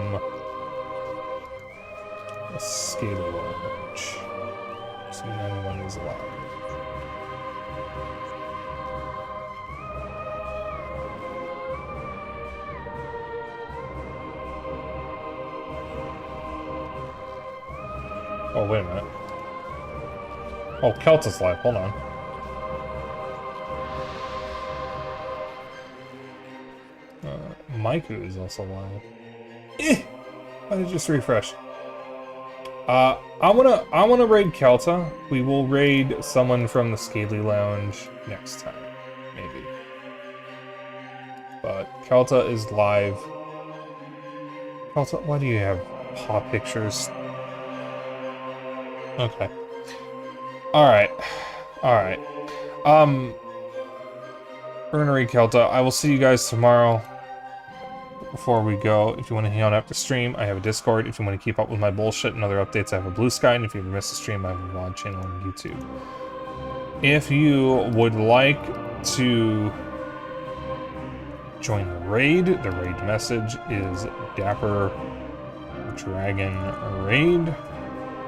a Scaly Lounge. See if anyone is alive. Oh, wait a minute. Oh, Kelta's live. Hold on. Maiku is also live. I just refreshed. I wanna raid Kelta. We will raid someone from the Scaly Lounge next time, maybe. But Kelta is live. Kelta, why do you have paw pictures? Okay. Alright. Alright. We're gonna raid Kelta. I will see you guys tomorrow. Before we go, if you want to hang out after stream, I have a Discord. If you want to keep up with my bullshit and other updates, I have a Blue Sky. And if you ever miss a stream, I have a VOD channel on YouTube. If you would like to join the raid message is Dapper Dragon Raid.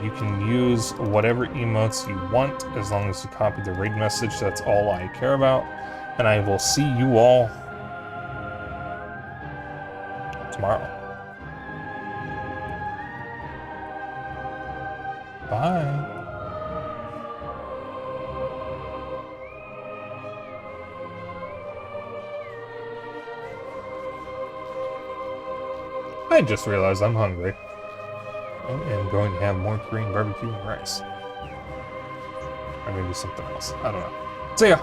You can use whatever emotes you want as long as you copy the raid message. That's all I care about. And I will see you all tomorrow. Bye. I just realized I'm hungry. I am going to have more Korean barbecue and rice. Or maybe something else. I don't know. See ya!